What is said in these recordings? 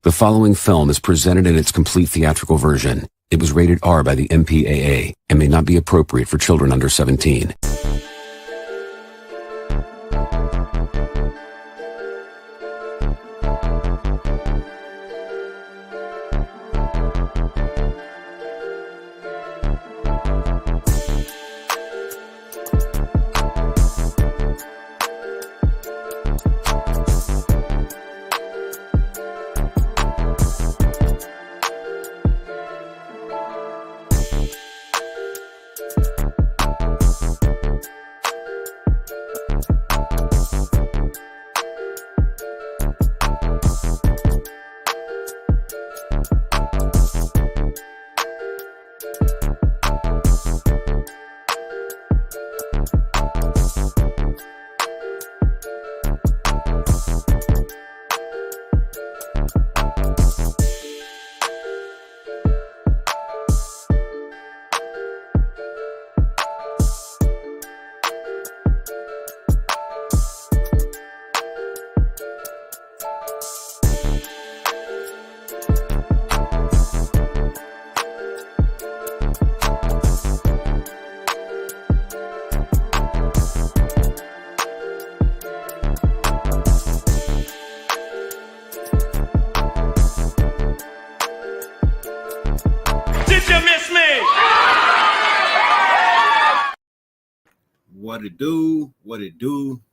The following film is presented in its complete theatrical version. It was rated R by the MPAA and may not be appropriate for children under 17.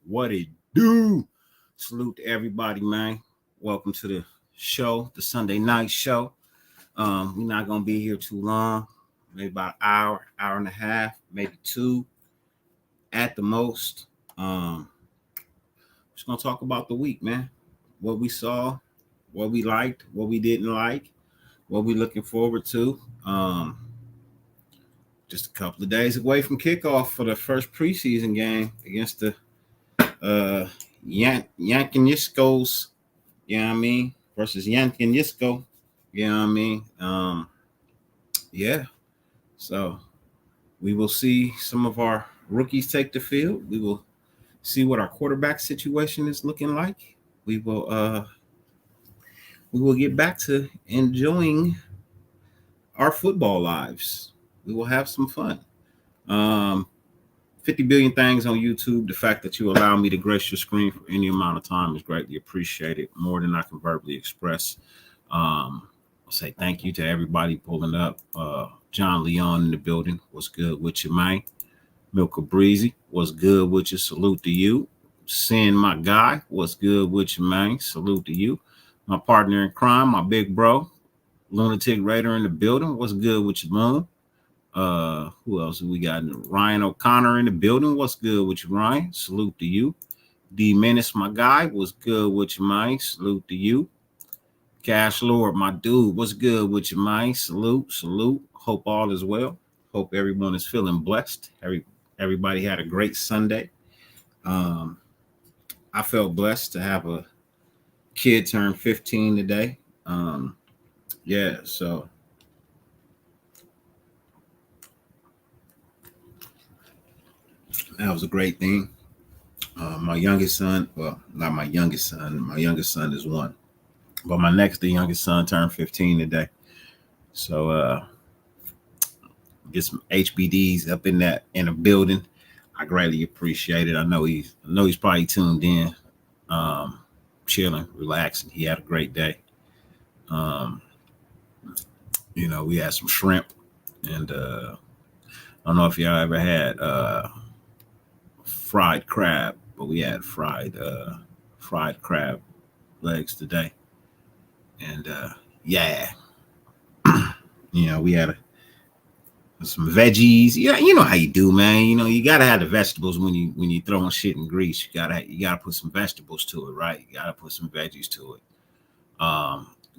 What it do? Salute to everybody, man. Welcome to the show, the Sunday night show. We're not gonna be here too long, maybe about an hour and a half, maybe two at the most. Just gonna talk about the week, man. What we saw, what we liked, what we didn't like, what we looking forward to. Just a couple of days away from kickoff for the first preseason game against the Yankees, you know what I mean, versus Yankees, you know what I mean. So we will see some of our rookies take the field. We will see what our quarterback situation is looking like. We will get back to enjoying our football lives. We will have some fun. 50 billion things on YouTube. The fact that you allow me to grace your screen for any amount of time is greatly appreciated, more than I can verbally express. I'll say thank you to everybody pulling up. John Leon in the building. What's good with you, man? Milka Breezy. What's good with you? Salute to you. Sin, my guy. What's good with you, man? Salute to you. My partner in crime, my big bro, Lunatic Raider in the building. What's good with you, Moon? Who else have we got? Ryan O'Connor in the building. What's good with you, Ryan? Salute to you. D Menace, my guy. What's good with you, man? Salute to you. Cash Lord, my dude. What's good with you, man? Salute. Hope all is well. Hope everyone is feeling blessed. Everybody had a great Sunday. I felt blessed to have a kid turn 15 today. So that was a great thing. My youngest son, well, not my youngest son. My youngest son is 1. But my the youngest son turned 15 today. So get some HBDs up in a building. I greatly appreciate it. I know he's probably tuned in, chilling, relaxing. He had a great day. We had some shrimp, and I don't know if y'all ever had fried crab, but we had fried crab legs today. And we had some veggies. Yeah, you know how you do, man. You gotta have the vegetables when you throwing shit in grease. You gotta put some vegetables to it, right? You gotta put some veggies to it.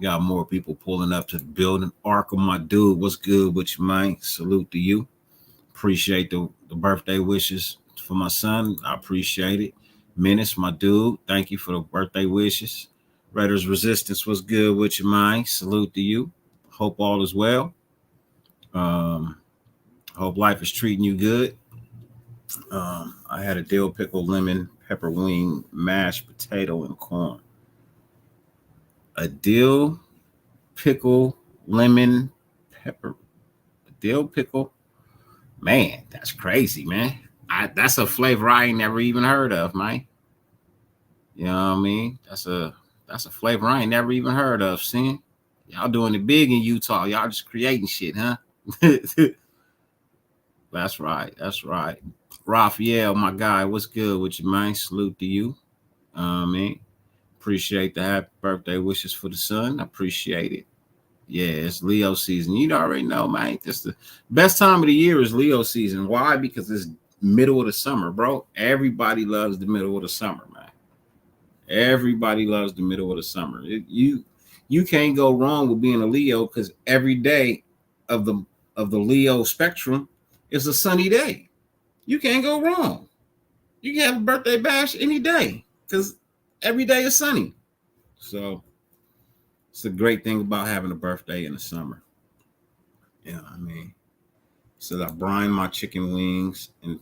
Got more people pulling up to the building. Arkham, my dude, what's good with you, man? Salute to you. Appreciate the birthday wishes for my son. I appreciate it. Menace, my dude, thank you for the birthday wishes. Raiders Resistance, what's good with you, man? Salute to you. Hope all is well. Hope life is treating you good. I had a dill pickle, lemon, pepper wing, mashed potato, and corn. A dill pickle lemon pepper. A dill pickle. Man, that's crazy, man. That's a flavor I ain't never even heard of, man. You know what I mean? That's a flavor I ain't never even heard of. See, y'all doing it big in Utah. Y'all just creating shit, huh? That's right. That's right. Raphael, my guy, what's good with you, man? Salute to you. I mean, appreciate the happy birthday wishes for the son. I appreciate it. Yeah, it's Leo season. You already know, man. This the best time of the year is Leo season. Why? Because it's middle of the summer, bro. Everybody loves the middle of the summer, man. Everybody loves the middle of the summer. You can't go wrong with being a Leo because every day of the Leo spectrum is a sunny day. You can't go wrong. You can have a birthday bash any day because every day is sunny. So it's a great thing about having a birthday in the summer. Yeah, I mean, so I brine my chicken wings in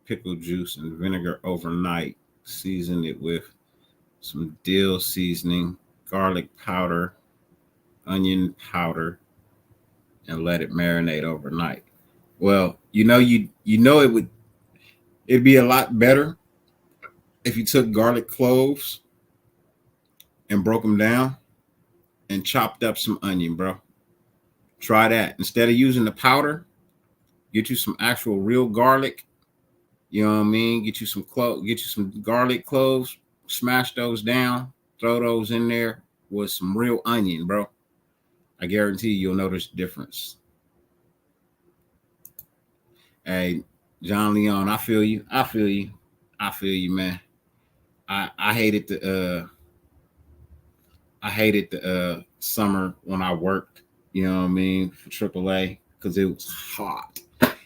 pickle juice and vinegar overnight. Season it with some dill seasoning, garlic powder, onion powder, and let it marinate overnight. Well, it'd be a lot better if you took garlic cloves and broke them down and chopped up some onion, bro. Try that. Instead of using the powder, get you some actual real garlic. You know what I mean? Get you some garlic cloves, smash those down, throw those in there with some real onion, bro. I guarantee you'll notice the difference. Hey, John Leon, I feel you. I feel you. I feel you, man. I hated the summer when I worked, you know what I mean, for AAA because it was hot.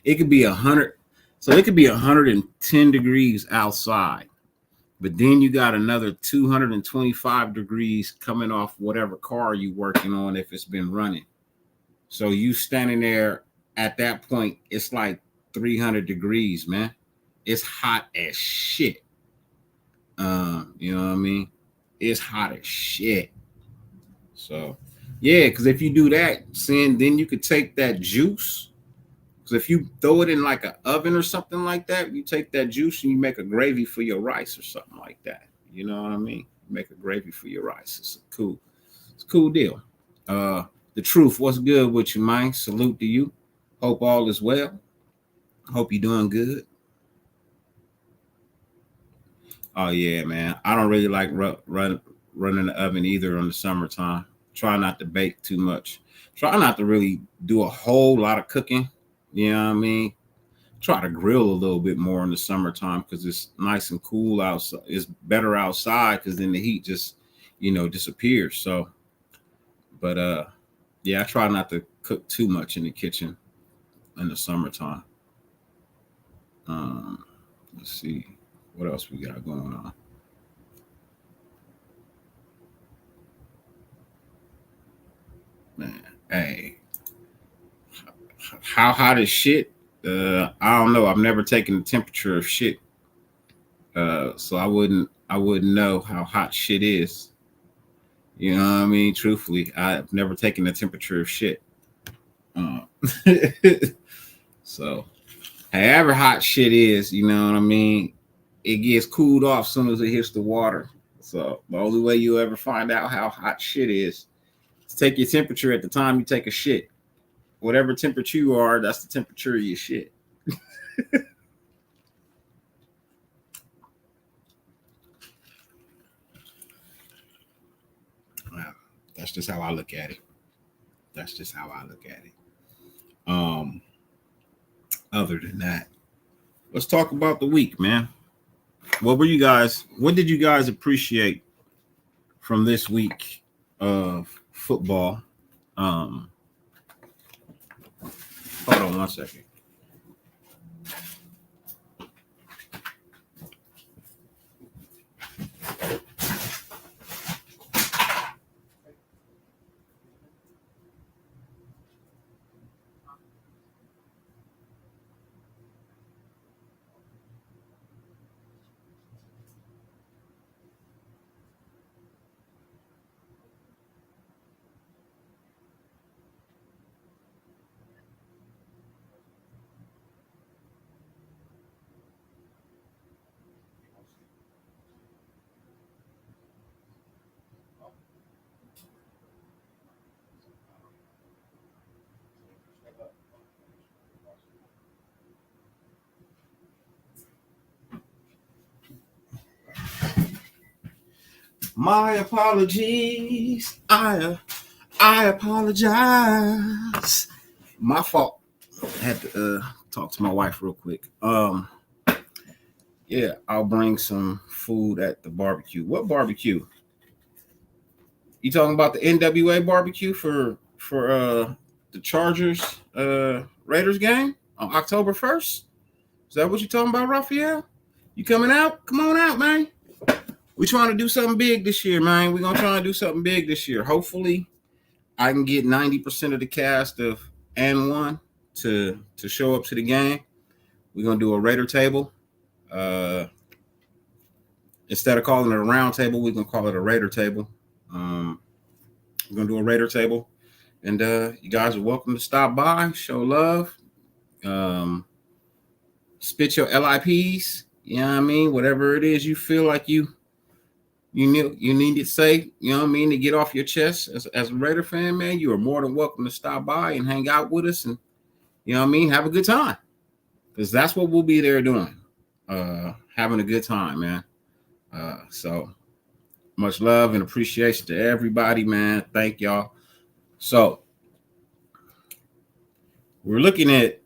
It could be 100, so it could be 110 degrees outside, but then you got another 225 degrees coming off whatever car you working on if it's been running. So you standing there at that point, it's like 300 degrees, man. It's hot as shit. You know what I mean? It's hot as shit. So, yeah, because if you do that, then you could take that juice. Because if you throw it in like an oven or something like that, you take that juice and you make a gravy for your rice or something like that. You know what I mean? Make a gravy for your rice. It's a cool deal. The truth, what's good with you, man? Salute to you. Hope all is well. Hope you're doing good. Oh yeah, man. I don't really like running the oven either in the summertime. Try not to bake too much. Try not to really do a whole lot of cooking. You know what I mean? Try to grill a little bit more in the summertime because it's nice and cool outside. It's better outside because then the heat just, disappears. So, but yeah, I try not to cook too much in the kitchen in the summertime. Let's see what else we got going on. Man, hey, how hot is shit? I don't know. I've never taken the temperature of shit, so I wouldn't know how hot shit is. You know what I mean? Truthfully, I've never taken the temperature of shit. Uh, so, however hot shit is, you know what I mean? It gets cooled off as soon as it hits the water. So the only way you ever find out how hot shit is take your temperature at the time you take a shit. Whatever temperature you are, that's the temperature of your shit. Wow. That's just how I look at it. That's just how I look at it. Um, Other than that, let's talk about the week, man. What did you guys appreciate from this week of football? Um, Hold on one second. My apologies. I apologize. My fault. I had to talk to my wife real quick. Yeah, I'll bring some food at the barbecue. What barbecue? You talking about the NWA barbecue for the Chargers Raiders game on October 1st? Is that what you're talking about, Raphael? You coming out? Come on out, man. We're trying to do something big this year, man. We're gonna try to do something big this year. Hopefully, I can get 90% of the cast of And One to show up to the game. We're gonna do a Raider table. Instead of calling it a round table, we're gonna call it a Raider table. We're gonna do a Raider table, and you guys are welcome to stop by, show love, spit your LIPs. You know what I mean? Whatever it is you feel like you need to say, you know what I mean, to get off your chest as a Raider fan, man, you are more than welcome to stop by and hang out with us and, you know what I mean, have a good time. Because that's what we'll be there doing. Having a good time, man. So much love and appreciation to everybody, man. Thank y'all. So we're looking at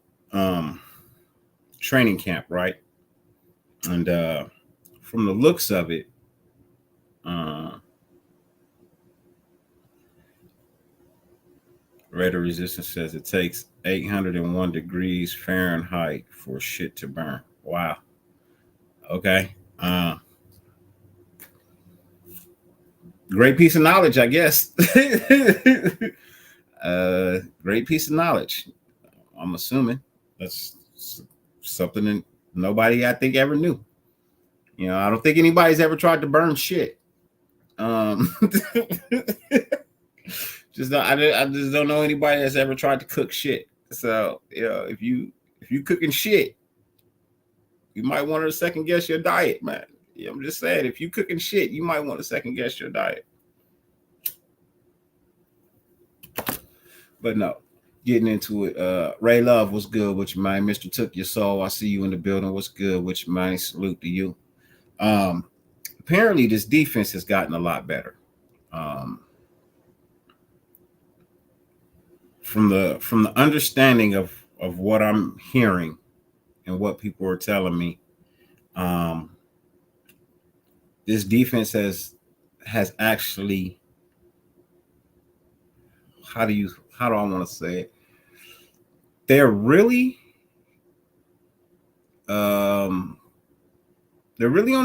training camp, right? And from the looks of it, Raider Resistance says it takes 801 degrees Fahrenheit for shit to burn. Wow. Okay. Great piece of knowledge, I guess. Great piece of knowledge. I'm assuming that's something that nobody, I think, ever knew. You know, I don't think anybody's ever tried to burn shit. I just don't know anybody that's ever tried to cook shit. So, you know, if you cooking shit, you might want to second guess your diet, man. Yeah, I'm just saying, if you cooking shit, you might want to second guess your diet. But no, getting into it. Ray Love, what's good with you, man? Mr. Took Your Soul, I see you in the building. What's good with you, man? Salute to you. Apparently, this defense has gotten a lot better. From the understanding of what I'm hearing and what people are telling me, this defense has actually, how do I want to say it? They're really on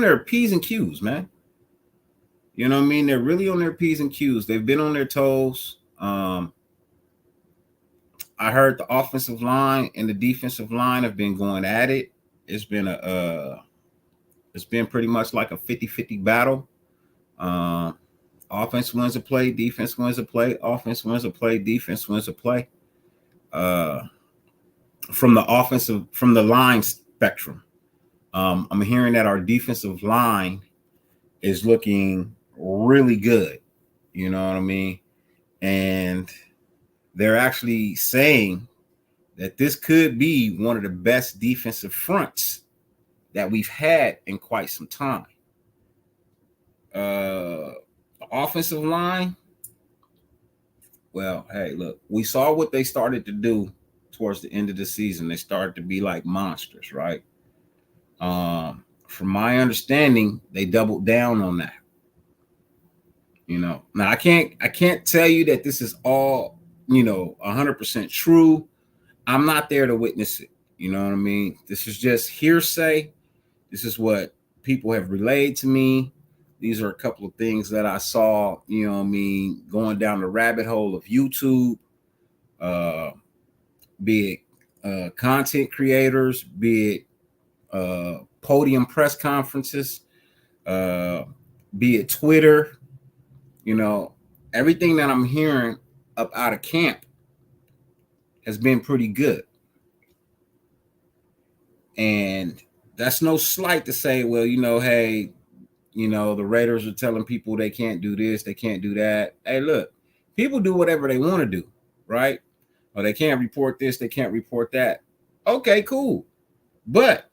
their P's and Q's, man. You know what I mean? They're really on their P's and Q's. They've been on their toes. I heard the offensive line and the defensive line have been going at it. It's been pretty much like a 50-50 battle. Offense wins a play, defense wins a play, offense wins a play, defense wins a play. From the line spectrum, I'm hearing that our defensive line is looking really good. You know what I mean? And they're actually saying that this could be one of the best defensive fronts that we've had in quite some time. The offensive line, well, hey, look, we saw what they started to do towards the end of the season. They started to be like monsters, right? From my understanding, they doubled down on that. You know, now I can't tell you that this is all, 100% true. I'm not there to witness it. You know what I mean? This is just hearsay. This is what people have relayed to me. These are a couple of things that I saw, you know what I mean, going down the rabbit hole of YouTube, be it content creators, be it podium press conferences, be it Twitter. You know, everything that I'm hearing up out of camp has been pretty good. And that's no slight to say, well, hey, the Raiders are telling people they can't do this, they can't do that. Hey, look, people do whatever they want to do, right? Or they can't report this, they can't report that. Okay, cool. But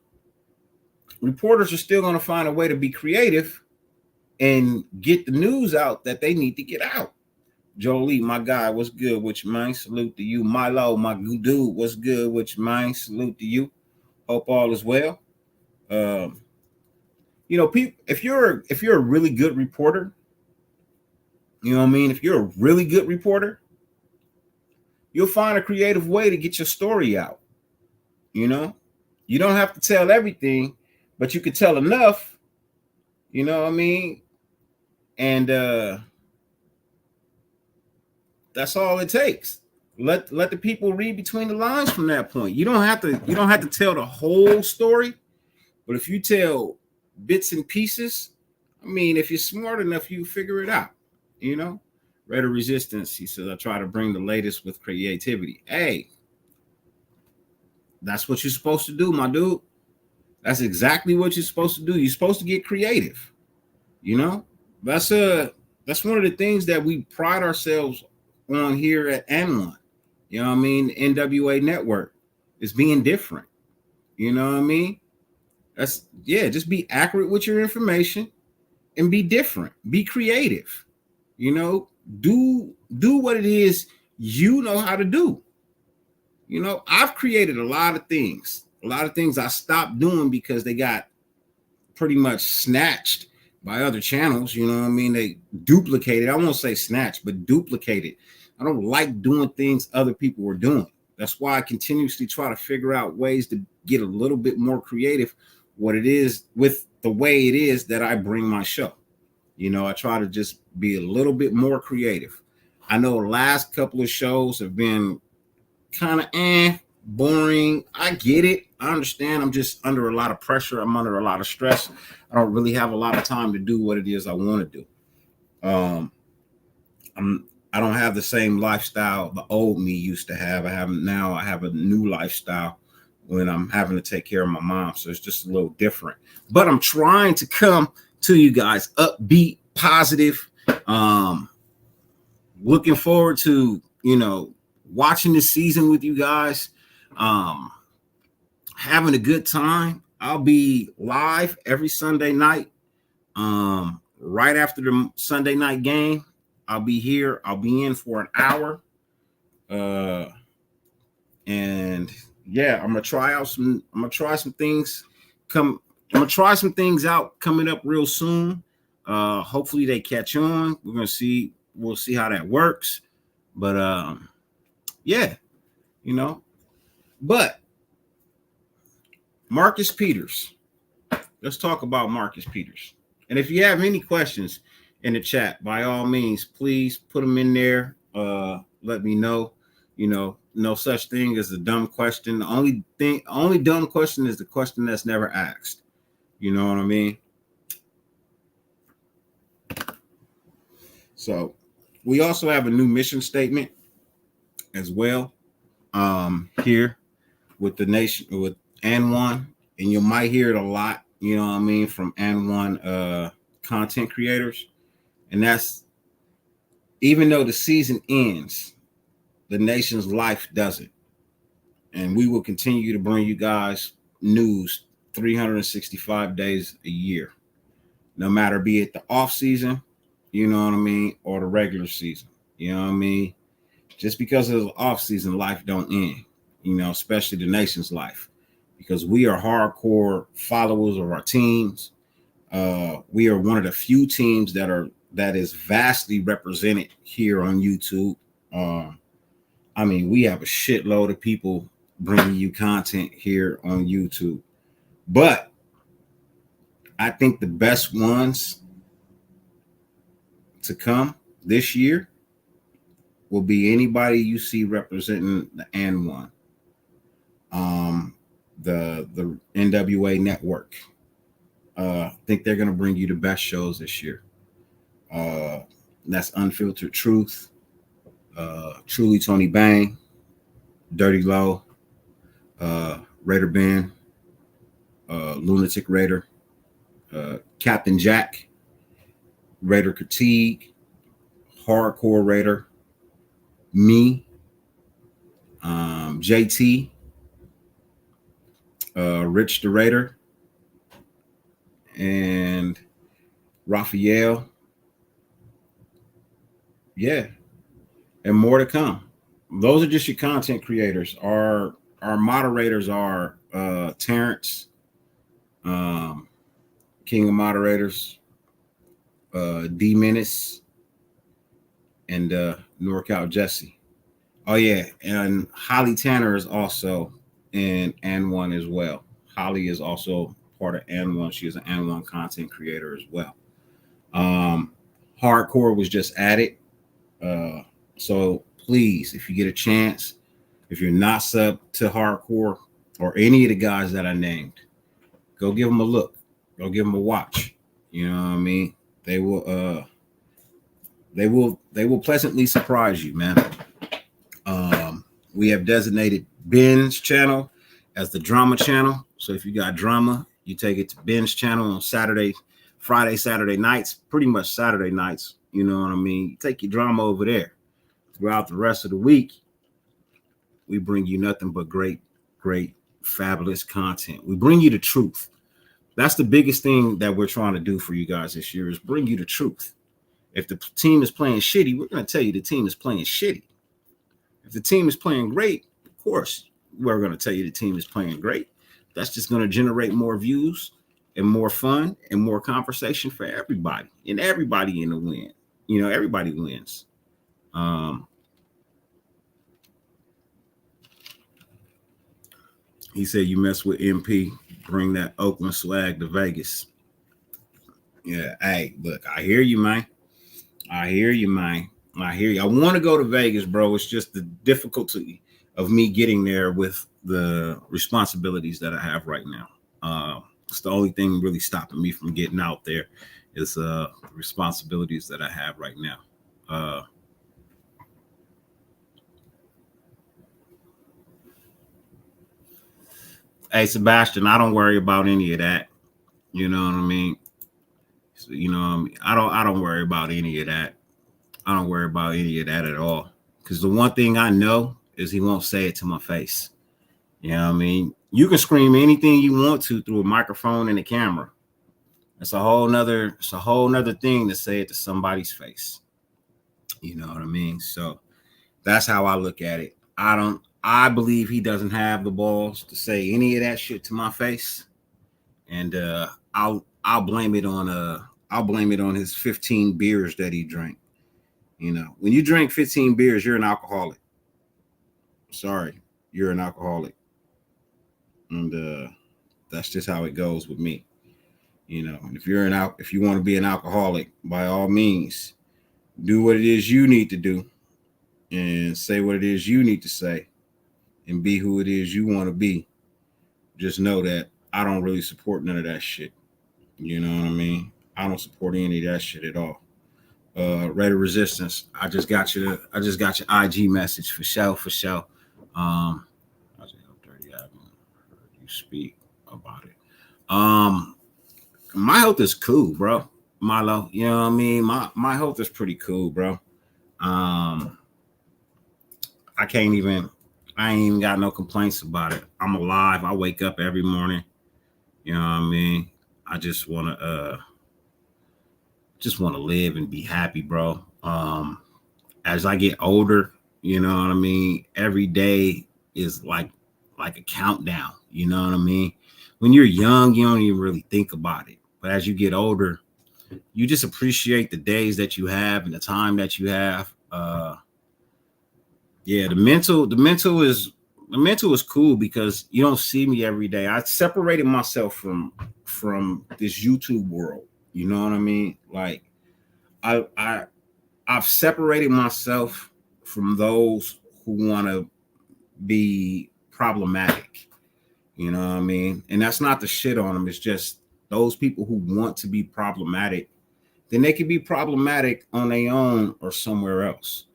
reporters are still going to find a way to be creative and get the news out that they need to get out. Jolie, my guy, what's good with you, man? Salute to you. Milo, my dude, what's good with you, man? Salute to you. Hope all is well. People, if you're a really good reporter, you know what I mean? If you're a really good reporter, you'll find a creative way to get your story out. You don't have to tell everything, but you can tell enough, you know what I mean? And that's all it takes. Let the people read between the lines from that point. You don't have to tell the whole story, but if you tell bits and pieces, I mean, if you're smart enough, you figure it out. Raider Resistance, he says, I try to bring the latest with creativity. Hey, that's what you're supposed to do, my dude. That's exactly what you're supposed to do. You're supposed to get creative. That's one of the things that we pride ourselves on here at N1. You know what I mean? NWA Network is being different. You know what I mean? Just be accurate with your information and be different. Be creative. Do what it is you know how to do. I've created a lot of things I stopped doing because they got pretty much snatched by other channels. You know what I mean? They duplicated. I won't say snatched, but duplicated. I don't like doing things other people were doing. That's why I continuously try to figure out ways to get a little bit more creative what it is with the way it is that I bring my show. I try to just be a little bit more creative. I know the last couple of shows have been kind of boring. I get it. I understand. I'm just under a lot of pressure. I'm under a lot of stress. I don't really have a lot of time to do what it is I want to do. I don't have the same lifestyle the old me used to have. I have a new lifestyle when I'm having to take care of my mom. So it's just a little different. But I'm trying to come to you guys upbeat, positive. Looking forward to, watching this season with you guys. Having a good time. I'll be live every Sunday night. Right after the Sunday night game, I'll be here. I'll be in for an hour. And yeah, I'm gonna try some things. I'm gonna try some things out coming up real soon. Hopefully they catch on. We'll see how that works. But yeah, but Marcus Peters. Let's talk about Marcus Peters. And if you have any questions in the chat, by all means, please put them in there. Let me know. No such thing as a dumb question. The only dumb question is the question that's never asked. You know what I mean? So we also have a new mission statement as well. Here with the nation, with N1, and you might hear it a lot, from N1 content creators. And that's, even though the season ends, the nation's life doesn't. And we will continue to bring you guys news 365 days a year, no matter be it the off season, or the regular season. Just because of the off season, life don't end, especially the nation's life, because we are hardcore followers of our teams. We are one of the few teams that is vastly represented here on YouTube. We have a shitload of people bringing you content here on YouTube, but I think the best ones to come this year will be anybody you see representing the N1, the NWA Network. I think they're going to bring you the best shows this year. That's Unfiltered Truth, Truly Tony Bang, Dirty Low, Raider Ben, Lunatic Raider, Captain Jack, Raider Critique, Hardcore Raider, me, JT, Rich the Raider, and Raphael. Yeah, and more to come. Those are just your content creators. Our moderators are Terrence, um, King of Moderators, D Menace, and NorCal Jesse. Oh yeah, and Holly Tanner is also in N1 as well. Holly is also part of N1. She is an N1 content creator as well. Hardcore was just added. So please, if you get a chance, if you're not sub to Hardcore or any of the guys that I named, go give them a look. Go give them a watch. You know what I mean? They will pleasantly surprise you, man. We have designated Ben's channel as the drama channel. So if you got drama, you take it to Ben's channel on Friday, Saturday nights, pretty much Saturday nights. You know what I mean? You take your drama over there. Throughout the rest of the week, we bring you nothing but great, fabulous content. We bring you the truth. That's the biggest thing that we're trying to do for you guys this year is bring you the truth. If the team is playing shitty, we're going to tell you the team is playing shitty. If the team is playing great, of course, we're going to tell you the team is playing great. That's just going to generate more views and more fun and more conversation for everybody. And everybody in the win. You know, everybody wins. He said, you mess with MP, bring that Oakland swag to Vegas. Yeah, hey, look, I hear you, man. I hear you. I want to go to Vegas, bro. It's just the difficulty of me getting there with the responsibilities that I have right now. It's the only thing really stopping me from getting out there is responsibilities that I have right now. Hey, Sebastian, I don't worry about any of that. You know what I mean? So, you know what I mean? I don't worry about any of that. I don't worry about any of that at all. Because the one thing I know is he won't say it to my face. You know what I mean? You can scream anything you want to through a microphone and a camera. It's a whole nother thing to say it to somebody's face. You know what I mean? So that's how I look at it. I believe he doesn't have the balls to say any of that shit to my face. And I'll blame it on his 15 beers that he drank. You know, when you drink 15 beers, you're an alcoholic. Sorry, you're an alcoholic. And that's just how it goes with me. You know, and if you want to be an alcoholic, by all means, do what it is you need to do and say what it is you need to say and be who it is you want to be. Just know that I don't really support none of that shit. You know what I mean? I don't support any of that shit at all. Red Resistance, I just got your IG message for show. I just hope Dirty I haven't heard you speak about it. My health is cool, bro. Milo, you know what I mean? My health is pretty cool, bro. I ain't even got no complaints about it. I'm alive. I wake up every morning. You know what I mean? I just want to live and be happy, bro. As I get older, you know what I mean? Every day is like a countdown. You know what I mean? When you're young, you don't even really think about it. But as you get older, you just appreciate the days that you have and the time that you have. Yeah, the mental is cool because you don't see me every day. I separated myself from this YouTube world. You know what I mean? Like I've separated myself from those who want to be problematic. You know what I mean? And that's not the shit on them. It's just those people who want to be problematic, then they can be problematic on their own or somewhere else.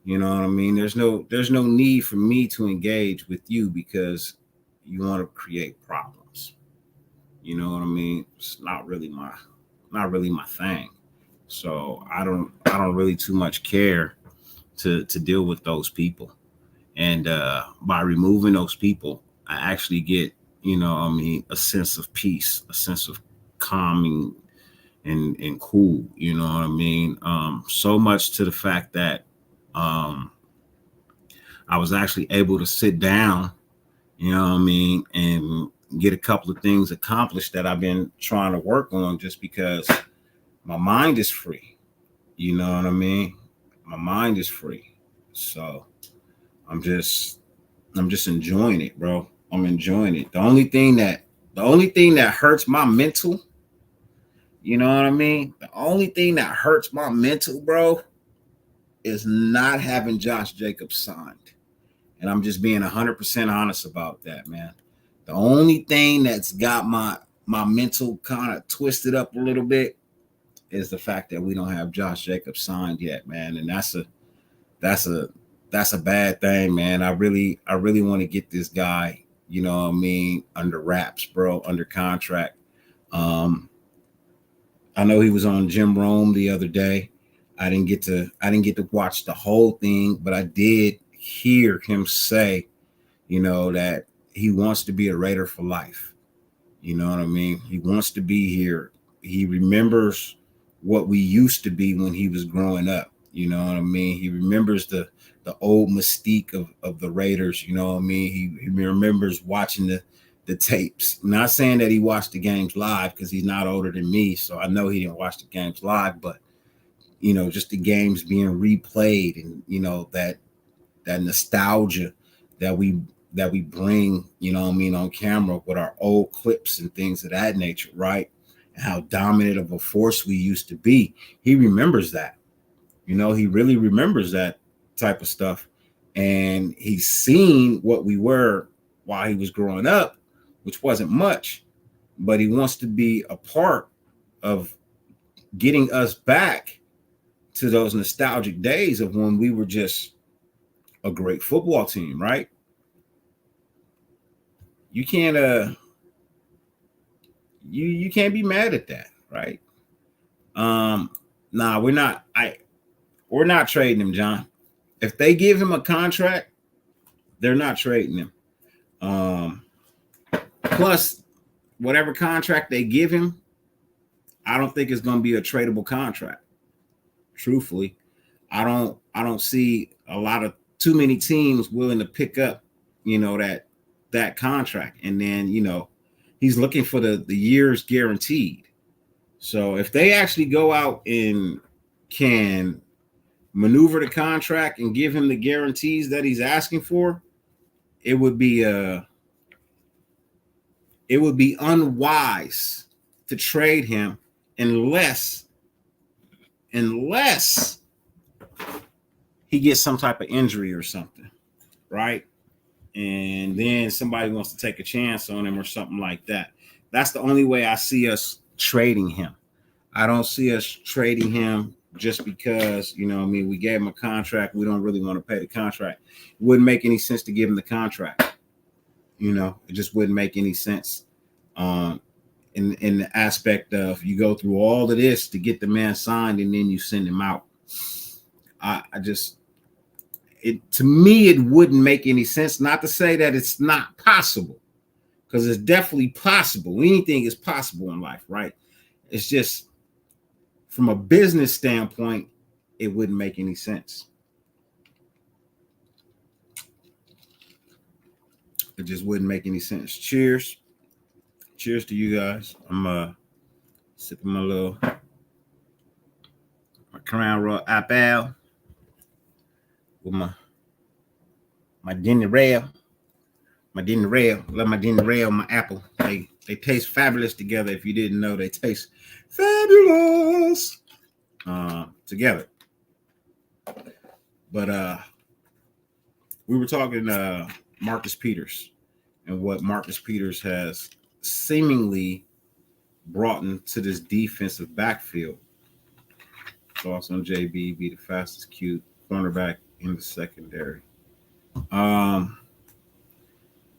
You know what I mean? There's no need for me to engage with you because you want to create problems. You know what I mean? It's not really my thing. So I don't really too much care to deal with those people. And by removing those people, I actually get, you know what I mean, a sense of peace, a sense of calming, and cool. You know what I mean? So much to the fact that I was actually able to sit down, you know what I mean, and get a couple of things accomplished that I've been trying to work on just because my mind is free. You know what I mean? My mind is free. So I'm just enjoying it, bro. I'm enjoying it. The only thing that hurts my mental, you know what I mean? The only thing that hurts my mental, bro, is not having Josh Jacobs signed. And I'm just being 100% honest about that, man. The only thing that's got my mental kind of twisted up a little bit is the fact that we don't have Josh Jacobs signed yet, man. And that's a bad thing, man. I really want to get this guy, you know what I mean, under wraps, bro, under contract. I know he was on Jim Rome the other day. I didn't get to watch the whole thing, but I did hear him say, you know, that he wants to be a Raider for life. You know what I mean? He wants to be here. He remembers what we used to be when he was growing up. You know what I mean? He remembers the old mystique of the Raiders. You know what I mean? He remembers watching the tapes. Not saying that he watched the games live because he's not older than me, so I know he didn't watch the games live. But you know, just the games being replayed, and you know that nostalgia that we bring, you know what I mean, on camera with our old clips and things of that nature, right? And how dominant of a force we used to be. He remembers that. You know, he really remembers that type of stuff. And he's seen what we were while he was growing up, which wasn't much, but he wants to be a part of getting us back to those nostalgic days of when we were just a great football team, right? You can't you can't be mad at that, right? Nah, we're not trading him, John. If they give him a contract, they're not trading him. Plus, whatever contract they give him, I don't think it's going to be a tradable contract. Truthfully, I don't see too many teams willing to pick up, you know, that contract. And then, you know, he's looking for the years guaranteed. So if they actually go out and can maneuver the contract and give him the guarantees that he's asking for, it would be unwise to trade him unless he gets some type of injury or something, right? And then somebody wants to take a chance on him or something like that. That's the only way I see us trading him. I don't see us trading him just because, you know what I mean, we gave him a contract. We don't really want to pay the contract. It wouldn't make any sense to give him the contract. You know, it just wouldn't make any sense. In the aspect of you go through all of this to get the man signed and then you send him out. To me, it wouldn't make any sense. Not to say that it's not possible, because it's definitely possible. Anything is possible in life, right? It's just from a business standpoint, it wouldn't make any sense. It just wouldn't make any sense. Cheers. Cheers to you guys. I'm sipping my Crown Royal apple with my Denny Rail. My Denny Rail. Love my Denny Rail, my apple. They taste fabulous together. If you didn't know, they taste fabulous together. But we were talking Marcus Peters and what Marcus Peters has seemingly brought into this defensive backfield. Thoughts on JB, be the fastest cute cornerback in the secondary.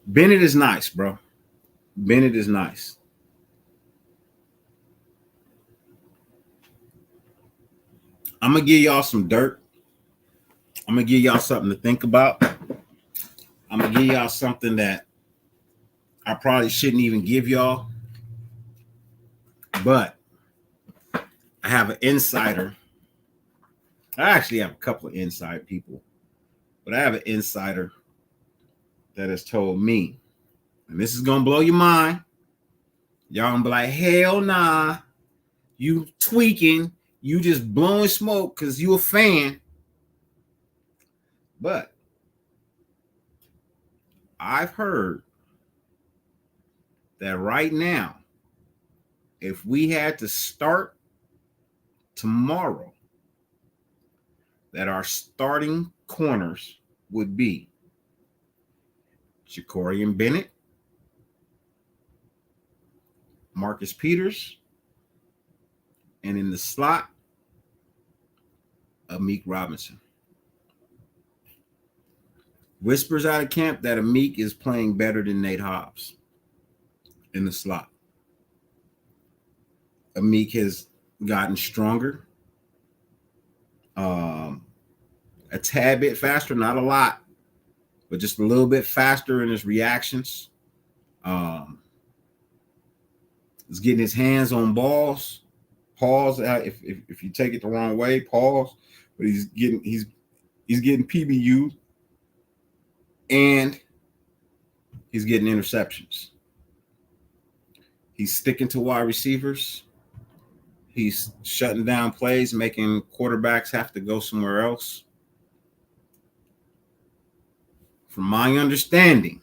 Bennett is nice, bro. Bennett is nice. I'm going to give y'all some dirt. I'm going to give y'all something to think about. I'm going to give y'all something that I probably shouldn't even give y'all. But I have an insider. I actually have a couple of inside people, but I have an insider that has told me, and this is gonna blow your mind. Y'all gonna be like, hell nah, you tweaking, you just blowing smoke because you a fan. But I've heard that right now, if we had to start tomorrow, that our starting corners would be Jakorian Bennett, Marcus Peters, and in the slot, Amik Robinson. Whispers out of camp that Amik is playing better than Nate Hobbs in the slot. Amik has gotten stronger, a tad bit faster, not a lot, but just a little bit faster in his reactions. He's getting his hands on balls. Pause if you take it the wrong way, pause. But he's getting PBU and he's getting interceptions. He's sticking to wide receivers. He's shutting down plays, making quarterbacks have to go somewhere else. From my understanding,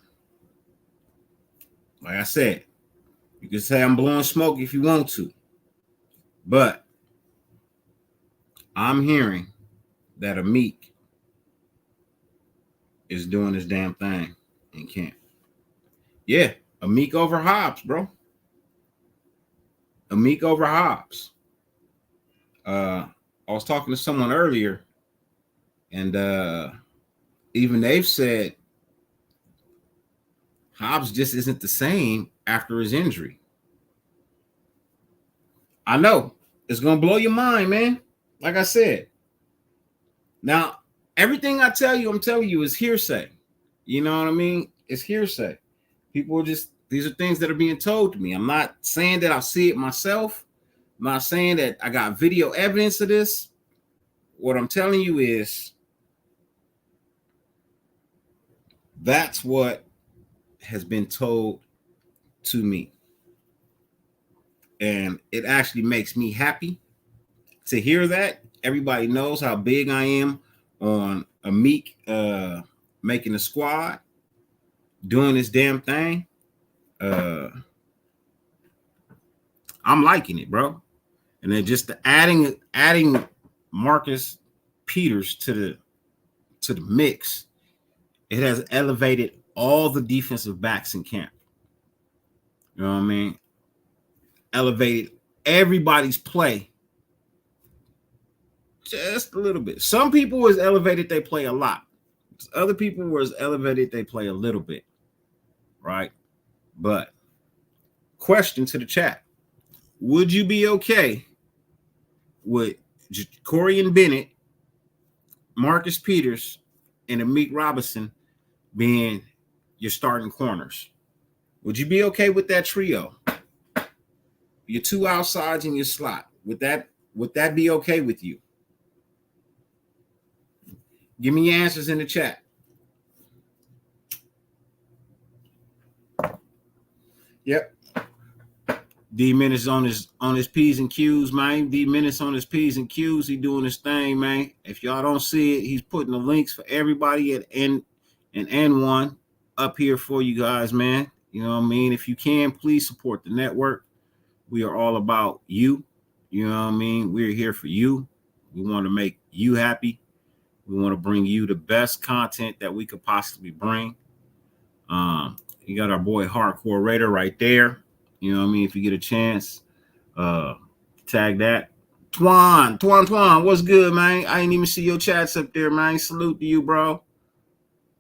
like I said, you can say I'm blowing smoke if you want to, but I'm hearing that Amik is doing his damn thing in camp. Yeah, Amik over Hobbs, bro. Amik over Hobbs. I was talking to someone earlier, and even they've said Hobbs just isn't the same after his injury. I know it's gonna blow your mind, man. Like I said, now everything I tell you, I'm telling you is hearsay. You know what I mean? It's hearsay. People are just, these are things that are being told to me. I'm not saying that I see it myself. I'm not saying that I got video evidence of this. What I'm telling you is that's what has been told to me. And it actually makes me happy to hear that. Everybody knows how big I am on Amik making the squad, doing this damn thing. I'm liking it, bro. And then just adding Marcus Peters to the mix, it has elevated all the defensive backs in camp. You know what I mean? Elevated everybody's play just a little bit. Some people was elevated, they play a lot. Other people was elevated, they play a little bit. Right? But question to the chat. Would you be okay with Jakorian Bennett, Marcus Peters, and Amik Robinson being your starting corners? Would you be okay with that trio? Your two outsides and your slot. Would that be okay with you? Give me your answers in the chat. Yep. D-Menace on his P's and Q's, man. D-Menace on his P's and Q's. He doing his thing, man. If y'all don't see it, he's putting the links for everybody at N1 up here for you guys, man. You know what I mean? If you can, please support the network. We are all about you. You know what I mean? We're here for you. We want to make you happy. We want to bring you the best content that we could possibly bring. You got our boy Hardcore Raider right there. You know what I mean? If you get a chance, tag that. Twan, what's good, man? I ain't even see your chats up there, man. Salute to you, bro.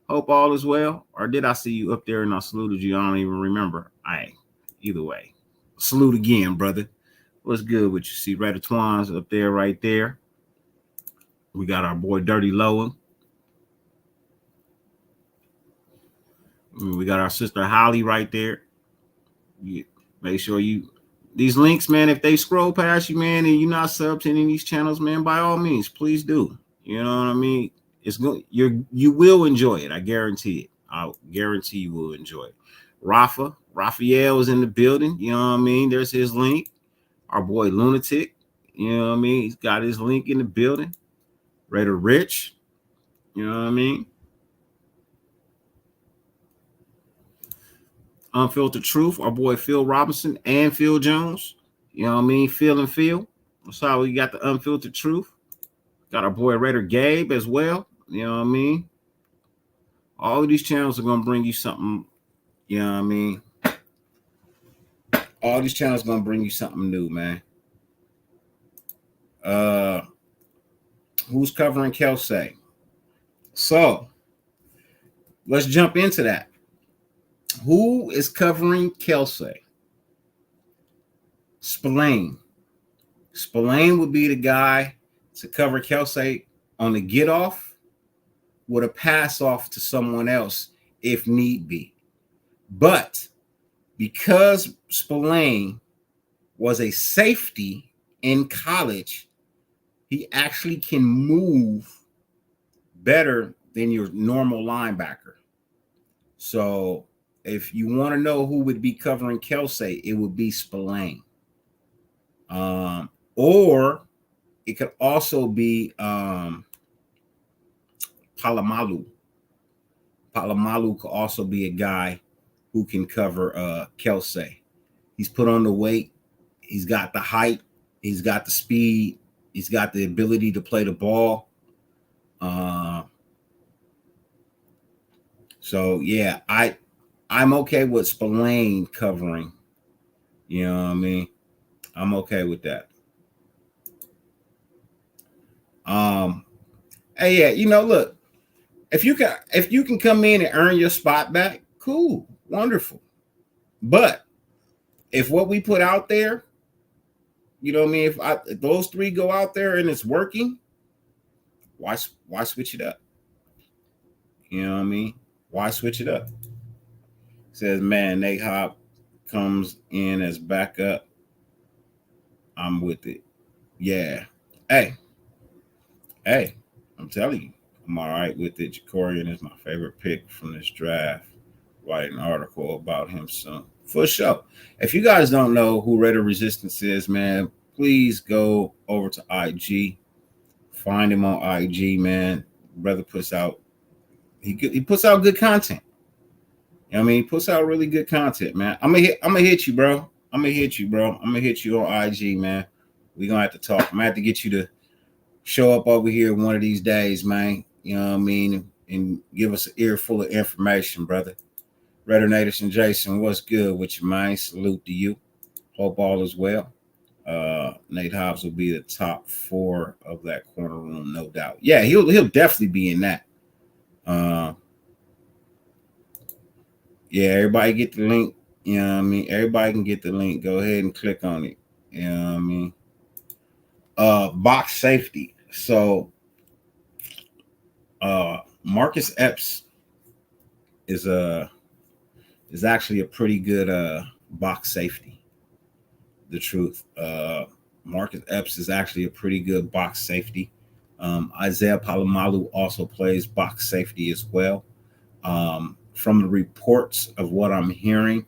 Hope all is well. Or did I see you up there and I saluted you? I don't even remember. Either way. Salute again, brother. What's good with you? See Raider Twan's up there, right there. We got our boy Dirty Lowen. We got our sister Holly right there. Make sure you These links, man, if they scroll past you, man, and you're not subbed to any of these channels, man, by all means, please do. You know what I mean? It's good. You will enjoy it. I guarantee it. I guarantee you will enjoy it. Raphael is in the building. You know what I mean? There's his link. Our boy Lunatic. You know what I mean? He's got his link in the building. Raider Rich. You know what I mean? Unfiltered Truth, our boy Phil Robinson and Phil Jones. You know what I mean? Phil and Phil. That's how we got the Unfiltered Truth. Got our boy Raider Gabe as well. You know what I mean? All of these channels are going to bring you something. You know what I mean? All these channels are going to bring you something new, man. Who's covering Kelsey? So, let's jump into that. Who is covering Kelsey? Spillane. Spillane would be the guy to cover Kelsey on the get off with a pass off to someone else if need be. But because Spillane was a safety in college, he actually can move better than your normal linebacker. So if you want to know who would be covering Kelsey, it would be Spillane. Or it could also be Palomalu. Palomalu could also be a guy who can cover Kelsey. He's put on the weight. He's got the height. He's got the speed. He's got the ability to play the ball. So, yeah, I'm okay with Spillane covering. You know what I mean? I'm okay with that. Hey, yeah, you know, look, if you can come in and earn your spot back, cool, wonderful. But if what we put out there, you know what I mean, if those three go out there and it's working, why switch it up? You know what I mean? Why switch it up? Says, man, Nate Hop comes in as backup. I'm with it. Yeah. Hey, I'm telling you, I'm all right with it. Jacorian is my favorite pick from this draft. Write an article about him soon. For sure. If you guys don't know who Raider Resistance is, man, please go over to IG. Find him on IG, man. Brother puts out he puts out good content. You know what I mean? He puts out really good content, man. I'm gonna hit you, bro. I'm gonna hit you on IG, man. We're gonna have to talk. I'm gonna have to get you to show up over here one of these days, man. You know what I mean? And give us an earful of information, brother. Raider Nation Jason, what's good with you, man? Salute to you. Hope all is well. Nate Hobbs will be the top 4 of that corner room, no doubt. Yeah, he'll definitely be in that. Yeah, everybody get the link. You know what I mean? Everybody can get the link. Go ahead and click on it. You know what I mean? Box safety. So Marcus Epps is actually a pretty good box safety. The truth. Marcus Epps is actually a pretty good box safety. Isaiah Palomalu also plays box safety as well. From the reports of what I'm hearing,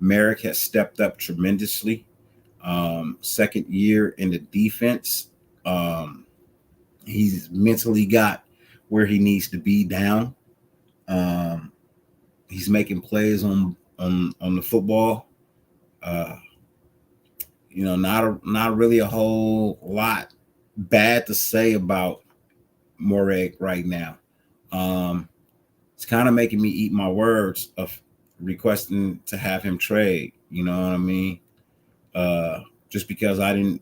Merrick has stepped up tremendously. Second year in the defense. He's mentally got where he needs to be down. He's making plays on the football. You know, not really a whole lot bad to say about Moreg right now. It's kind of making me eat my words of requesting to have him trade. You know what I mean? Just because I didn't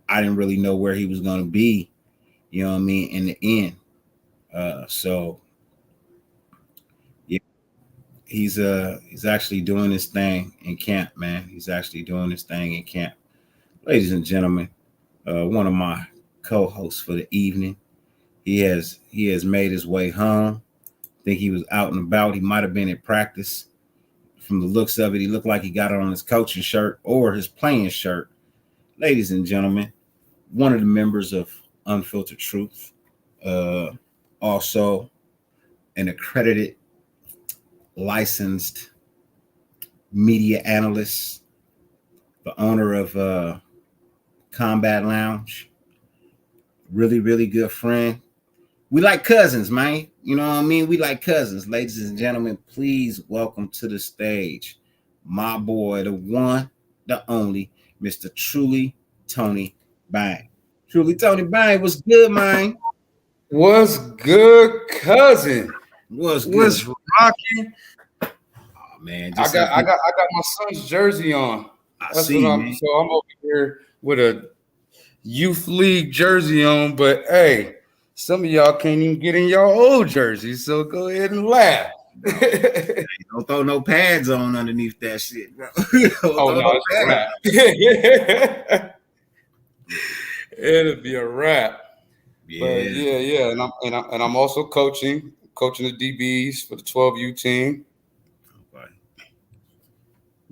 really know where he was going to be, you know what I mean, in the end. So yeah, he's actually doing his thing in camp, man. He's actually doing his thing in camp. Ladies and gentlemen, one of my co-hosts for the evening, he has made his way home. I think he was out and about. He might have been at practice. From the looks of it, he looked like he got it on his coaching shirt or his playing shirt. Ladies and gentlemen, one of the members of Unfiltered Truth, also an accredited, licensed media analyst, the owner of Combat Lounge, really, really good friend. We like cousins, man. You know what I mean? We like cousins. Ladies and gentlemen, please welcome to the stage my boy, the one, the only, Mr. Truly Tony Bang. Truly Tony Bang, what's good, man? What's good, cousin? What's good? What's rocking? Oh, man, I got my son's jersey on. I see, man. So I'm over here with a youth league jersey on, but hey, some of y'all can't even get in your old jerseys, so go ahead and laugh. Hey, don't throw no pads on underneath that shit, bro. Oh no, it's a wrap. It'll be a wrap. Yeah, but yeah, and I'm also coaching the DBs for the 12U team.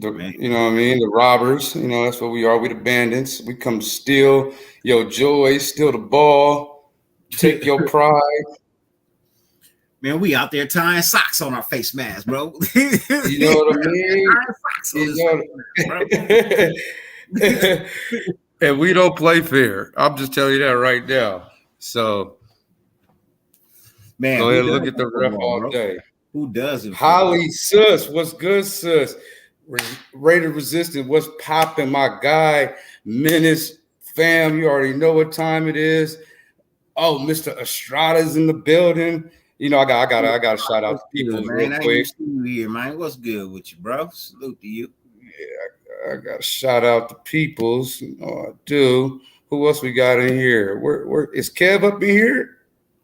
Okay. You know what I mean? The robbers, you know, that's what we are. We the bandits. We come steal your joy, steal the ball, take your pride. Man, we out there tying socks on our face masks, bro. You know what I mean? And we don't play fair. I'm just telling you that right now. So, man, go ahead and look at the ref all day. Who does it? Holly Sus, what's good, Sus? Rated Resistant, what's popping, my guy? Menace fam, you already know what time it is. Oh, Mr. Estrada's in the building. You know, I got to shout out to people real quick. Here, man. What's good with you, bro? Salute to you. Yeah, I got to shout out the peoples. You know, I do. Who else we got in here? Where is Kev up in here?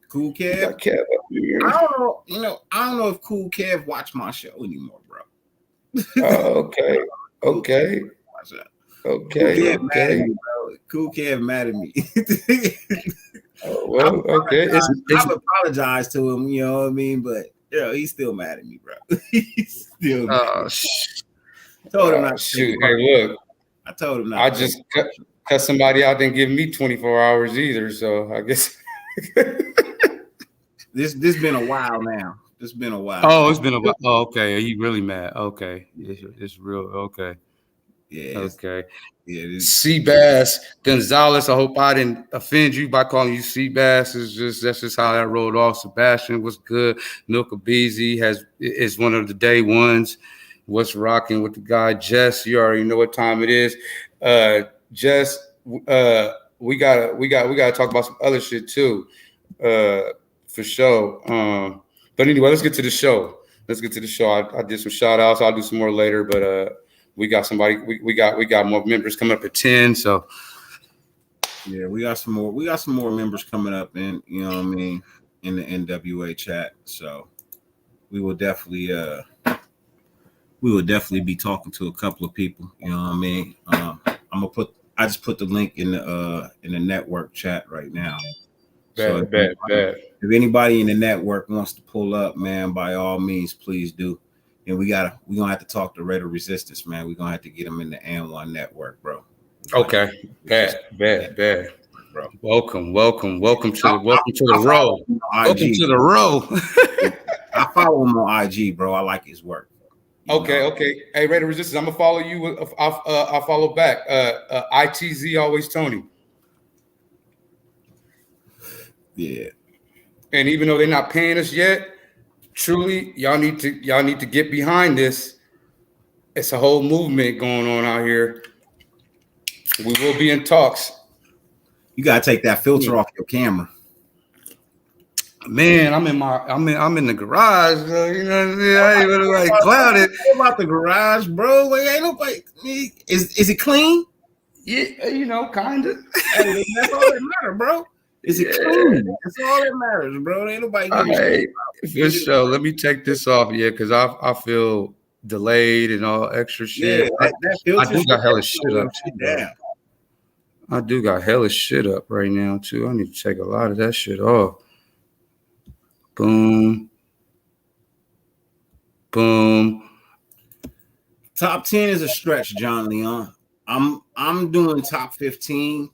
Cool Kev. Got Kev up in here. I don't know. You know, I don't know if Cool Kev watch my show anymore, bro. Okay. Watch that. Okay. Cool Kev mad at me. Oh, well, okay. I've apologized to him, you know what I mean? But you know, he's still mad at me, bro. He's still mad. Told him not to shoot. Hey, look. I told him not. I just cut somebody out, didn't give me 24 hours either. So I guess this been a while now. It's been a while. Oh, it's been a while. Oh, okay. Are you really mad? Okay. It's real. Okay. Yeah. Okay. Yeah. Seabass Gonzalez. I hope I didn't offend you by calling you Seabass. That's just how that rolled off. Sebastian, what's good? Milka Beezy is one of the day ones. What's rocking with the guy Jess? You already know what time it is. Jess, we gotta talk about some other shit too. For sure. But anyway, let's get to the show. I did some shout outs. I'll do some more later, but we got somebody. We got more members coming up at 10. So yeah, we got some more members coming up, and you know what I mean, in the NWA chat. So we will definitely be talking to a couple of people. You know what I mean. I just put the link in the network chat right now. Bad. If anybody in the network wants to pull up, man, by all means, please do. And we're gonna have to talk to Rated Resistance, man. We're gonna have to get them in the N1 network, bro. Okay. Bad. Bro. Welcome to the row. Welcome to the row. I follow him on IG, bro. I like his work. Okay. Hey, Rated Resistance, I'm gonna follow you. I'll follow back. ITZ always Tony. Yeah. And even though they're not paying us yet, truly, y'all need to get behind this. It's a whole movement going on out here. We will be in talks. You gotta take that filter off your camera. Man, I'm in the garage. You know what I mean? I ain't really like clouded. What about the garage, bro? Like, ain't nobody. Is it clean? Yeah, you know, kind of. Hey, that's all that matters, bro. Is it clean? That's all that matters, bro. Ain't nobody. Hey, for sure. Let me take this off, because I feel delayed and all extra shit. Yeah, I do got hella shit up too. I do got hella shit up right now too. I need to take a lot of that shit off. Boom. Top 10 is a stretch, John Leon. I'm doing top 15.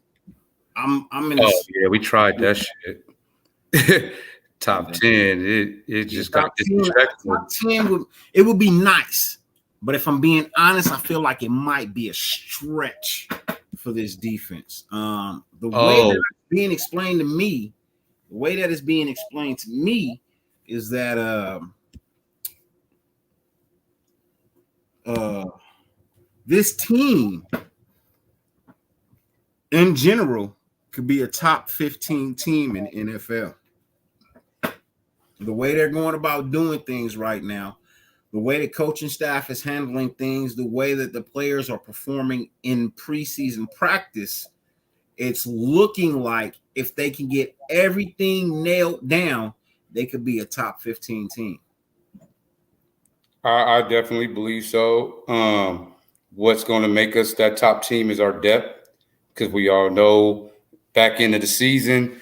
I'm in. Oh yeah, we tried that shit. Top 10, it just got disrespectful. Top 10 would be nice, but if I'm being honest, I feel like it might be a stretch for this defense. The way that it's being explained to me, is that this team in general could be a top 15 team in the NFL. The way they're going about doing things right now, the way the coaching staff is handling things, the way that the players are performing in preseason practice, it's looking like if they can get everything nailed down, they could be a top 15 team. I definitely believe so. What's going to make us that top team is our depth, because we all know back into the season,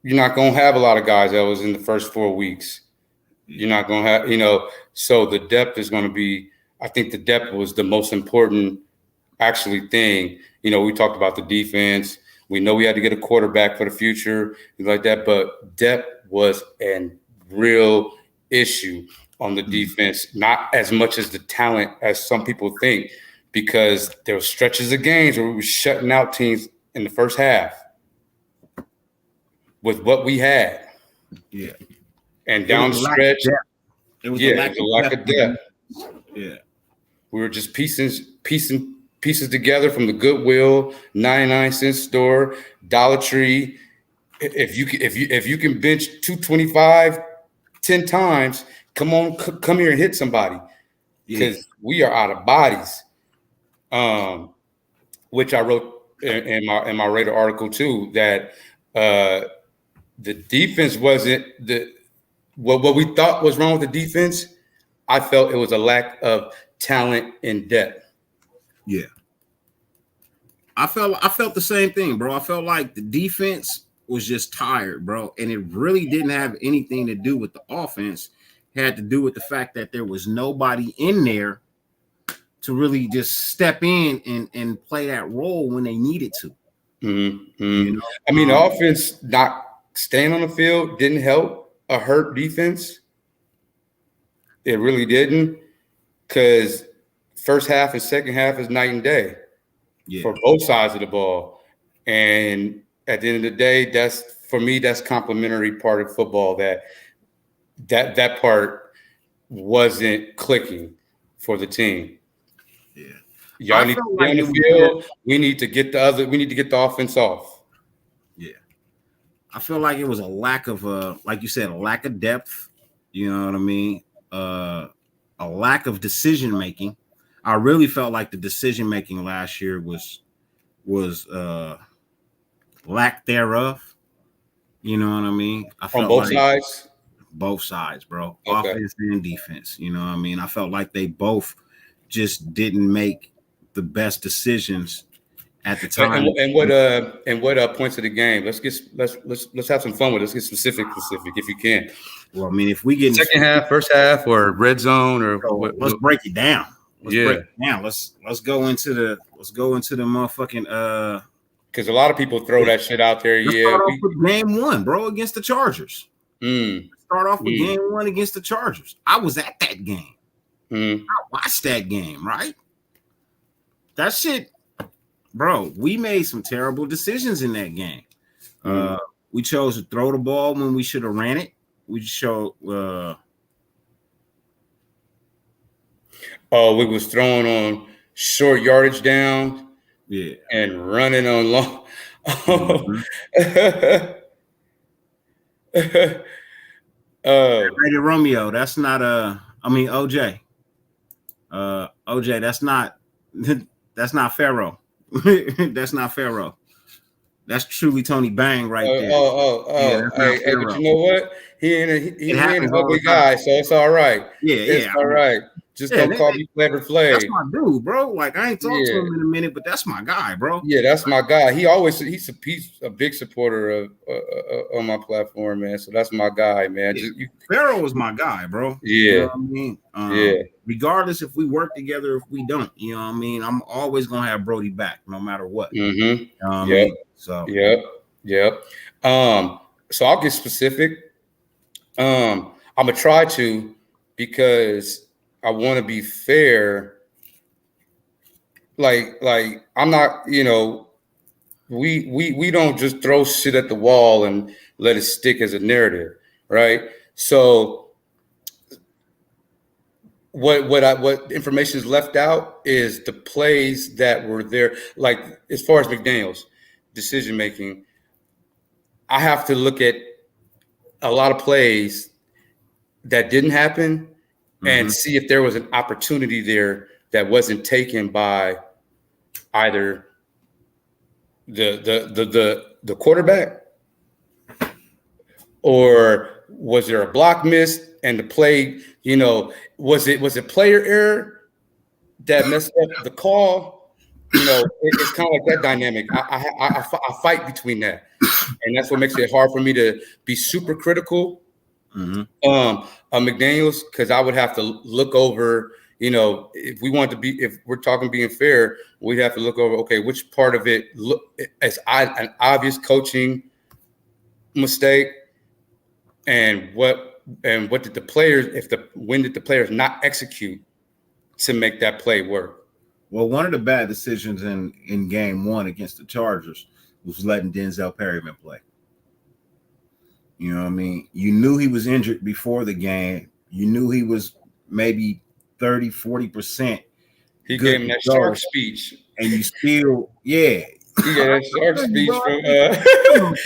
you're not going to have a lot of guys that was in the first 4 weeks. You're not going to have, so the depth is going to be, I think the depth was the most important actually thing. We talked about the defense. We know we had to get a quarterback for the future, things like that, but depth was a real issue on the defense, not as much as the talent as some people think, because there were stretches of games where we were shutting out teams in the first half with what we had. Yeah. And down the stretch, it was a lack of depth. Yeah. We were just piecing pieces together from the Goodwill, 99-cent store, Dollar Tree. If you can bench 225 10 times, come here and hit somebody, because we are out of bodies. Which I wrote in my Raider article too, that the defense wasn't what we thought was wrong with the defense. I felt it was a lack of talent and depth. Yeah. I felt the same thing, bro. I felt like the defense was just tired, bro. And it really didn't have anything to do with the offense. It had to do with the fact that there was nobody in there to really just step in and play that role when they needed to. Mm-hmm. I mean, the offense not staying on the field didn't help a hurt defense. It really didn't, because first half and second half is night and day for both sides of the ball. And at the end of the day, that's complimentary part of football, that part wasn't clicking for the team. Yeah. Y'all need to be on the field. We need to get the offense off. Yeah. I feel like it was a lack of like you said, a lack of depth. You know what I mean? A lack of decision making. I really felt like the decision making last year was lack thereof. You know what I mean? I felt on both sides. Both sides, bro. Okay. Offense and defense. You know what I mean? I felt like they both just didn't make the best decisions at the time. And what points of the game? Let's have some fun with it. Let's get specific if you can. Well, I mean, if we get second half, first half, or red zone, or let's break it down. Break it down. Let's go into the motherfucking because a lot of people throw that shit out there. Start off with game one, bro, against the Chargers. Start off with game one against the Chargers. I was at that game. I watched that game, right? That shit, bro, we made some terrible decisions in that game. We chose to throw the ball when we should have ran it. We showed we was throwing on short yardage down, and running on long. Rated Romeo, that's not OJ. OJ, that's not Pharaoh. That's not Pharaoh. That's truly Tony Bang right there. Hey, but you know what? He ain't an ugly guy, so it's all right. It's all right. Just don't call me Flavor Flav. That's my dude, bro. Like I ain't talked to Yeah. him in a minute, but that's my guy, bro. Yeah, that's my guy. He's a big supporter of on my platform, man. So that's my guy, man. Yeah. Pharaoh is my guy, bro. You know what I mean? Yeah. Regardless if we work together, if we don't, you know what I mean? I'm always gonna have Brody back, no matter what. Mm-hmm. You know what I mean? So Yep. So I'll get specific. I'm gonna try to, because I want to be fair. Like I'm not, we don't just throw shit at the wall and let it stick as a narrative, right? So what information is left out is the plays that were there. Like as far as McDaniels decision making, I have to look at a lot of plays that didn't happen and see if there was an opportunity there that wasn't taken by either the quarterback, or was there a block missed and the play, was it player error that messed up the call? It's kind of like that dynamic. I fight between that, and that's what makes it hard for me to be super critical McDaniels, because I would have to look over, if we're talking being fair, we'd have to look over, okay, which part of it look as an obvious coaching mistake, and when did the players not execute to make that play work? Well, one of the bad decisions in game one against the Chargers was letting Denzel Perryman play. You know what I mean? You knew he was injured before the game. You knew he was maybe 30, 40%. He gave him that shark speech. And you still, yeah. He gave that shark speech from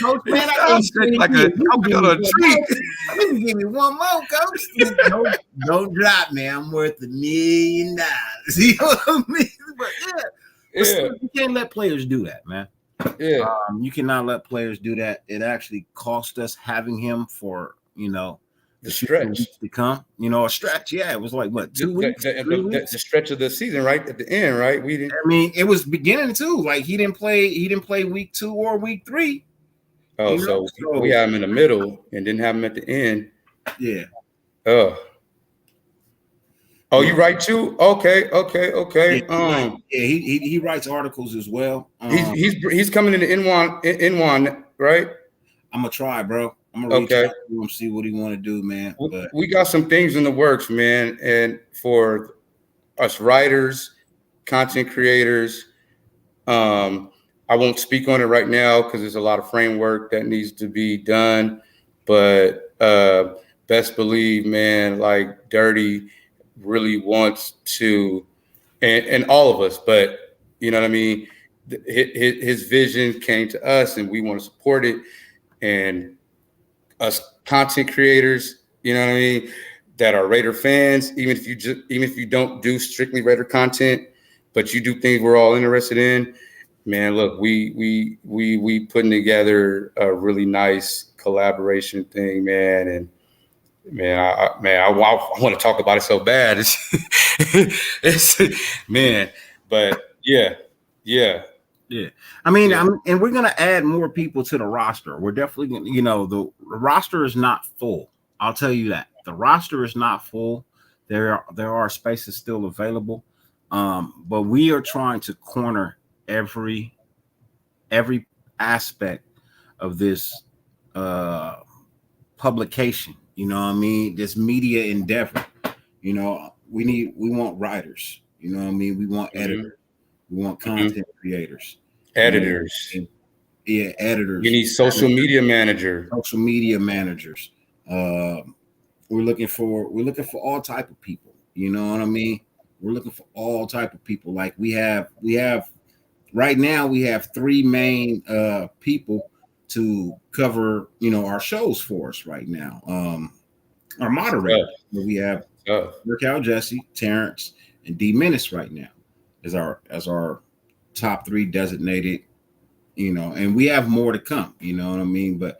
Coach, man, I like a coach on a treat. Let me give me one more, coach. Don't drop me. I'm worth $1 million. You know what I mean? But still, you can't let players do that, man. Yeah. You cannot let players do that. It actually cost us having him for, the stretch to come. A stretch. Yeah, it was like what, 2 weeks? The stretch of the season, right at the end, right? We didn't. I mean, it was beginning too. Like he didn't play week 2 or week 3. Oh, so we had him in the middle and didn't have him at the end. Yeah. Oh, you write too? Okay. Yeah, he writes articles as well. He's coming in the N1, right? I'm gonna try, bro. I'm gonna reach out to him, see what he want to do, man. But we got some things in the works, man, and for us writers, content creators, I won't speak on it right now because there's a lot of framework that needs to be done. But best believe, man, like Dirty really wants to, and all of us, but you know what I mean? His vision came to us and we want to support it. And us content creators, you know what I mean, that are Raider fans, even if you don't do strictly Raider content, but you do things we're all interested in, man, look, we putting together a really nice collaboration thing, man. And man, I want to talk about it so bad. It's man, but yeah. I mean, and we're gonna add more people to the roster. We're definitely gonna, the roster is not full. I'll tell you that the roster is not full. There are spaces still available, but we are trying to corner every aspect of this publication. You know what I mean? This media endeavor. We want writers. You know what I mean? We want editors. We want content creators. Editors. Editors. You need social media managers. We're looking for all type of people. You know what I mean? We're looking for all type of people. Like we have right now we have 3 main people to cover, our shows for us right now. Our moderators. We have Raquel Jesse, Terrence, and D Menace right now as our top 3 designated, and we have more to come, you know what I mean? But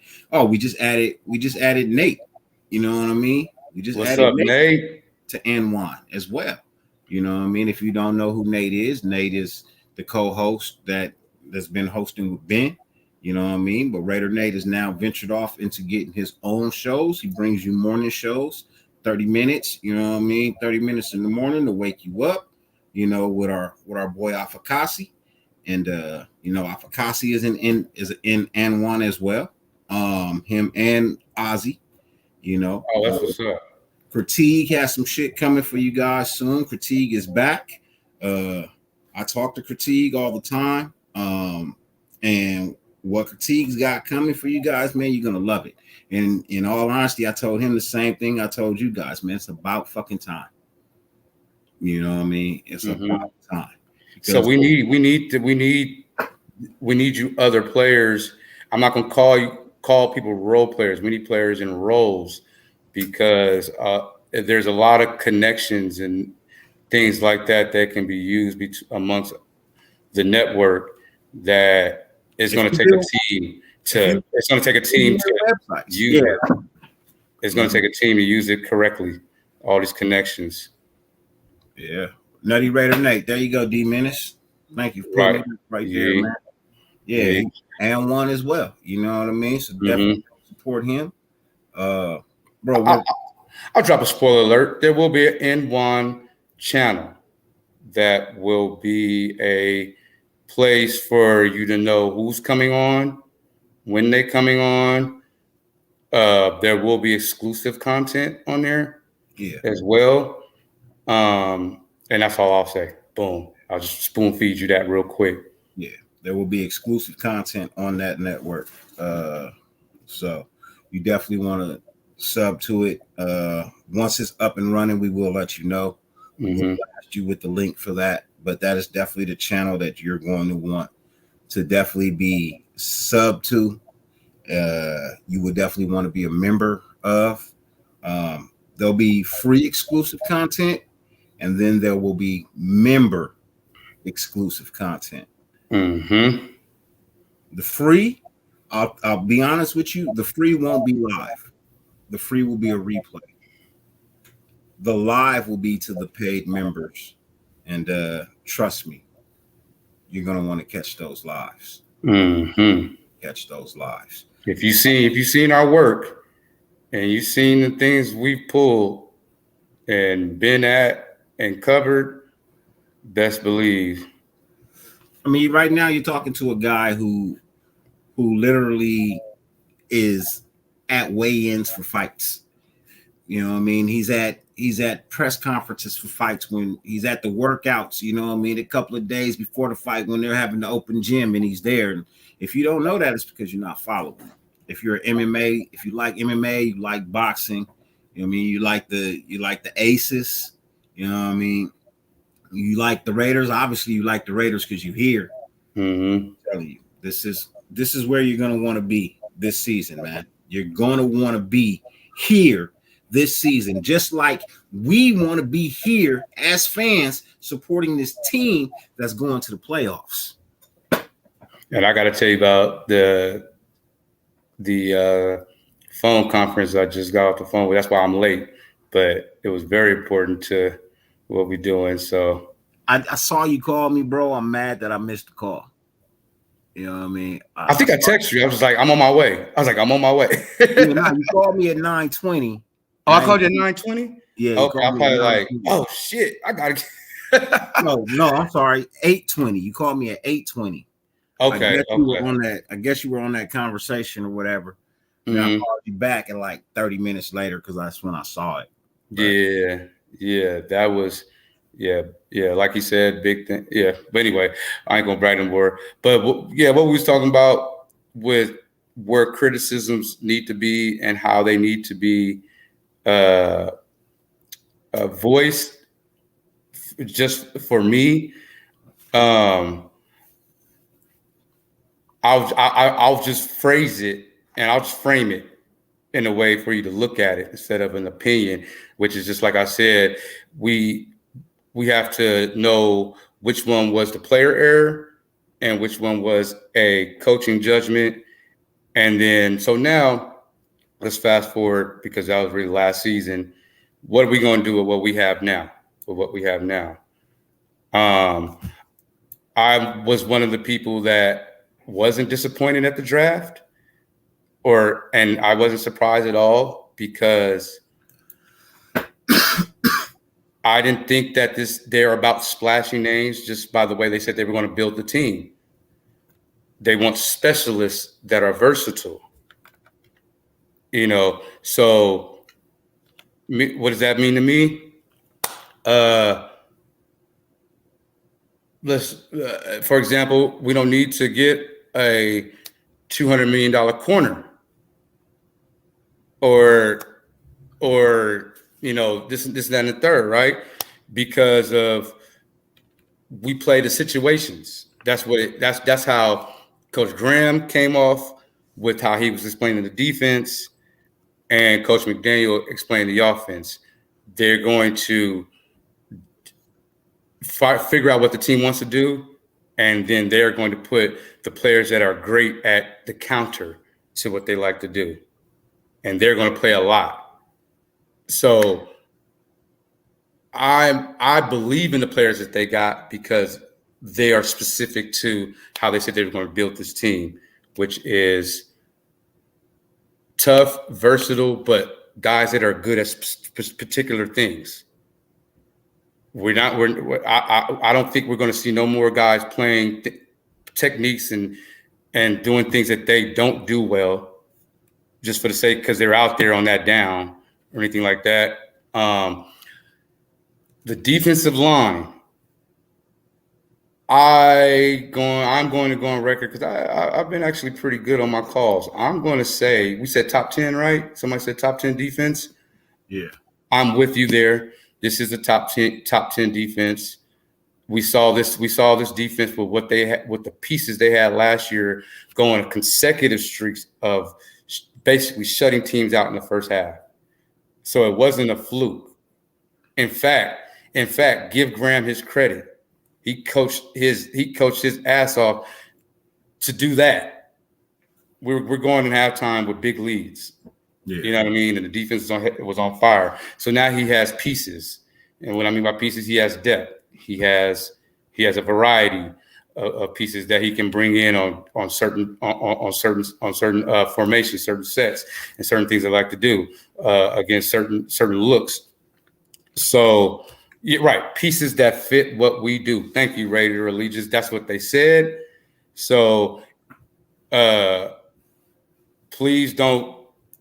we just added Nate, you know what I mean? We just What's added up, Nate? to N1 as well. You know what I mean? If you don't know who Nate is the co-host that's been hosting with Ben. You know what I mean? But Raider Nate has now ventured off into getting his own shows. He brings you morning shows, 30 minutes, you know what I mean? 30 minutes in the morning to wake you up, you know, with our boy Afakasi. And you know, Afakasi is in N1 as well. Him and Ozzy, you know. Oh, that's what's up. Critique has some shit coming for you guys soon. Critique is back. I talk to Critique all the time. And what Critique's got coming for you guys, man, you're gonna love it. And in all honesty, I told him the same thing I told you guys, man. It's about fucking time. You know what I mean? It's about time. So we need you other players. I'm not gonna call people role players. We need players in roles because there's a lot of connections and things like that can be used amongst the network that it's going to take a team to use it. It's going to take a team to use it correctly. All these connections. Yeah. Nutty Raider Nate. There you go, D Menace. Thank you for putting it right there, man. Yeah. And one as well. You know what I mean? So definitely support him. Bro, I'll drop a spoiler alert. There will be an N1 channel that will be a place for you to know who's coming on, when they're coming on. There will be exclusive content on there as well. And that's all I'll say. Boom. I'll just spoon feed you that real quick. Yeah, there will be exclusive content on that network. So you definitely want to sub to it. Once it's up and running, we will let you know. We'll blast you with the link for that. But that is definitely the channel that you're going to want to definitely be sub to. You would definitely want to be a member of. There'll be free exclusive content, and then there will be member exclusive content. The free, I'll be honest with you, the free won't be live. The free will be a replay. The live will be to the paid members. And trust me, you're gonna want to catch those lives. Catch those lives. If you've seen our work and you've seen the things we've pulled and been at and covered, best believe. I mean, right now you're talking to a guy who literally is at weigh-ins for fights. You know what I mean? He's at press conferences for fights, when he's at the workouts, you know what I mean, a couple of days before the fight when they're having the open gym and he's there. And if you don't know that, it's because you're not following. If you're MMA, if you like MMA, you like boxing, you know what I mean, you like the Aces, you know what I mean, you like the Raiders, obviously you like the Raiders because you're here. I'm telling you, this is where you're going to want to be this season, man. You're going to want to be here this season, just like we want to be here as fans supporting this team that's going to the playoffs. And I got to tell you about the phone conference I just got off the phone with. That's why I'm late, but it was very important to what we're doing. So I saw you call me, bro. I'm mad that I missed the call. You know what I mean? I think I texted you. I was like, I'm on my way. You called me at 9:20. Oh, I called you at 9:20? Yeah. Okay, I'm probably like, oh shit, I gotta No, I'm sorry. 8:20. You called me at 8:20. Okay. I guess you were on that conversation or whatever. And I called you back at like 30 minutes later because that's when I saw it. But, yeah. That was like you said, big thing. Yeah. But anyway, I ain't gonna brag anymore. But what we was talking about with where criticisms need to be and how they need to be voiced. Just for me, I'll just phrase it and I'll just frame it in a way for you to look at it instead of an opinion, which is just like I said, we have to know which one was the player error and which one was a coaching judgment. And then, so now let's fast forward, because that was really last season. what are we going to do with what we have now? I was one of the people that wasn't disappointed at the draft, and I wasn't surprised at all because I didn't think that they're about splashy names just by the way they said they were going to build the team. They want specialists that are versatile. So what does that mean to me? For example, we don't need to get a $200 million corner or this, that, and the third, right? Because of we play the situations. That's how Coach Graham came off with how he was explaining the defense, and Coach McDaniel explained the offense. They're going to figure out what the team wants to do, and then they're going to put the players that are great at the counter to what they like to do, and they're going to play a lot. So I believe in the players that they got because they are specific to how they said they were going to build this team, which is tough, versatile, but guys that are good at particular things. I don't think we're going to see no more guys playing techniques and doing things that they don't do well just for the sake because they're out there on that down or anything like that. The defensive line, I'm going to go on record because I've been actually pretty good on my calls. I'm going to say we said top 10, right? Somebody said top 10 defense. Yeah, I'm with you there. This is a top 10 defense. We saw this defense with what they had, with the pieces they had last year, going consecutive streaks of basically shutting teams out in the first half. So it wasn't a fluke. In fact, give Graham his credit. He coached his ass off to do that. We're going in halftime with big leads. Yeah. You know what I mean? And the defense was on fire. So now he has pieces. And what I mean by pieces, he has depth. He has a variety of pieces that he can bring in on certain formations, certain sets, and certain things they like to do against certain looks. So, yeah, right, pieces that fit what we do. Thank you, Raider Allegiance. That's what they said. So, please don't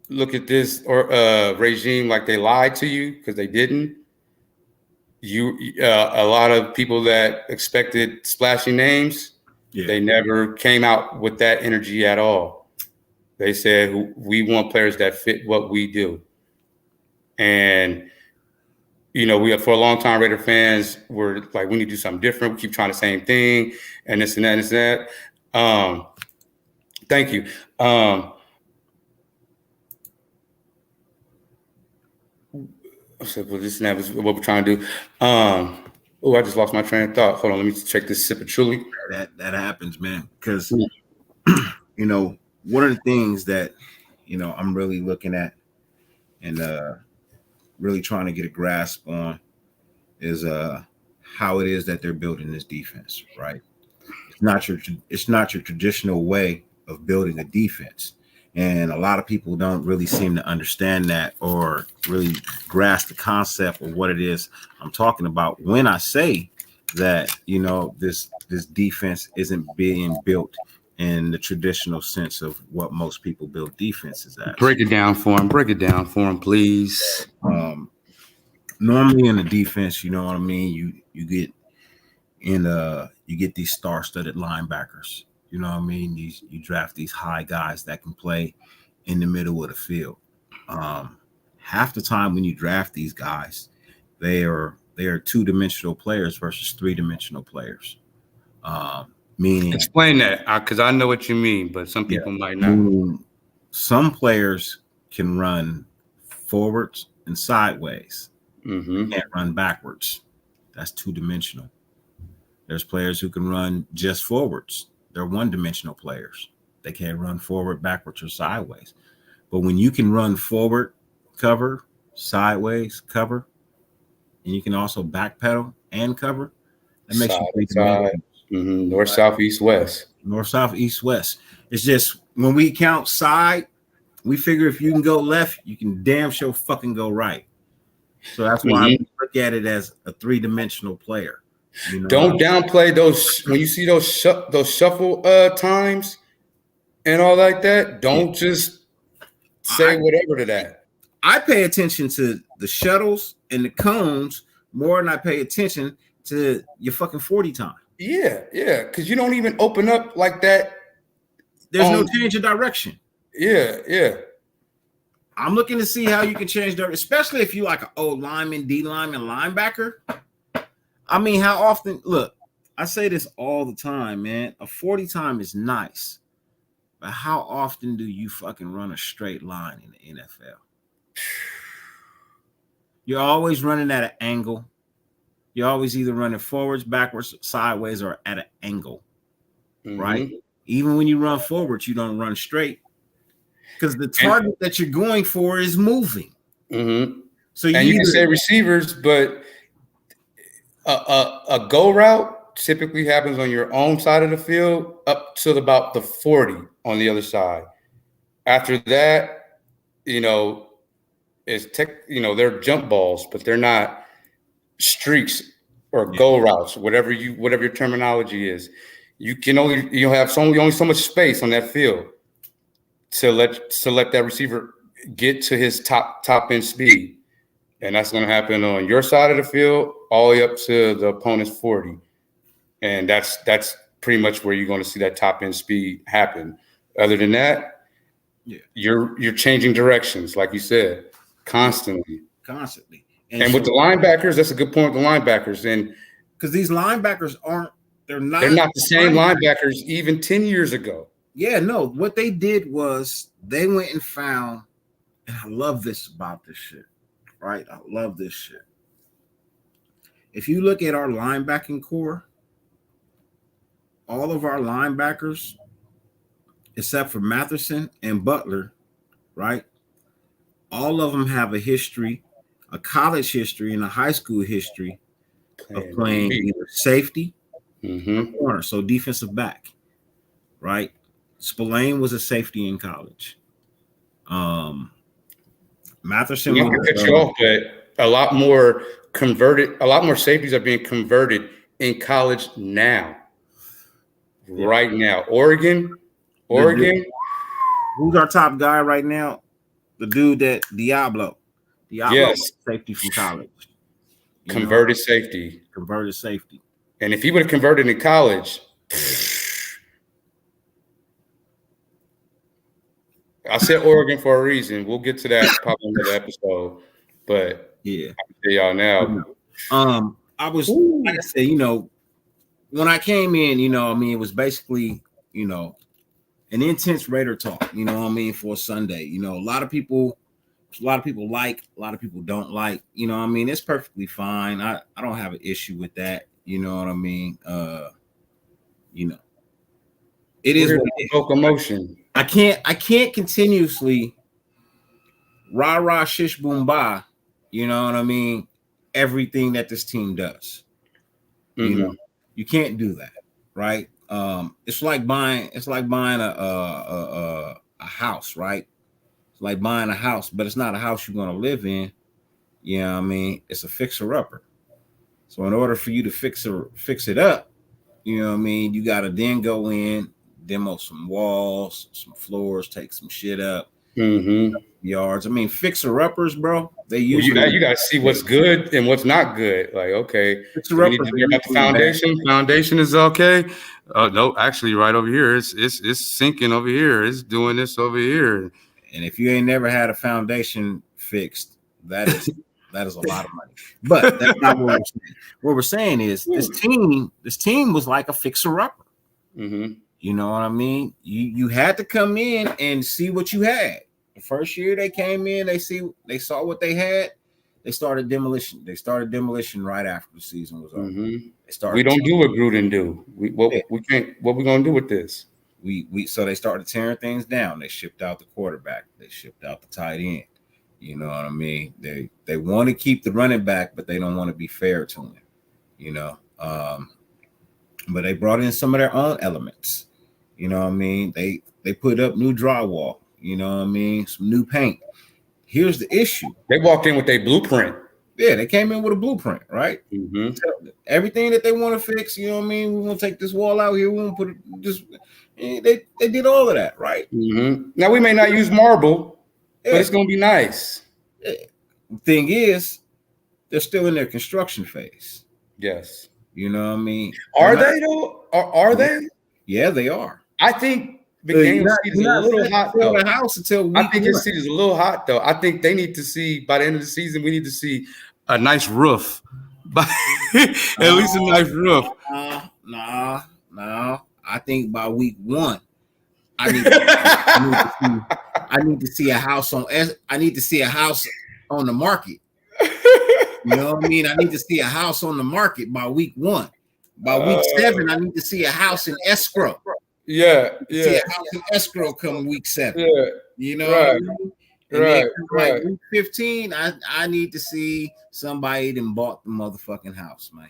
look at this regime like they lied to you, because they didn't. A lot of people that expected splashy names, They never came out with that energy at all. They said, we want players that fit what we do. And, we for a long time, Raider fans were like, we need to do something different. We keep trying the same thing and this and that and this and that. Thank you. So this and that is what we're trying to do. I just lost my train of thought. Hold on, let me check this sip of Truly. That happens, man. Because one of the things that I'm really looking at and really trying to get a grasp on is how it is that they're building this defense. Right? It's not your traditional way of building a defense. And a lot of people don't really seem to understand that or really grasp the concept of what it is I'm talking about when I say that, this defense isn't being built in the traditional sense of what most people build defenses as. Break it down for him, please. Normally in the defense, you know what I mean? You get these star-studded linebackers. You know what I mean? You draft these high guys that can play in the middle of the field. Half the time when you draft these guys, they are two-dimensional players versus three-dimensional players. Meaning, explain that, because I know what you mean, but some people might not. Some players can run forwards and sideways. Mm-hmm. Can't run backwards. That's two-dimensional. There's players who can run just forwards. They're one-dimensional players. They can't run forward, backwards, or sideways. But when you can run forward, cover, sideways, cover, and you can also backpedal and cover. That makes Side you three to side. dimensional. North, south, east, west. North, south, east, west. It's just when we count side, we figure if you can go left, you can damn sure fucking go right. So that's why we look at it as a three-dimensional player. You know? Don't downplay those when you see those shuffle times and all like that. Don't just say whatever to that. I pay attention to the shuttles and the cones more than I pay attention to your fucking 40 time. Yeah, because you don't even open up like that. There's no change of direction. Yeah. I'm looking to see how you can change direction, especially if you like an old lineman, D lineman, linebacker. I mean, how often? Look, I say this all the time, man. A 40 time is nice, but how often do you fucking run a straight line in the NFL? You're always running at an angle. You're always either running forwards, backwards, sideways, or at an angle, right? Even when you run forwards, you don't run straight because the target that you're going for is moving. So you can say receivers, but a go route typically happens on your own side of the field up to about the 40 on the other side. After that, they're jump balls, but they're not streaks or go routes, whatever your terminology is. You have only so much space on that field to let that receiver get to his top end speed. And that's going to happen on your side of the field all the way up to the opponent's 40. And that's pretty much where you're going to see that top end speed happen. Other than that, you're changing directions, like you said, constantly. And with the linebackers, that's a good point with the linebackers. And because these linebackers they're not the same linebackers even 10 years ago. Yeah, no. What they did was they went and found, and I love this about this shit, right? I love this shit. If you look at our linebacking core, all of our linebackers, except for Matheson and Butler, right? All of them have a history, a college history and a high school history of playing either safety or corner, so defensive back, right? Spillane was a safety in college. Matheson was cut you off, but a lot more safeties are being converted in college now. Yeah. Right now. Oregon. Who's our top guy right now? The dude that Diablo. Yes. Safety from college. Converted safety. And if he would have converted in college, I said Oregon for a reason. We'll get to that probably in another episode. But yeah, I can tell y'all now. I was like I said, when I came in, it was basically, an intense Raider talk, for a Sunday. A lot of people like, a lot of people don't like, it's perfectly fine. I don't have an issue with that. You know what I mean? It is emotion. I can't continuously rah shish boom ba, you know what I mean? Everything that this team does. You can't do that, right? It's like buying a house, right? It's like buying a house, but it's not a house you're gonna live in. You know what I mean? It's a fixer-upper. So in order for you to fix it up, you know what I mean, you gotta then go in, demo some walls, some floors, take some shit up, yards. I mean, fixer-uppers, bro. They usually you gotta see what's good and what's not good. Like, okay, we need to hear about the foundation. Foundation is okay. No, actually, right over here, it's sinking over here. It's doing this over here. And if you ain't never had a foundation fixed, that is a lot of money. But that's not what we're saying. What we're saying is this team was like a fixer-upper. You know what I mean? You had to come in and see what you had. The first year they came in, they saw what they had. They started demolition. They started demolition right after the season was over. We don't do what Gruden do. We can't. What we gonna do with this? So they started tearing things down. They shipped out the quarterback. They shipped out the tight end. You know what I mean? They want to keep the running back, but they don't want to be fair to him. You know, but they brought in some of their own elements. You know what I mean? They put up new drywall. You know what I mean? Some new paint. Here's the issue. They walked in with a blueprint. Yeah, they came in with a blueprint, right? Mm-hmm. Everything that they want to fix, you know what I mean? We want to take this wall out here. We want to put this. They did all of that, right? Mm-hmm. Now we may not use marble, but it's gonna be nice. Yeah. Thing is, they're still in their construction phase. Yes. You know what I mean? Are they though? Are they? Yeah, they are. I think McDaniel's seat is a little hot though. The house until I think his seat is a little hot though. I think they need to see by the end of the season. We need to see a nice roof, at least a nice roof. Nah. I think by week 1, I need to see a house on. I need to see a house on the market. You know what I mean? I need to see a house on the market by week 1. By week 7, I need to see a house in escrow. Yeah. See a house in escrow come week 7. Yeah. You know, right. What I mean? Right. Week 15, I need to see somebody that bought the motherfucking house, man.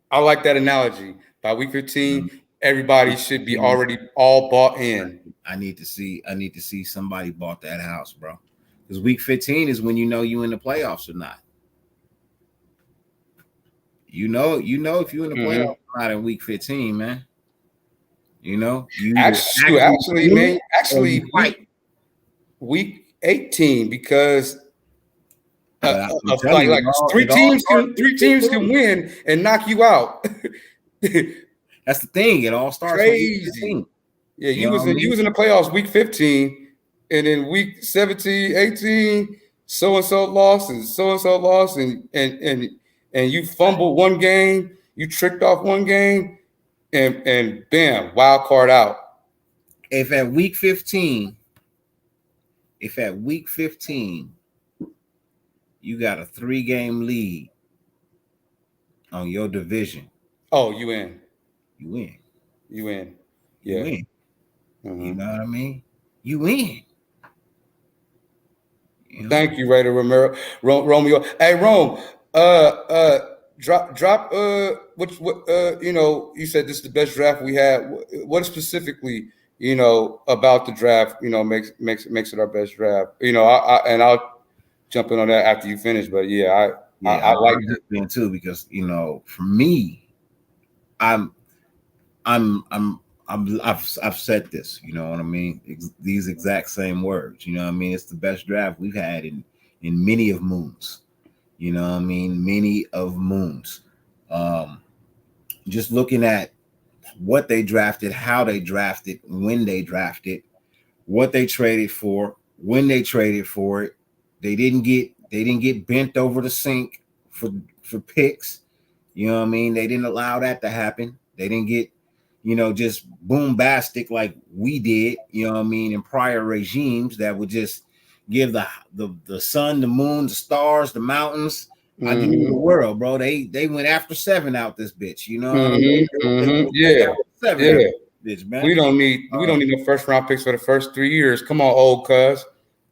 I like that analogy. By week 15, everybody should be already all bought in. I need to see somebody bought that house, bro. Because week 15 is when you know you in the playoffs or not. You know if you're in the playoffs or not in week 15, man. You know, actually, week 18, because like three teams can win and knock you out. That's the thing. It all starts crazy. Yeah, you was in the playoffs week 15, and then week 17, 18, so and so lost, and you fumbled one game, you tricked off one game, and bam, wild card out. If at week 15, you got a 3-game lead on your division. Oh, you win. You win. Yeah. You win. Mm-hmm. You know what I mean? You win. You know? Thank you, Raider Romeo. Hey, Rome, drop what you said this is the best draft we had. What specifically, about the draft, makes it our best draft. I'll jump in on that after you finish, but I like that too, because for me, I've said this, you know what I mean? These exact same words, you know what I mean? It's the best draft we've had in many of moons, you know what I mean? Many of moons. Just looking at what they drafted, how they drafted, when they drafted, what they traded for, when they traded for it. They didn't get bent over the sink for picks. You know what I mean? They didn't allow that to happen. They didn't get, just boombastic like we did, you know what I mean, in prior regimes that would just give the sun, the moon, the stars, the mountains, I give you the world, bro. They went after 7 out this bitch, you know what I mean? Yeah. Bitch, man. We don't need no first round picks for the first 3 years. Come on, old cuz.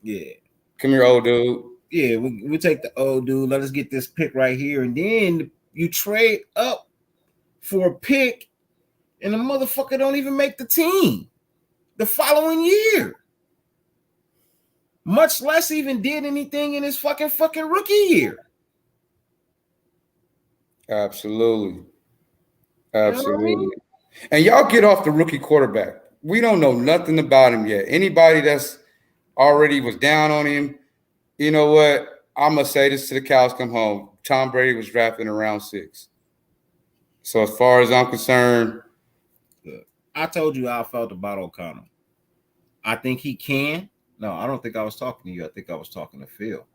Yeah. Come here, old dude. Yeah, we take the old dude. Let us get this pick right here. And then you trade up for a pick, and the motherfucker don't even make the team the following year. Much less even did anything in his fucking rookie year. Absolutely. You know what I mean? And y'all get off the rookie quarterback. We don't know nothing about him yet. Anybody that's already was down on him, you know what? I'm going to say this to the cows come home. Tom Brady was drafted in round 6. So as far as I'm concerned, I told you how I felt about O'Connell. I think he can. No, I don't think I was talking to you. I think I was talking to Phil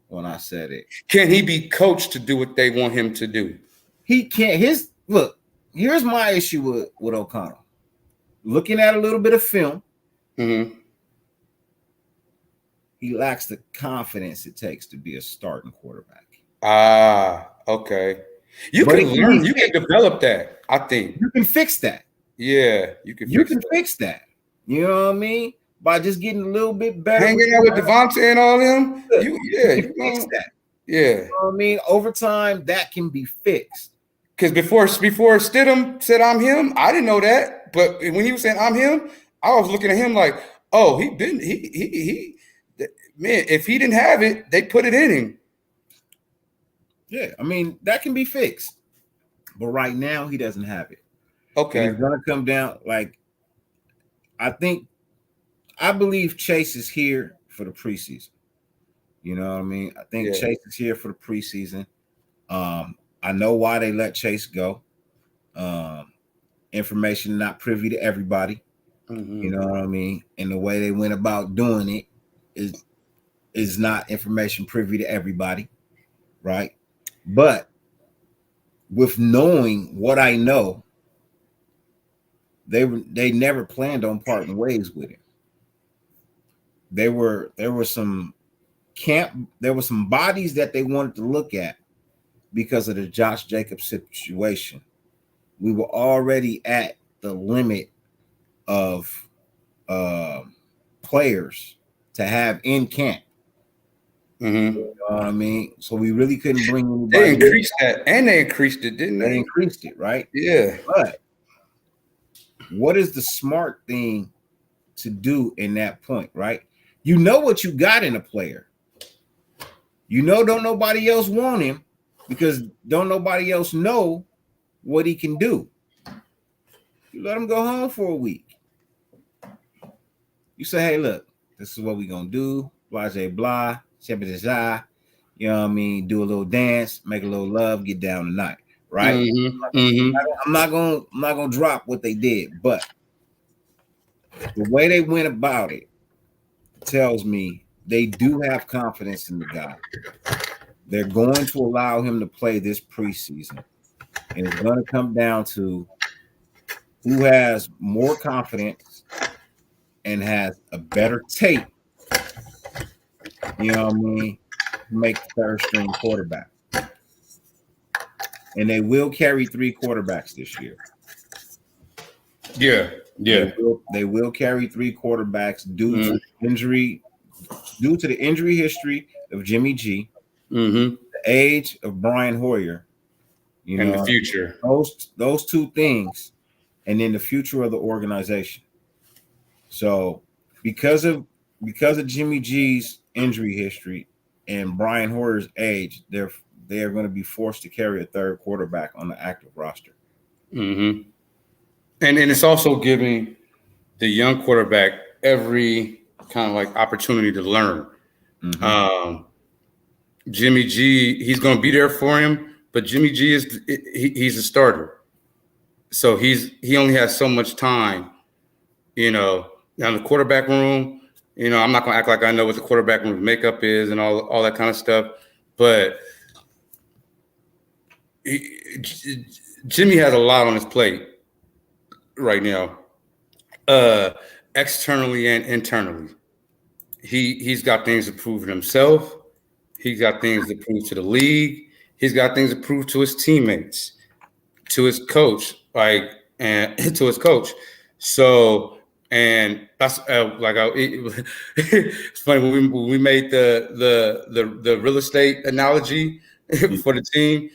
when I said it. Can he be coached to do what they want him to do? He can't. Here's my issue with O'Connell. Looking at a little bit of film, he lacks the confidence it takes to be a starting quarterback. Okay. You can develop that, I think. You can fix that. Yeah, you can fix that. You know what I mean? by just getting a little bit better. Hanging out with Devontae and all them. You can fix that. Yeah. You know what I mean? Over time, that can be fixed. Because before Stidham said I'm him, I didn't know that. But when he was saying I'm him, I was looking at him like, oh, man, if he didn't have it, they put it in him. Yeah, I mean, that can be fixed. But right now, he doesn't have it. Okay. And it's going to come down, like, I believe Chase is here for the preseason. You know what I mean? I think Chase is here for the preseason. I know why they let Chase go. Information not privy to everybody. You know what I mean? And the way they went about doing it is not information privy to everybody, right? But with knowing what I know, they never planned on parting ways with him. There were some bodies that they wanted to look at because of the Josh Jacobs situation. We were already at the limit of players to have in camp. You know what I mean? So we really couldn't bring anybody. They increased that, and they increased it, didn't they? They increased it, right? Yeah. But what is the smart thing to do in that point, right? You know what you got in a player. You know, don't nobody else want him because don't nobody else know what he can do. You let him go home for a week. You say, hey, look, this is what we're going to do. Blase blah, shebedezah. You know what I mean? Do a little dance, make a little love, get down tonight, right? I'm not gonna drop what they did, but the way they went about it tells me they do have confidence in the guy. They're going to allow him to play this preseason, and it's going to come down to who has more confidence and has a better tape. You know what I mean? Make the third string quarterback. And they will carry 3 quarterbacks this year. Yeah. They will carry 3 quarterbacks due to the injury history of Jimmy G, the age of Brian Hoyer, and the future. Those 2 things, and then the future of the organization. So because of Jimmy G's injury history and Brian Hoyer's age, they are going to be forced to carry a 3rd quarterback on the active roster. And it's also giving the young quarterback every kind of like opportunity to learn. Jimmy G, he's going to be there for him, but Jimmy G he's a starter, so he only has so much time. Now in the quarterback room, I'm not going to act like I know what the quarterback room makeup is and all that kind of stuff, but Jimmy has a lot on his plate right now, externally and internally. He's got things to prove to himself. He's got things to prove to the league. He's got things to prove to his teammates, to his coach, and to his coach. So, and that's it's funny when we made the real estate analogy for the team.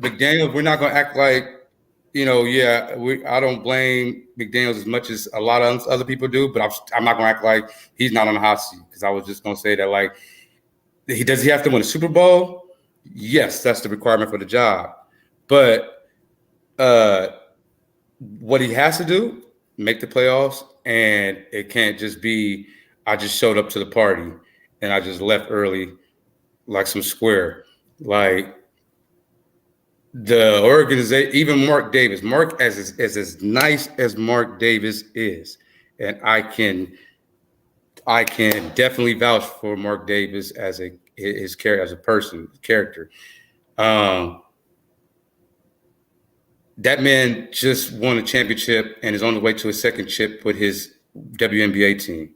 McDaniels, we're not going to act like, I don't blame McDaniels as much as a lot of other people do, but I'm not going to act like he's not on the hot seat, because I was just going to say that, like, does he have to win a Super Bowl? Yes, that's the requirement for the job. But what he has to do, make the playoffs, and it can't just be, I just showed up to the party and I just left early like some square. Like, the organization, even Mark Davis, as nice as Mark Davis is, and I can definitely vouch for Mark Davis as his character, as a person, character. That man just won a championship and is on the way to his 2nd chip with his WNBA team.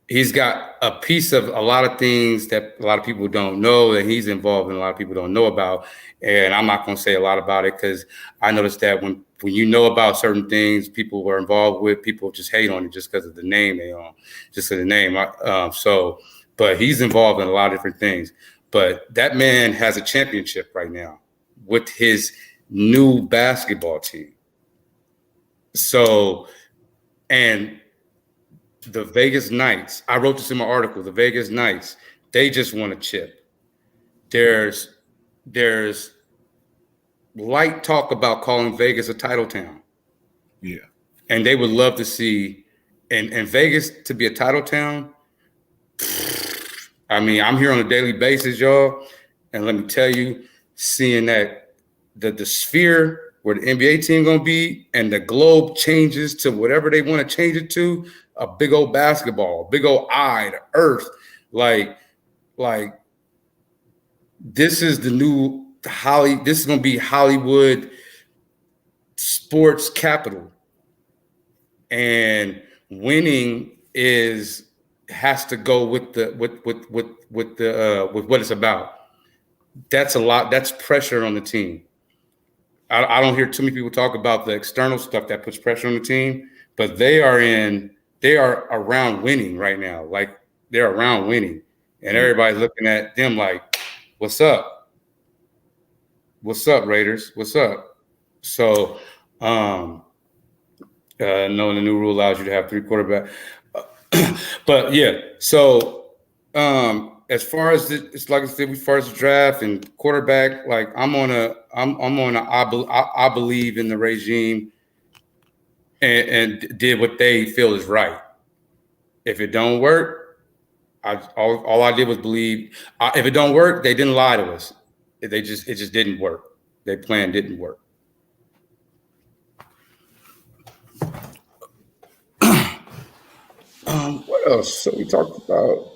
he's got a piece of a lot of things that a lot of people don't know that he's involved in, a lot of people don't know about. And I'm not going to say a lot about it because I noticed that when you know about certain things people were involved with, people just hate on it just because of the name they own, just for the name. But he's involved in a lot of different things. But that man has a championship right now with his new basketball team. So, and the Vegas Knights, I wrote this in my article, the Vegas Knights, they just won a chip. There's light talk about calling Vegas a title town. Yeah. And they would love to see, and Vegas to be a title town. I mean, I'm here on a daily basis, y'all. And let me tell you, seeing that the sphere where the NBA team going to be and the globe changes to whatever they want to change it to, a big old basketball, big old eye, the earth, like this is the new this is going to be Hollywood sports capital. And winning has to go with what it's about. That's a lot. That's pressure on the team. I don't hear too many people talk about the external stuff that puts pressure on the team, but they are around winning right now. Like they're around winning, and everybody's looking at them like, "What's up? What's up, Raiders? What's up?" So, knowing the new rule allows you to have 3 quarterbacks. But yeah, so as far as it's like I said, as far as the draft and quarterback, like I believe in the regime and did what they feel is right. If it don't work, all I did was believe. If it don't work, they didn't lie to us. It just didn't work. Their plan didn't work. What else? So we talked about.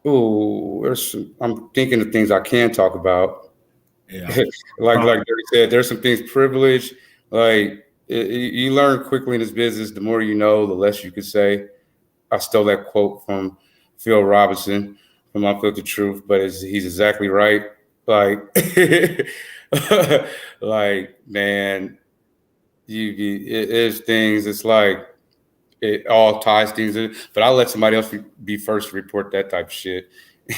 I'm thinking of things I can talk about. Yeah. like Dirty said, there's some things privileged. Like you learn quickly in this business. The more you know, the less you can say. I stole that quote from Phil Robinson from Unfiltered Truth, but he's exactly right. Like, like man, it's things. It's like. It all ties things in, but I'll let somebody else be first to report that type of shit,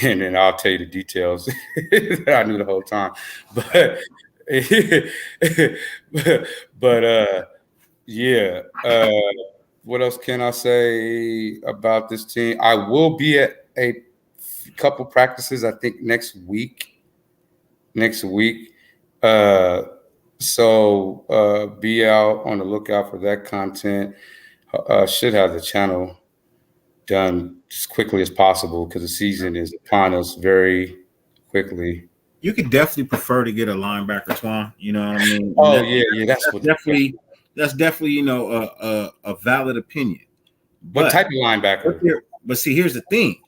and then I'll tell you the details that I knew the whole time. But yeah. What else can I say about this team? I will be at a couple practices, I think next week. So be out on the lookout for that content. Should have the channel done as quickly as possible because the season is upon us very quickly. You could definitely prefer to get a linebacker, Twan. You know what I mean? Oh that's definitely a valid opinion. What type of linebacker? But see, here's the thing: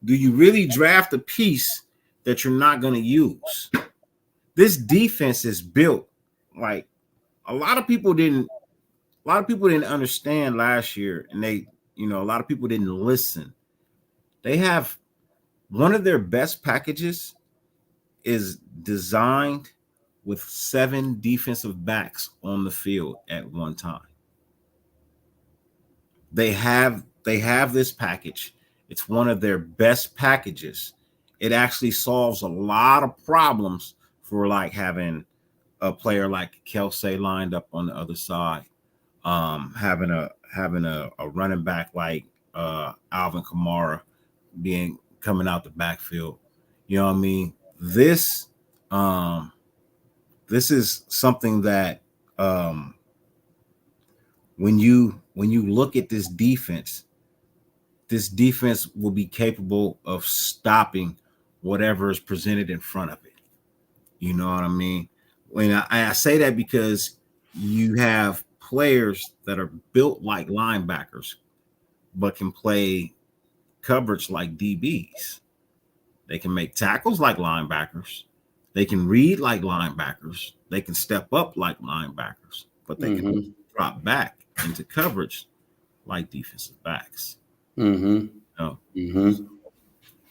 do you really draft a piece that you're not going to use? This defense is built like a lot of people didn't understand last year, and a lot of people didn't listen. They have one of their best packages is designed with 7 defensive backs on the field at one time. They have this package. It's one of their best packages. It actually solves a lot of problems for like having a player like Kelsey lined up on the other side. Having a running back like Alvin Kamara coming out the backfield. You know what I mean? This is something that when you look at this defense will be capable of stopping whatever is presented in front of it. You know what I mean? When I say that because you have players that are built like linebackers, but can play coverage like DBs. They can make tackles like linebackers. They can read like linebackers. They can step up like linebackers, but they can drop back into coverage like defensive backs. Mm-hmm. You know? Mm-hmm.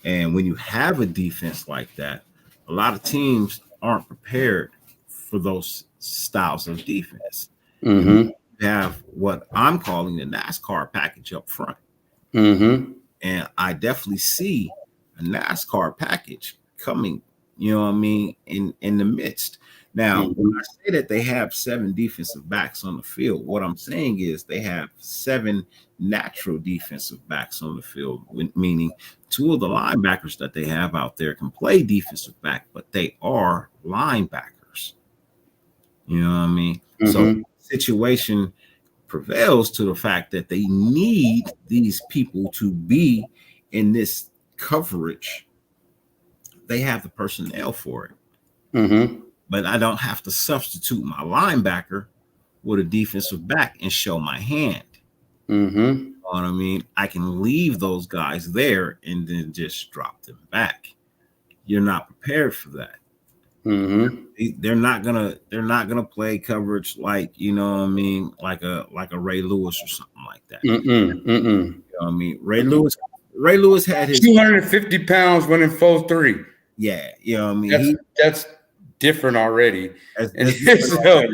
And when you have a defense like that, a lot of teams aren't prepared for those styles of defense. And Mm-hmm. you have what I'm calling the NASCAR package up front. Mm-hmm. And I definitely see a NASCAR package coming, you know what I mean, in the midst. Now, when Mm-hmm. I say that they have 7 defensive backs on the field, what I'm saying is they have 7 natural defensive backs on the field, meaning 2 of the linebackers that they have out there can play defensive back, but they are linebackers. You know what I mean? So Mm-hmm. situation prevails to the fact that they need these people to be in this coverage. They have the personnel for it. Mm-hmm. But I don't have to substitute my linebacker with a defensive back and show my hand. Mm-hmm. You know what I mean? I can leave those guys there and then just drop them back. You're not prepared for that. Mm-hmm. They're not gonna play coverage like, you know what I mean, like a Ray Lewis or something like that. Mm-mm. Mm-mm. You know what I mean? Ray Lewis had his 250 pounds running 4.3. yeah, you know what I mean. That's different already. And So,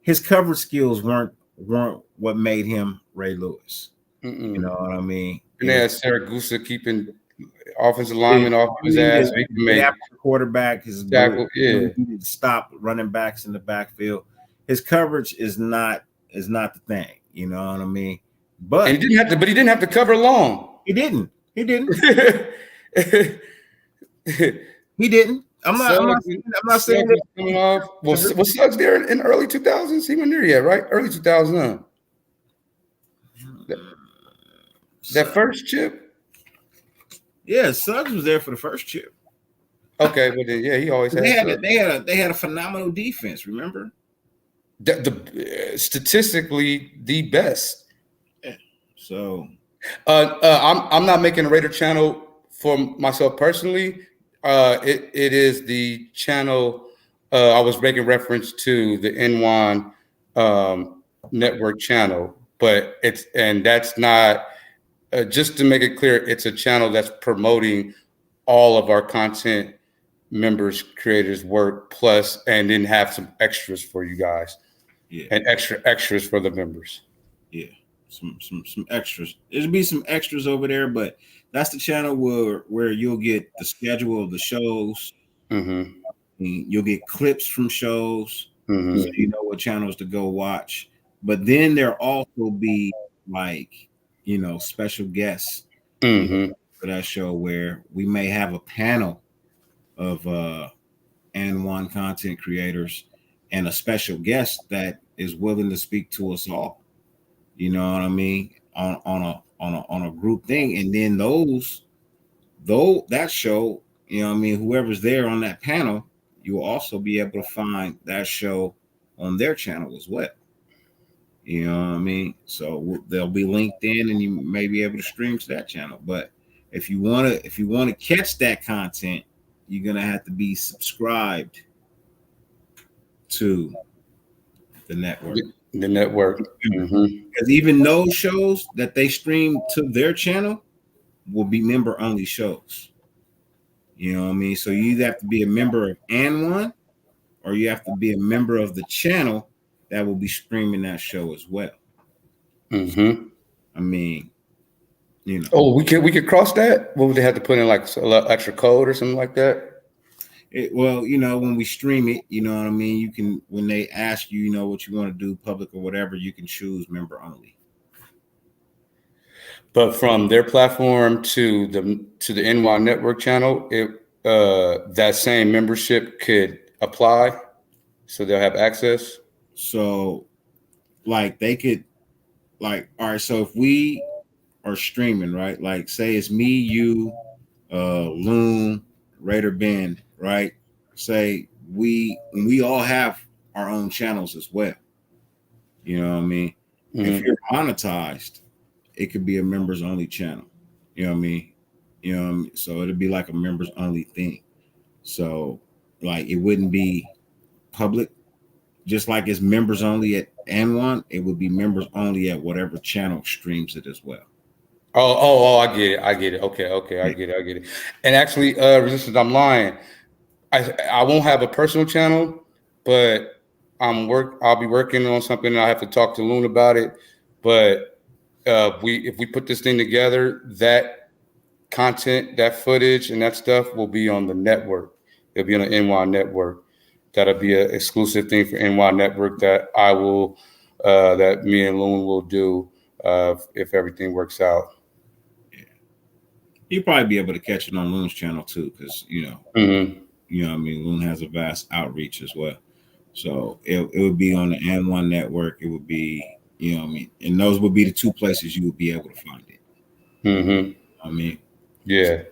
his coverage skills weren't what made him Ray Lewis. mm-mm. You know what I mean? And they had Saragusa keeping offensive lineman off his ass. So he can make quarterback, his tackle. Yeah. Stop running backs in the backfield. His coverage is not the thing. You know what I mean? But he didn't have to cover long. He didn't. He didn't. I'm not saying that coming off. Well, was Suggs there in early 2000s? He wasn't there yet, right? Early 2000. That first chip. Yeah, Suggs was there for the first chip. Okay, but then, yeah, he always had. They had a phenomenal defense. Remember, statistically the best. Yeah. So, I'm not making a Raider channel for myself personally. It is the channel I was making reference to, the N1 network channel, but that's not. Just to make it clear, it's a channel that's promoting all of our content members, creators' work, plus, and then have some extras for you guys. Yeah. And extras for the members. Yeah. Some extras. There'll be some extras over there, but that's the channel where you'll get the schedule of the shows. Mm-hmm. You'll get clips from shows, mm-hmm. so you know what channels to go watch. But then there'll also be like, you know, special guests mm-hmm. for that show where we may have a panel of N1 content creators and a special guest that is willing to speak to us all. You know what I mean? On a group thing, and then that show, you know what I mean, whoever's there on that panel, you will also be able to find that show on their channel as well. You know what I mean? So they'll be linked in, and you may be able to stream to that channel. But if you want to catch that content, you're gonna have to be subscribed to the network. The network. Mm-hmm. Because even those shows that they stream to their channel will be member only shows. You know what I mean? So you either have to be a member of N1 or you have to be a member of the channel that will be streaming that show as well. Mm-hmm. I mean, you know. Oh, we could cross that? What would they have to put in, like a extra code or something like that? Well, you know, when we stream it, you know what I mean? You can, when they ask you, you know, what you want to do, public or whatever, you can choose member only. But from their platform to the NY Network channel, that same membership could apply, so they'll have access. So, like, they could, like, all right. So if we are streaming, right? Like, say it's me, you, Loon, Raider Ben, right? Say we all have our own channels as well. You know what I mean? Mm-hmm. If you're monetized, it could be a members only channel. You know what I mean? You know what I mean? So it'd be like a members only thing. So like it wouldn't be public, just like it's members only at N1, it would be members only at whatever channel streams it as well. I get it. Okay, I get it. And actually, Resistance, I'm lying. I won't have a personal channel, but I'll be working on something. And I have to talk to Loon about it. But if we put this thing together, that content, that footage, and that stuff will be on the network. It'll be on the NY network. That'll be an exclusive thing for NY network that I will, that me and Loon will do if everything works out. You'll probably be able to catch it on Loon's channel too, because you know what I mean. Loon has a vast outreach as well, so it would be on the N1 network. It would be, you know what I mean, and those would be the two places you would be able to find it. I mean, yeah.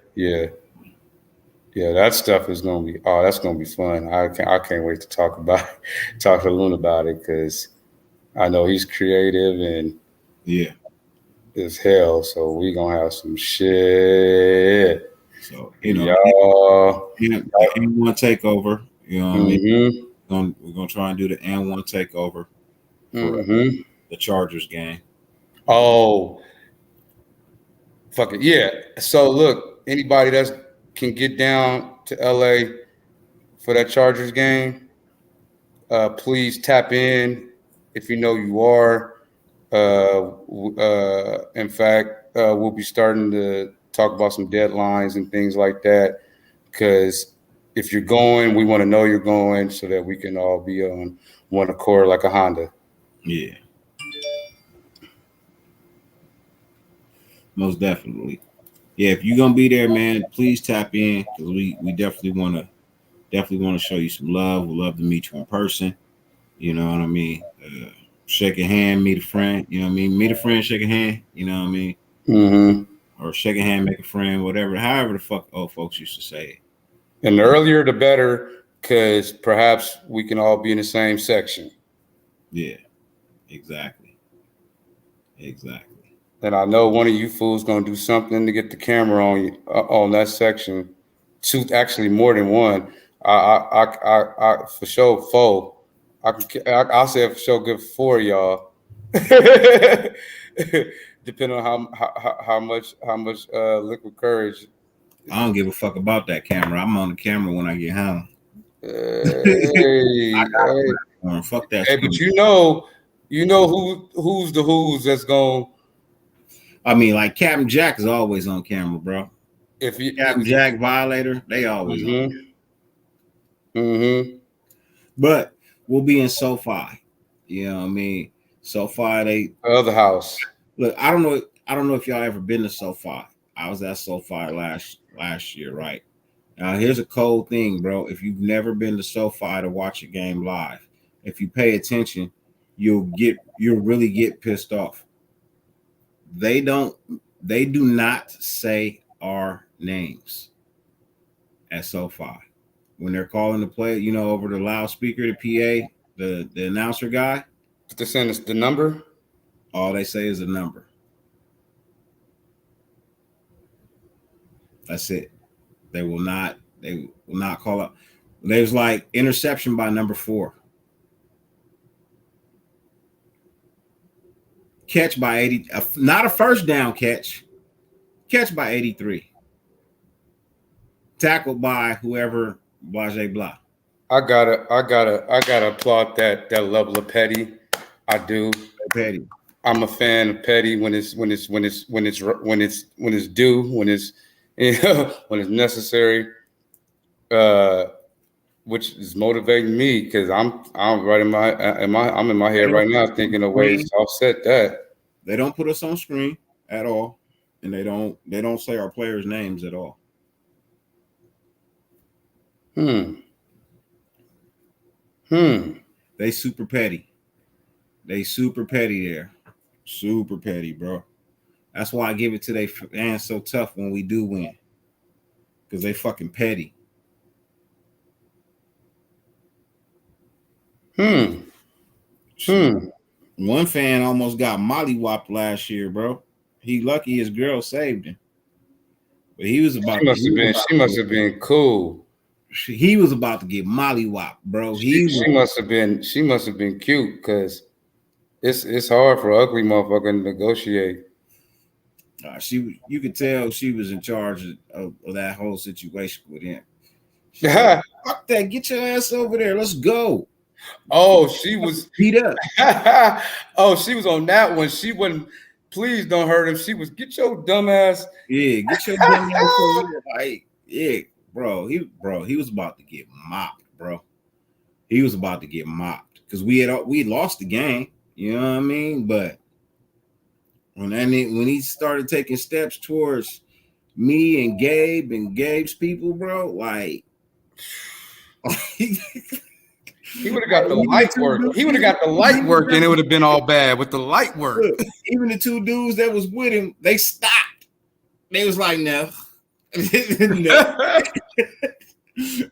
That stuff is gonna be that's gonna be fun. I can't wait to talk to Loon about it because I know he's creative and as hell. So we gonna have some shit. So you know, N1 takeover. You know what I mean? We're gonna try and do the N1 takeover for the Chargers game. Oh, fuck it, yeah. So look, anybody that can get down to LA for that Chargers game, please tap in if you know you are. In fact, we'll be starting to talk about some deadlines and things like that. Because if you're going, we want to know you're going so that we can all be on one accord like a Honda. Yeah. Most definitely. Yeah, if you're gonna be there, man, please tap in because we definitely want to show you some love. We'd love to meet you in person. You know what I mean? Shake a hand, meet a friend. You know what I mean? Meet a friend, shake a hand. You know what I mean? Or shake a hand, make a friend, whatever. However the fuck old folks used to say it. And the earlier the better, because perhaps we can all be in the same section. Yeah, exactly. And I know one of you fools gonna do something to get the camera on you on that section. Two, actually more than one. I for sure four. I'll say for sure good for y'all. Depending on how much liquid courage. I don't give a fuck about that camera. I'm on the camera when I get home. Fuck that. Hey, but you know who's the who's that's going. I mean, like Captain Jack is always on camera, bro. If you Captain Jack, Violator, they always on. But we'll be in SoFi. You know what I mean? SoFi, the other house. Look, I don't know if y'all ever been to SoFi. I was at SoFi last year, right? Now here's a cold thing, bro. If you've never been to SoFi to watch a game live, if you pay attention, you'll really get pissed off. They do not say our names at SoFi when they're calling the play, you know, over the loudspeaker, the PA, the announcer guy. They're saying it's the number. All they say is a number. That's it. They will not call up. There's like interception by number 4. Catch by 80, not a first down catch. Catch by 83. Tackled by whoever, Blase Blah. I gotta applaud that level of petty. I do. Petty. I'm a fan of petty when it's due, when it's when it's necessary, which is motivating me because I'm right in my head right now thinking of ways to offset that. They don't put us on screen at all, and they don't say our players' names at all. They super petty. They super petty there. Super petty, bro. That's why I give it to they fans so tough when we do win. Because they fucking petty. One fan almost got mollywopped last year, bro. He lucky his girl saved him. But he was about she must have been cool. He was about to get mollywopped, bro. She must have been cute because it's hard for ugly motherfucker to negotiate. You could tell she was in charge of that whole situation with him. Like, fuck that, get your ass over there, let's go. Oh, she was beat up. Oh, she was on that one. She wasn't. Please don't hurt him. She was get your dumb ass. Yeah, get your dumb ass over there. Like, yeah, bro. He was about to get mopped, bro. He was about to get mopped because we had lost the game. You know what I mean? But when he started taking steps towards me and Gabe's people, bro, like he would have got the light work. He would have got the light work, and it would have been all bad with the light work. Even the two dudes that was with him, they stopped. They was like, no. No.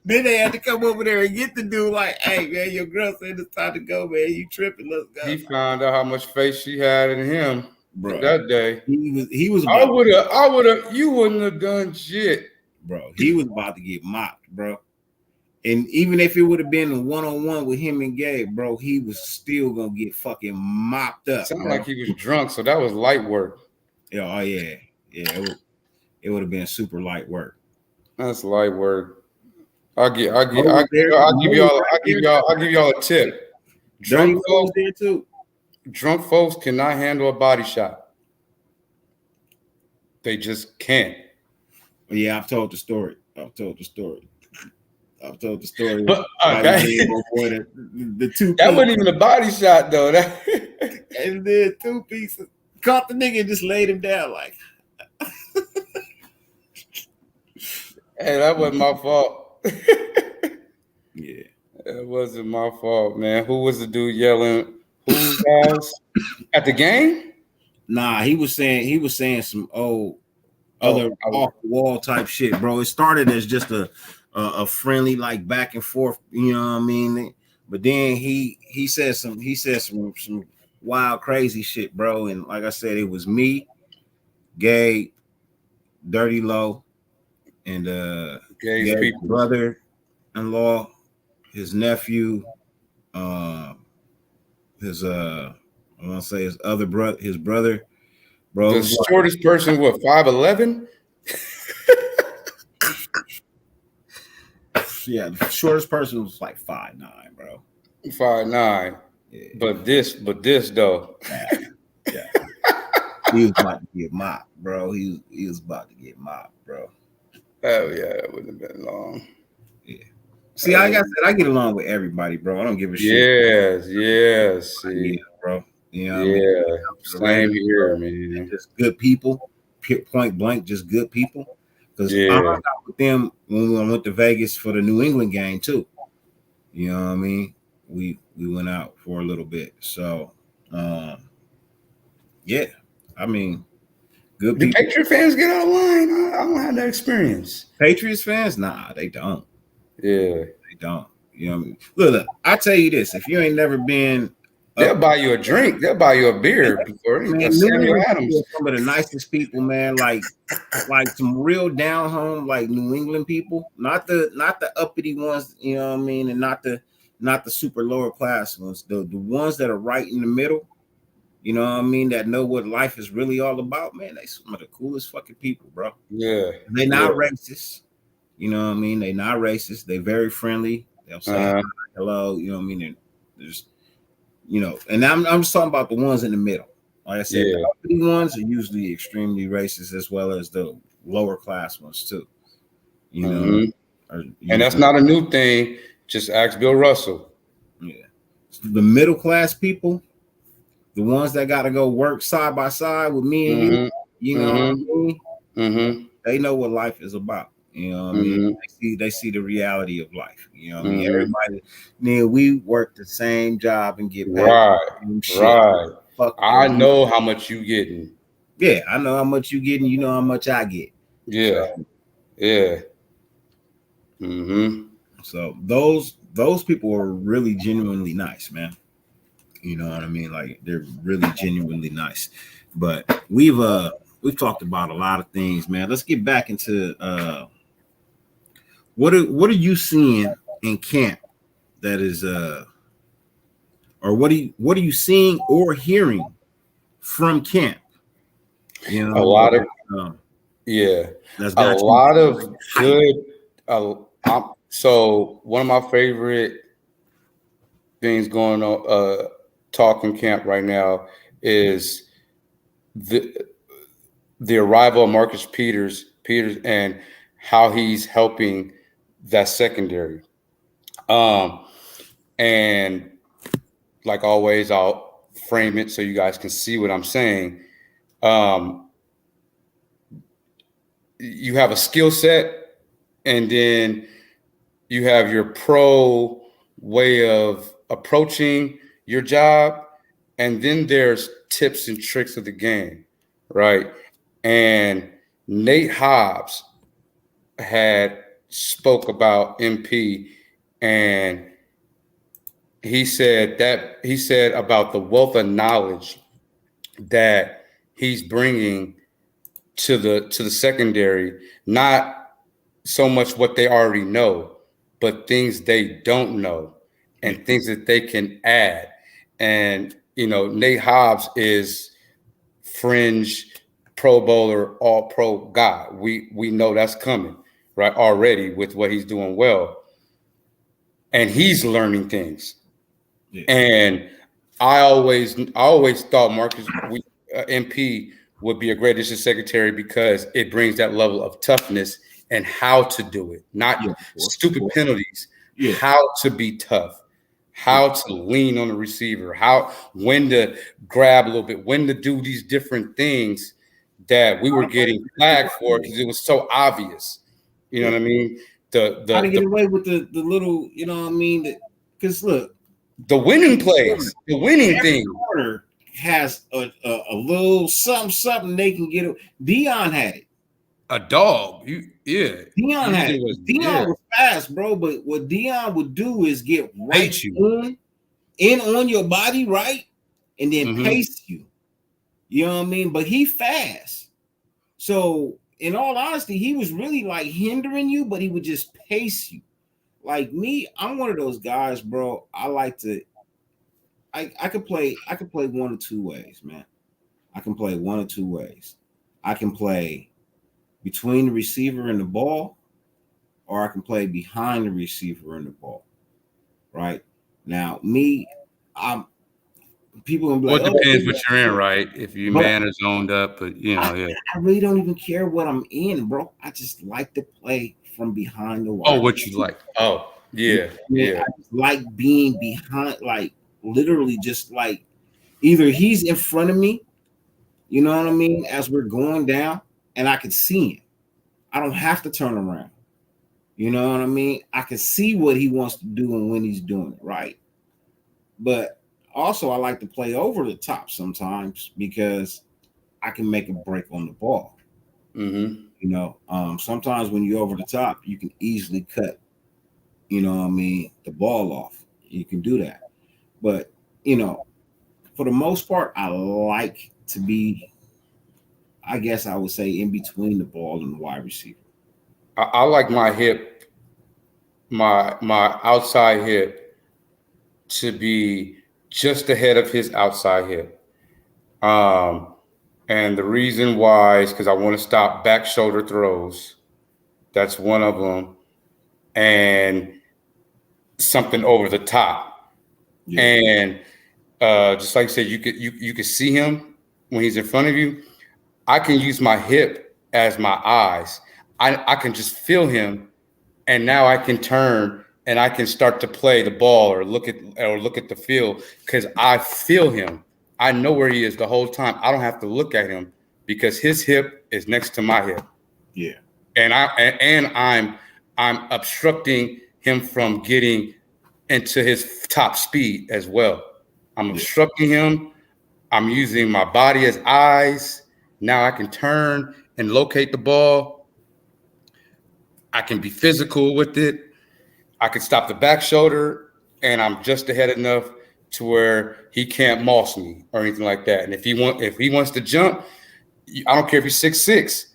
Then they had to come over there and get the dude like, hey, man, your girl said it's time to go, man. You tripping, let's go. He found out how much faith she had in him, bro, that day. He was I would have, you wouldn't have done shit. Bro, he was about to get mopped, bro. And even if it would have been a one-on-one with him and Gabe, bro, he was still gonna get fucking mopped up. Sounded like he was drunk, so that was light work. Yeah, oh yeah. Yeah, it would have been super light work. That's light work. I'll give y'all a tip. Drunk folks there too. Drunk folks cannot handle a body shot. They just can't. Yeah, I've told the story. But okay. The two that wasn't even a body shot though. And then 2 pieces caught the nigga and just laid him down like. Hey, that wasn't my fault. Yeah, it wasn't my fault, man. Who was the dude yelling? Who's guys at the game? Nah, he was saying some off the wall type shit, bro. It started as just a friendly like back and forth, you know what I mean? But then he said some wild crazy shit, bro. And like I said, it was me, Gabe, Dirty Low, and Gabe's brother-in-law, his nephew, his other brother, his brother, bro. The shortest person, what, 5'11"? Yeah, the shortest person was like 5'9", bro. 5'9". Yeah. But this though. Yeah. He was about to get mopped, bro. He was about to get mopped, bro. Oh yeah, that wouldn't have been long. Yeah. See, like I said, I get along with everybody, bro. I don't give a shit. Yes. Yeah, bro. You know yeah. I mean? Same here, man. Just good people. Point blank, just good people. Because I hung out with them when we went to Vegas for the New England game too. You know what I mean? We went out for a little bit. So yeah. I mean, good people. Do Patriot fans get out of line? I don't have that experience. Patriots fans? Nah, they don't. Yeah. They don't. You know what I mean? Look, I tell you this, if you ain't never been they'll buy you a drink, they'll buy you a beer before Samuel Adams. Some of the nicest people, man, like some real down home, like New England people, not the uppity ones, you know what I mean, and not the super lower class ones, the ones that are right in the middle, you know what I mean, that know what life is really all about, man. They some of the coolest fucking people, bro. Yeah. They're not racist. You know what I mean? They're not racist. They're very friendly. They'll say hello, you know what I mean? And there's, you know, and I'm just talking about the ones in the middle. Like I said, the uppity ones are usually extremely racist, as well as the lower class ones too. You know, and that's not a new thing. Just ask Bill Russell. Yeah, the middle class people, the ones that got to go work side by side with me and you, you know what I mean? They know what life is about. You know what I mean? They see the reality of life. You know what I mean? Everybody, we work the same job and get paid. Right. Fuck, I know how much you getting. Yeah, I know how much you getting. You know how much I get. Yeah. So, yeah. So those people are really genuinely nice, man. You know what I mean? Like they're really genuinely nice. But we've talked about a lot of things, man. Let's get back into what are you seeing in camp that is or what are you seeing or hearing from camp You A know, lot of uh, yeah, that's a got you lot of hype. good. So one of my favorite things going on talking camp right now is the arrival of Marcus Peters and how he's helping that secondary. Um, and like always, I'll frame it so you guys can see what I'm saying. Um, you have a skill set, and then you have your pro way of approaching your job, and then there's tips and tricks of the game, right? And Nate Hobbs had spoke about MP, and he said about the wealth of knowledge that he's bringing to the secondary, not so much what they already know, but things they don't know and things that they can add. And Nate Hobbs is fringe Pro Bowler, All Pro guy. We know that's coming right already with what he's doing well, and he's learning things. Yeah. And I always thought Marcus MP would be a great assistant secretary because it brings that level of toughness and how to do it, not stupid penalties. Yeah. How to be tough, how to lean on the receiver, when to grab a little bit, when to do these different things that we were getting flagged for because it was so obvious. You know what I mean? How to get away with the little, you know what I mean? Because look, the winning plays, the winning thing. Corner has a little something they can get. Dion had it. A dog. Dion had it. Dion was fast, bro. But what Dion would do is get right in on your body, right? And then pace you. You know what I mean? But he fast. So in all honesty, he was really like hindering you, but he would just pace you. Like me, I'm one of those guys, bro. I like to. I could play one or two ways, man. I can play one or two ways. I can play between the receiver and the ball, or I can play behind the receiver and the ball. Right now, me, people gonna be like, well, it depends what you're in, right? If you man are zoned up, but I really don't even care what I'm in, bro. I just like to play from behind the wall. Oh, what you like? Oh, yeah. I just like being behind, like literally, just like either he's in front of me, you know what I mean, as we're going down, and I can see him. I don't have to turn around. You know what I mean? I can see what he wants to do and when he's doing it, right? But also, I like to play over the top sometimes because I can make a break on the ball. Mm-hmm. You know, sometimes when you're over the top, you can easily cut, you know what I mean, the ball off. You can do that. But, for the most part, I like to be, I guess I would say, in between the ball and the wide receiver. I like my hip, my outside hip to be just ahead of his outside hip. And the reason why is because I want to stop back shoulder throws. That's one of them. And something over the top. Yeah. And just like I said, you could see him when he's in front of you. I can use my hip as my eyes. I can just feel him, and now I can turn and I can start to play the ball or look at the field because I feel him. I know where he is the whole time. I don't have to look at him because his hip is next to my hip. Yeah. And I'm obstructing him from getting into his top speed as well. I'm obstructing him. I'm using my body as eyes. Now I can turn and locate the ball. I can be physical with it. I can stop the back shoulder, and I'm just ahead enough to where he can't moss me or anything like that. And if he wants to jump, I don't care if he's 6'6".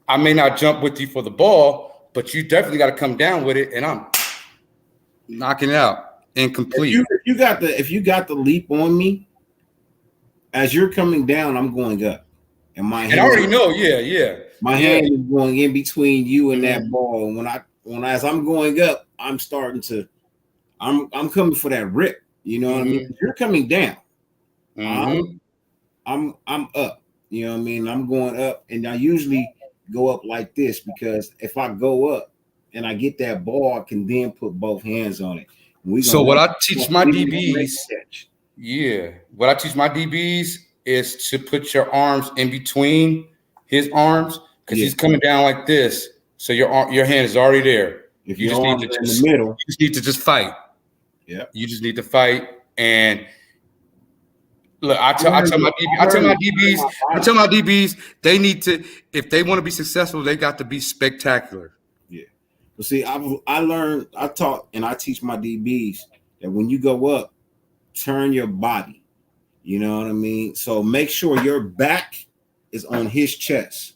I may not jump with you for the ball, but you definitely got to come down with it, and I'm knocking it out incomplete. If you got the leap on me, as you're coming down, I'm going up. and my And hand, I already know, yeah. my hand is going in between you and that ball. And as I'm going up, I'm coming for that rip. You know what I mean? You're coming down. I'm up. You know what I mean? I'm going up, and I usually go up like this because if I go up and I get that ball, I can then put both hands on it. So what I teach my DBs, what I teach my DBs is to put your arms in between his arms because he's coming down like this. So your hand is already there. If you just need to in the middle, you just need to just fight. Yeah, you just need to fight. And look, I tell my DBs, they need to, if they want to be successful, they got to be spectacular. Yeah. But see, I taught, and I teach my DBs that when you go up, turn your body. You know what I mean? So make sure your back is on his chest,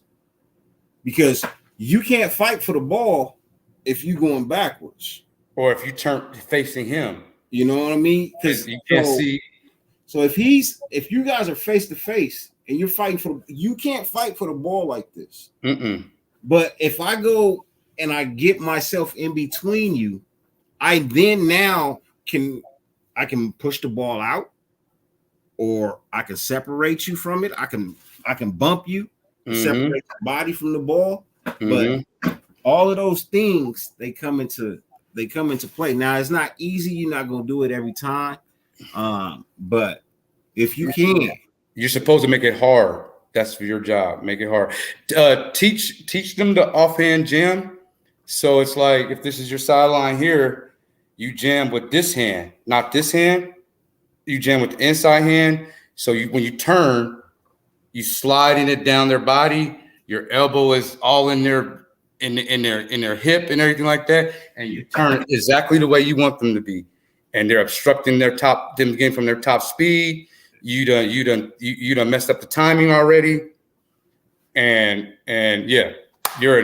because you can't fight for the ball if you're going backwards. Or if you turn facing him. You know what I mean? Because you can't see. So if you guys are face to face and you're fighting you can't fight for the ball like this. But if I go and I get myself in between you, I then now can push the ball out, or I can separate you from it. I can bump you, separate the body from the ball. But all of those things, they come into play. Now, it's not easy. You're not going to do it every time. But if you can, you're supposed to make it hard. That's your job. Make it hard. Teach them the offhand jam. So it's like, if this is your sideline here, you jam with this hand, not this hand. You jam with the inside hand. So when you turn, you sliding it down their body. Your elbow is all in their hip and everything like that, and you turn exactly the way you want them to be. And they're obstructing them getting from their top speed. You done messed up the timing already. And yeah, you're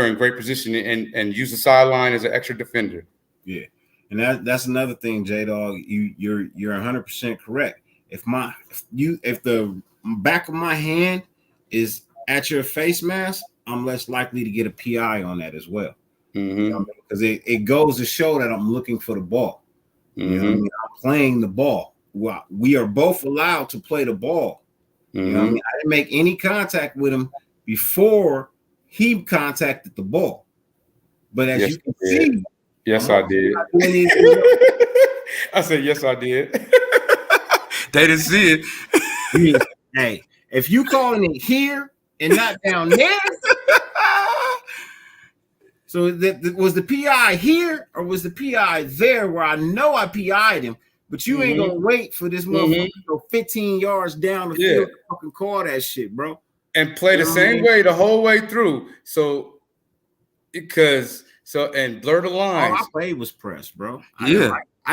in great position and use the sideline as an extra defender. Yeah. And that's another thing, J-Dog. You're 100% correct. If the back of my hand is at your face mask, I'm less likely to get a PI on that as well. You know, because it goes to show that I'm looking for the ball. You know what I mean? I'm playing the ball. Well, we are both allowed to play the ball. You know what I mean? I didn't make any contact with him before he contacted the ball. But as you can see, yes, I did. I said, yes, I did. They didn't see it. Hey, if you calling it here and not down there, so was the PI here or was the PI there where I know I PI'd him, but you ain't gonna wait for this motherfucker to go 15 yards down the field to fucking call that shit, bro. And play the same way the whole way through. So and blur the lines. All I played was press, bro. I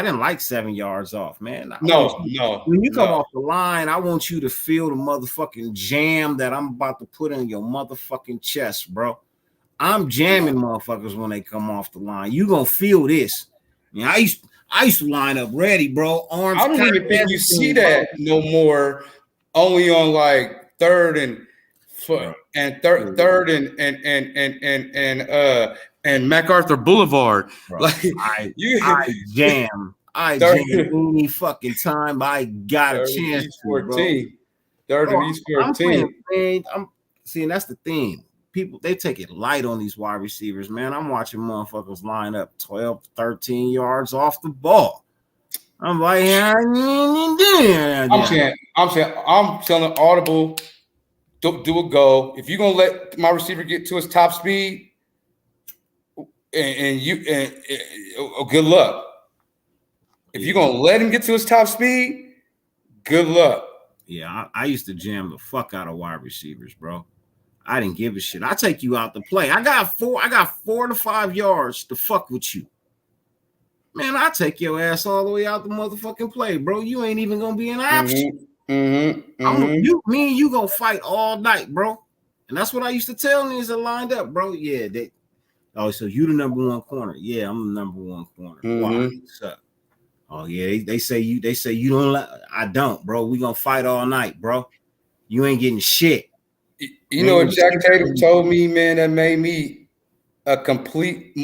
didn't like 7 yards off, man. No. When you come off the line, I want you to feel the motherfucking jam that I'm about to put in your motherfucking chest, bro. I'm jamming motherfuckers when they come off the line. You gonna feel this. I used to line up ready, bro. Arms. I don't even think you see that no more. Only on like third and MacArthur Boulevard. Bro, like I jam any fucking time I got a chance to, bro. Third and East 14. I'm seeing, that's the thing. People, they take it light on these wide receivers, man. I'm watching motherfuckers line up 12, 13 yards off the ball. I'm like, I'm telling Audible, do a go. If you're gonna let my receiver get to his top speed, and good luck. If you're gonna let him get to his top speed, good luck. Yeah, I used to jam the fuck out of wide receivers, bro. I didn't give a shit. I take you out to play. I got 4 to 5 yards to fuck with you. Man, I take your ass all the way out the motherfucking play, bro. You ain't even gonna be an option. Me and you gonna fight all night, bro. And that's what I used to tell niggas that lined up, bro. Yeah, so you the number one corner. Yeah, I'm the number one corner. Why? What's up? Oh yeah, they say you don't. I don't, bro. We gonna fight all night, bro. You ain't getting shit. You know what Jack Tatum told me, man, that made me a complete,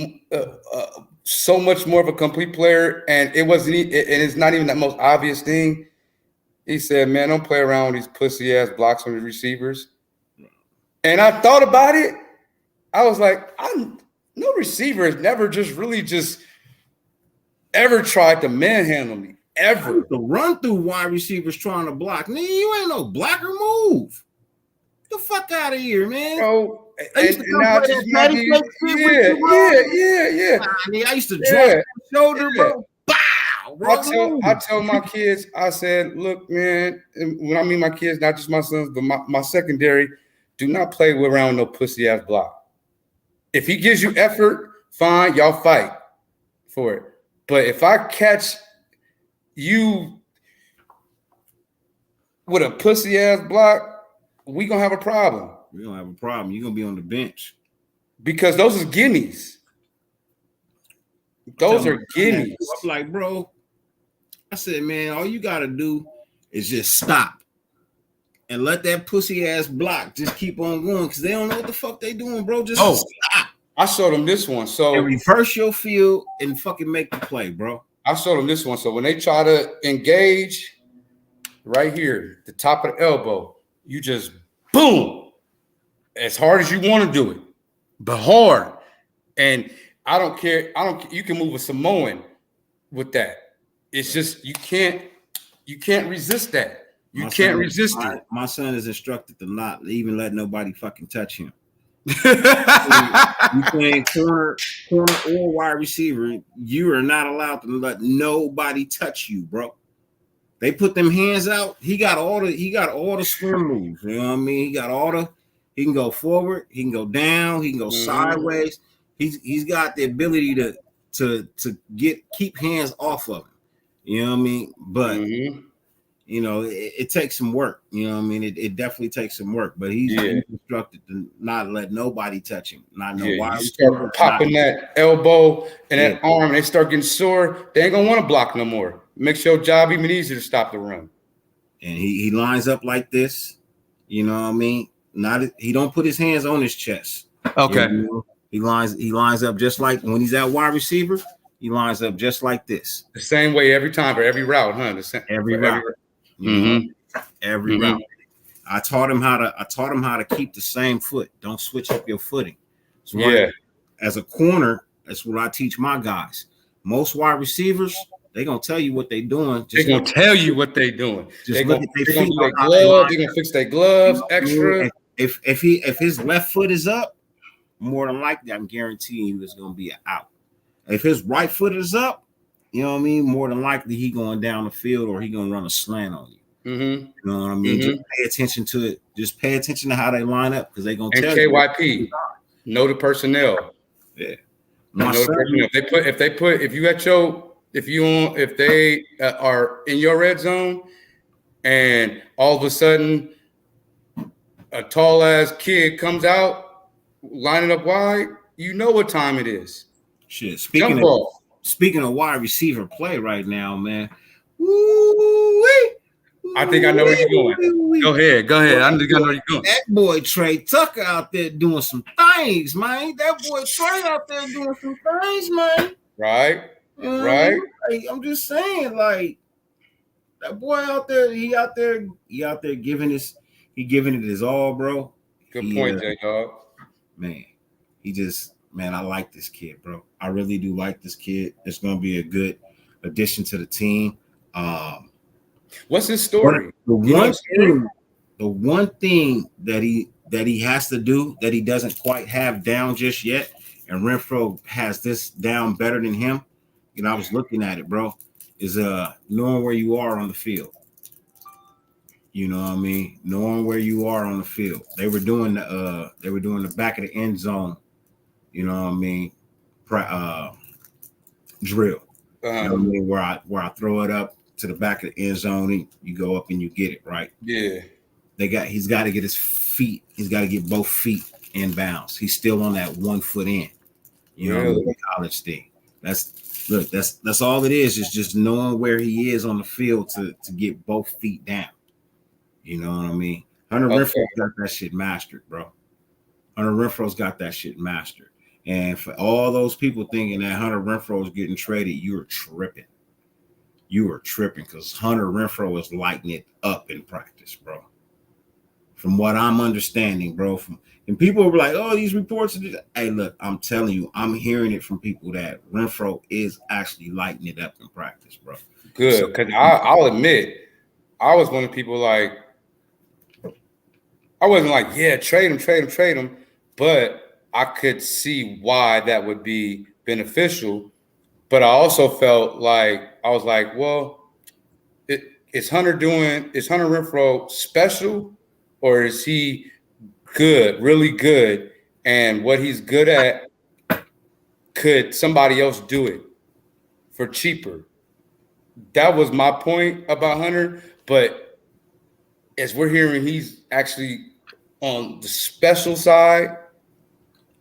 so much more of a complete player, and it wasn't, and it's not even the most obvious thing. He said, "Man, don't play around with these pussy ass blocks on the receivers." And I thought about it. I was like, no receiver has never just ever tried to manhandle me ever. The run through wide receivers trying to block. Nigga, you ain't no blocker. Move. Get the fuck out of here, man. Bro, I used to drop the shoulder, bro. Bow. I tell my kids, I said, look, man, when I mean my kids, not just my sons, but my secondary, do not play around no pussy ass block. If he gives you effort, fine, y'all fight for it. But if I catch you with a pussy ass block, we gonna have a problem. We don't have a problem. You're gonna be on the bench. Because those are gimmies. Those are gimmies. I'm like, bro, I said, man, all you gotta do is just stop and let that pussy ass block just keep on going because they don't know what the fuck they doing, bro. Just stop. I showed them this one. So and reverse your field and fucking make the play, bro. I showed them this one. So when they try to engage right here, the top of the elbow, you just boom, as hard as you want to do it, but hard. And I don't care. You can move a Samoan with that. It's just you can't resist that. You can't resist it. My son is instructed to not even let nobody fucking touch him. You playing corner or wide receiver, you are not allowed to let nobody touch you, bro. They put them hands out. He got all the swim moves. You know what I mean? He can go forward, he can go down, he can go sideways. He's got the ability to keep hands off of him. You know what I mean? But you know, it takes some work. You know what I mean? It definitely takes some work. But he's instructed to not let nobody touch him. Not no wide. You start popping that elbow and that arm, and they start getting sore. They ain't gonna want to block no more. Makes your job even easier to stop the run. And he lines up like this. You know what I mean? He don't put his hands on his chest. Okay. You know? He lines up just like when he's at wide receiver. He lines up just like this. The same way every time for every route, huh? Every route. Every route. I taught him how to keep the same foot. Don't switch up your footing. So as a corner, that's what I teach my guys. Most wide receivers, they're gonna tell you what they're doing. They're gonna tell you what they're doing. They're gonna fix their gloves extra. If his left foot is up, more than likely, I'm guaranteeing you it's gonna be an out. If his right foot is up, you know what I mean? More than likely, he going down the field or he gonna run a slant on you. You know what I mean? Just pay attention to it. Just pay attention to how they line up because they're gonna tell you. KYP, know the personnel. Yeah. If they are in your red zone, and all of a sudden a tall ass kid comes out lining up wide, you know what time it is. Shit. Speaking of wide receiver play right now, man. Woo-wee. I think I know where you're going. Go ahead. I think I know where you're going. That boy Trey Tucker out there doing some things, man. That boy Trey out there doing some things, man. Right. Right. Like, I'm just saying, like that boy out there, he out there giving it his all, bro. Good point, J-Dog. Man, I like this kid, bro. I really do like this kid. It's gonna be a good addition to the team. What's his story? The one thing that he has to do that he doesn't quite have down just yet, and Renfro has this down better than him. You know, I was looking at it, bro. Is knowing where you are on the field. You know what I mean? Knowing where you are on the field. They were doing the back of the end zone. You know what I mean? Drill. You know what I mean? Where I throw it up to the back of the end zone and you go up and you get it, right? Yeah. He's got to get his feet. He's got to get both feet in bounds. He's still on that 1 foot in. You know, the college thing. That's all it is just knowing where he is on the field to get both feet down. You know what I mean? Hunter Renfro's got that shit mastered, bro. Hunter Renfro's got that shit mastered. And for all those people thinking that Hunter Renfro is getting traded, you're tripping. You are tripping because Hunter Renfro is lighting it up in practice, bro. From what I'm understanding, bro. And people were like, oh, these reports. Hey, look, I'm telling you, I'm hearing it from people that Renfro is actually lighting it up in practice, bro. Good, because I'll admit, I was one of the people like, I wasn't like, yeah, trade him. But I could see why that would be beneficial. But I also felt like, I was like, well, is Hunter Renfro special, or is he good, really good? And what he's good at, could somebody else do it for cheaper? That was my point about Hunter. But as we're hearing, he's actually on the special side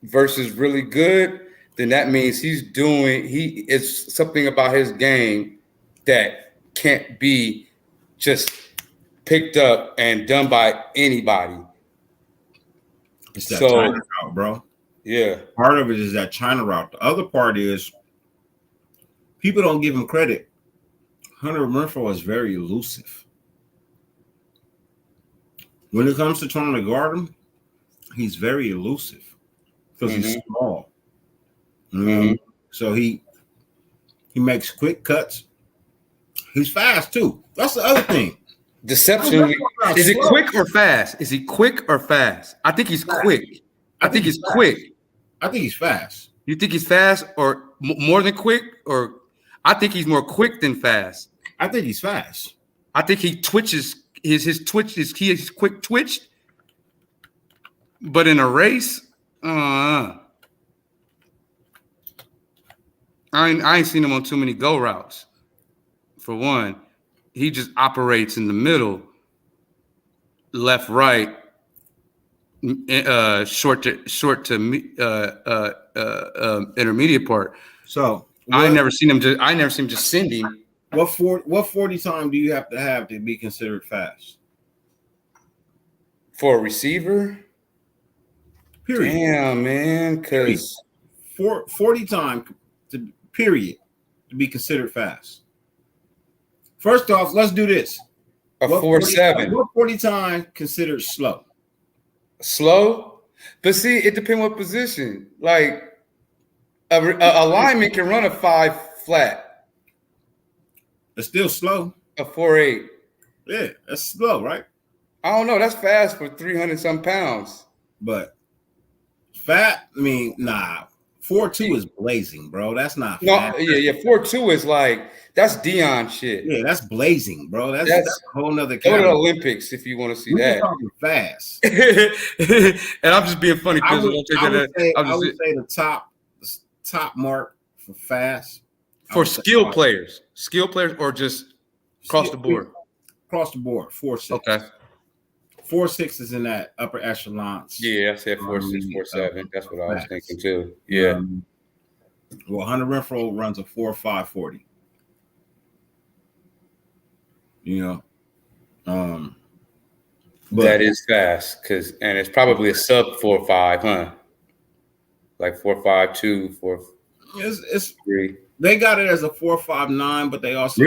versus really good, then that means he is something about his game that can't be just picked up and done by anybody. It's that China route, bro. Yeah. Part of it is that China route. The other part is people don't give him credit. Hunter Renfro is very elusive. When it comes to trying to guard him, he's very elusive because he's small. So he makes quick cuts. He's fast too. That's the other thing. Deception. Is it quick or fast? Is he quick or fast? I think he's quick. I think he's quick. I think he's fast. You think he's fast or more than quick? Or I think he's more quick than fast. I think he's fast. I think he twitches. His twitch is quick twitched. But in a race, I ain't seen him on too many go routes. For one, he just operates in the middle, left, right, short to intermediate part. So I never seen him just sending. What 40 time do you have to be considered fast for a receiver? Period. Damn, man, because 40 time to be considered fast. First off, let's do this. A 4.7. What 40 time considered slow? Slow? But see, it depends what position. Like a lineman can run a 5 flat. It's still slow. A 4.8. Yeah, that's slow, right? I don't know. That's fast for 300-some pounds. But fat, I mean, nah. 4.2 is blazing, bro. That's not fat. No, yeah. 4.2 is like, that's Dion shit. Yeah, that's blazing, bro. That's a whole nother category. Go to the Olympics if you want to see that. Talking fast. And I'm just being funny because I would say the top mark for fast. For skill players or just across the board? Across the board, 4.6. Okay. 4.6 is in that upper echelon. Yeah, I said 4.6, 4.7. That's what I was thinking too. Yeah. Well, Hunter Renfro runs a 4.5 40. You know, but that is fast and it's probably a sub 4.5, huh? Like 4.52, 4. It's 3. They got it as a 4.59, but they also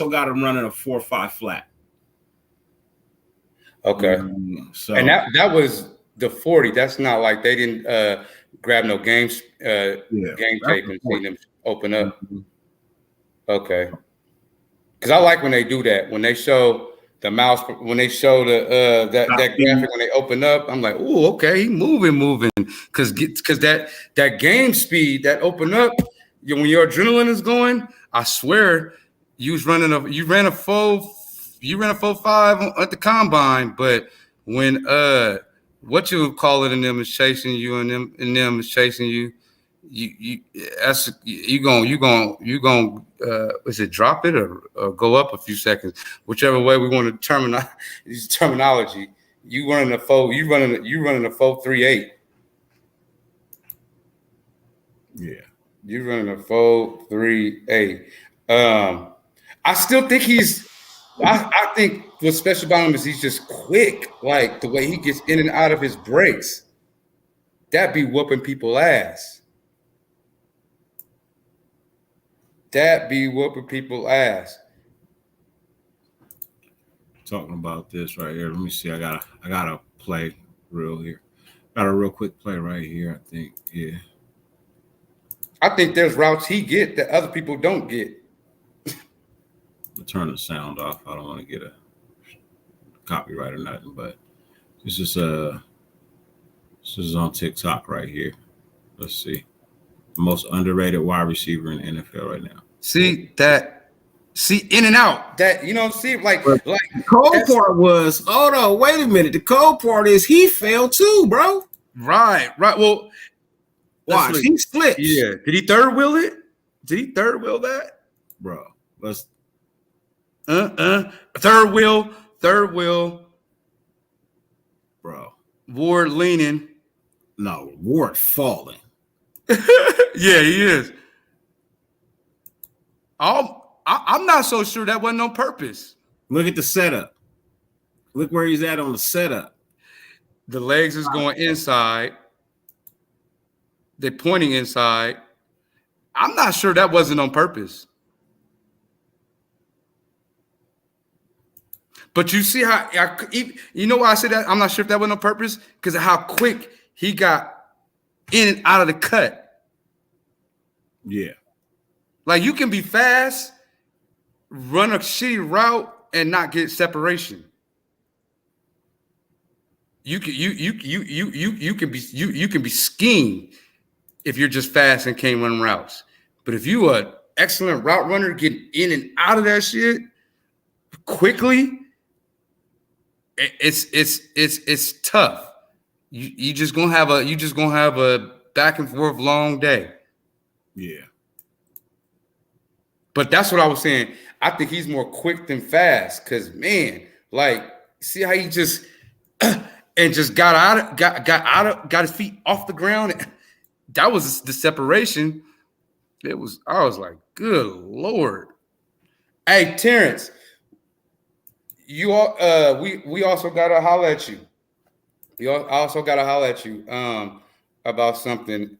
got him running a 4.5 flat. Okay. So and that was the 40. That's not like they didn't grab no game tape and see them open up. Okay. Because I like when they do that. When they show the mouse, when they show the that graphic when they open up, I'm like, oh, okay, he moving. Because that game speed, that open up, when your adrenaline is going, I swear you ran a 4.5 at the combine, but when what you call it and them is chasing you and them is chasing you, you gonna is it drop it or go up a few seconds, whichever way we want to determine terminology. You running a 4.38. Yeah, you running a 4.38. I still think he's I think what's special about him is he's just quick. Like the way he gets in and out of his breaks, that be whooping people ass. That be whooping people ass. Talking about this right here. Let me see. I gotta play real here. Got a real quick play right here. I think. Yeah. I think there's routes he get that other people don't get. I'll turn the sound off. I don't want to get a copyright or nothing, but this is on TikTok right here. Let's see. The most underrated wide receiver in the NFL right now. See in and out. That like the cold part was, hold on, wait a minute. The cold part is he fell too, bro. Right. Well, watch, he slips. Yeah. Did he third wheel it? Did he third wheel that? Bro, let's third wheel. Bro. Ward leaning. No, Ward falling. Yeah, he is. I'm not so sure that wasn't on purpose. Look at the setup. Look where he's at on the setup. The legs is going inside. They're pointing inside. I'm not sure that wasn't on purpose. But you see how you know why I said that? I'm not sure if that wasn't on purpose because of how quick he got in and out of the cut. Yeah. Like you can be fast, run a shitty route, and not get separation. You can be schemed if you're just fast and can't run routes. But if you are an excellent route runner, getting in and out of that shit quickly, it's tough. You just gonna have a back and forth long day. Yeah. But that's what I was saying. I think he's more quick than fast. Cause man, like, see how he just and just got his feet off the ground. That was the separation. I was like, good Lord. Hey, Terrence, you all we also gotta holler at you. I also gotta holler at you about something.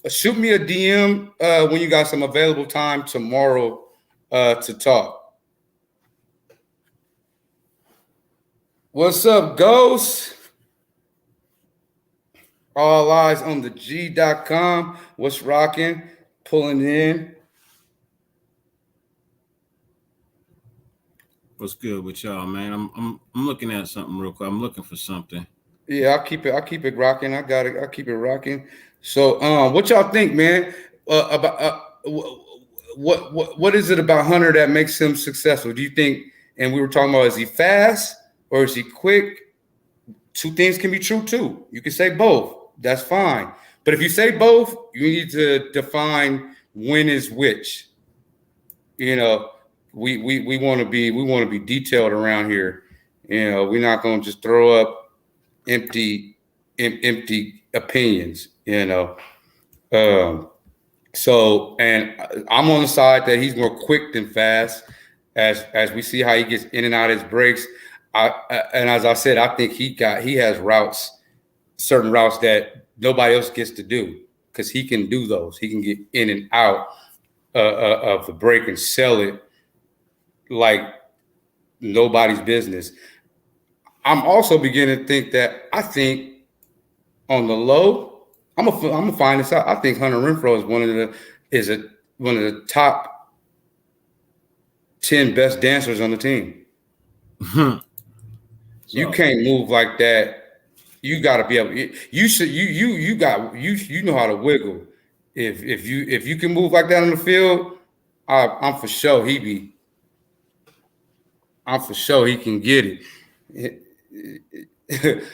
Shoot me a DM when you got some available time tomorrow to talk. What's up, Ghost? All eyes on the G.com. What's rocking? Pulling in. What's good with y'all, man? I'm looking at something real quick. I'm looking for something. Yeah, I'll keep it rocking. I got it. I'll keep it rocking. So, what y'all think, man? About what is it about Hunter that makes him successful? Do you think? And we were talking about, is he fast or is he quick? Two things can be true too. You can say both. That's fine. But if you say both, you need to define when is which. You know, we want to be detailed around here. You know, we're not going to just throw up empty opinions. You know, so and I'm on the side that he's more quick than fast. As we see how he gets in and out of his breaks, and as I said, I think he has certain routes that nobody else gets to do because he can do those. He can get in and out of the break and sell it like nobody's business. I'm also beginning to think that on the low, I'm gonna find this out. I think Hunter Renfrow is one of the top 10 best dancers on the team. You can't move like that. You got to be able. You know how to wiggle. If you can move like that on the field, I'm for sure he can get it.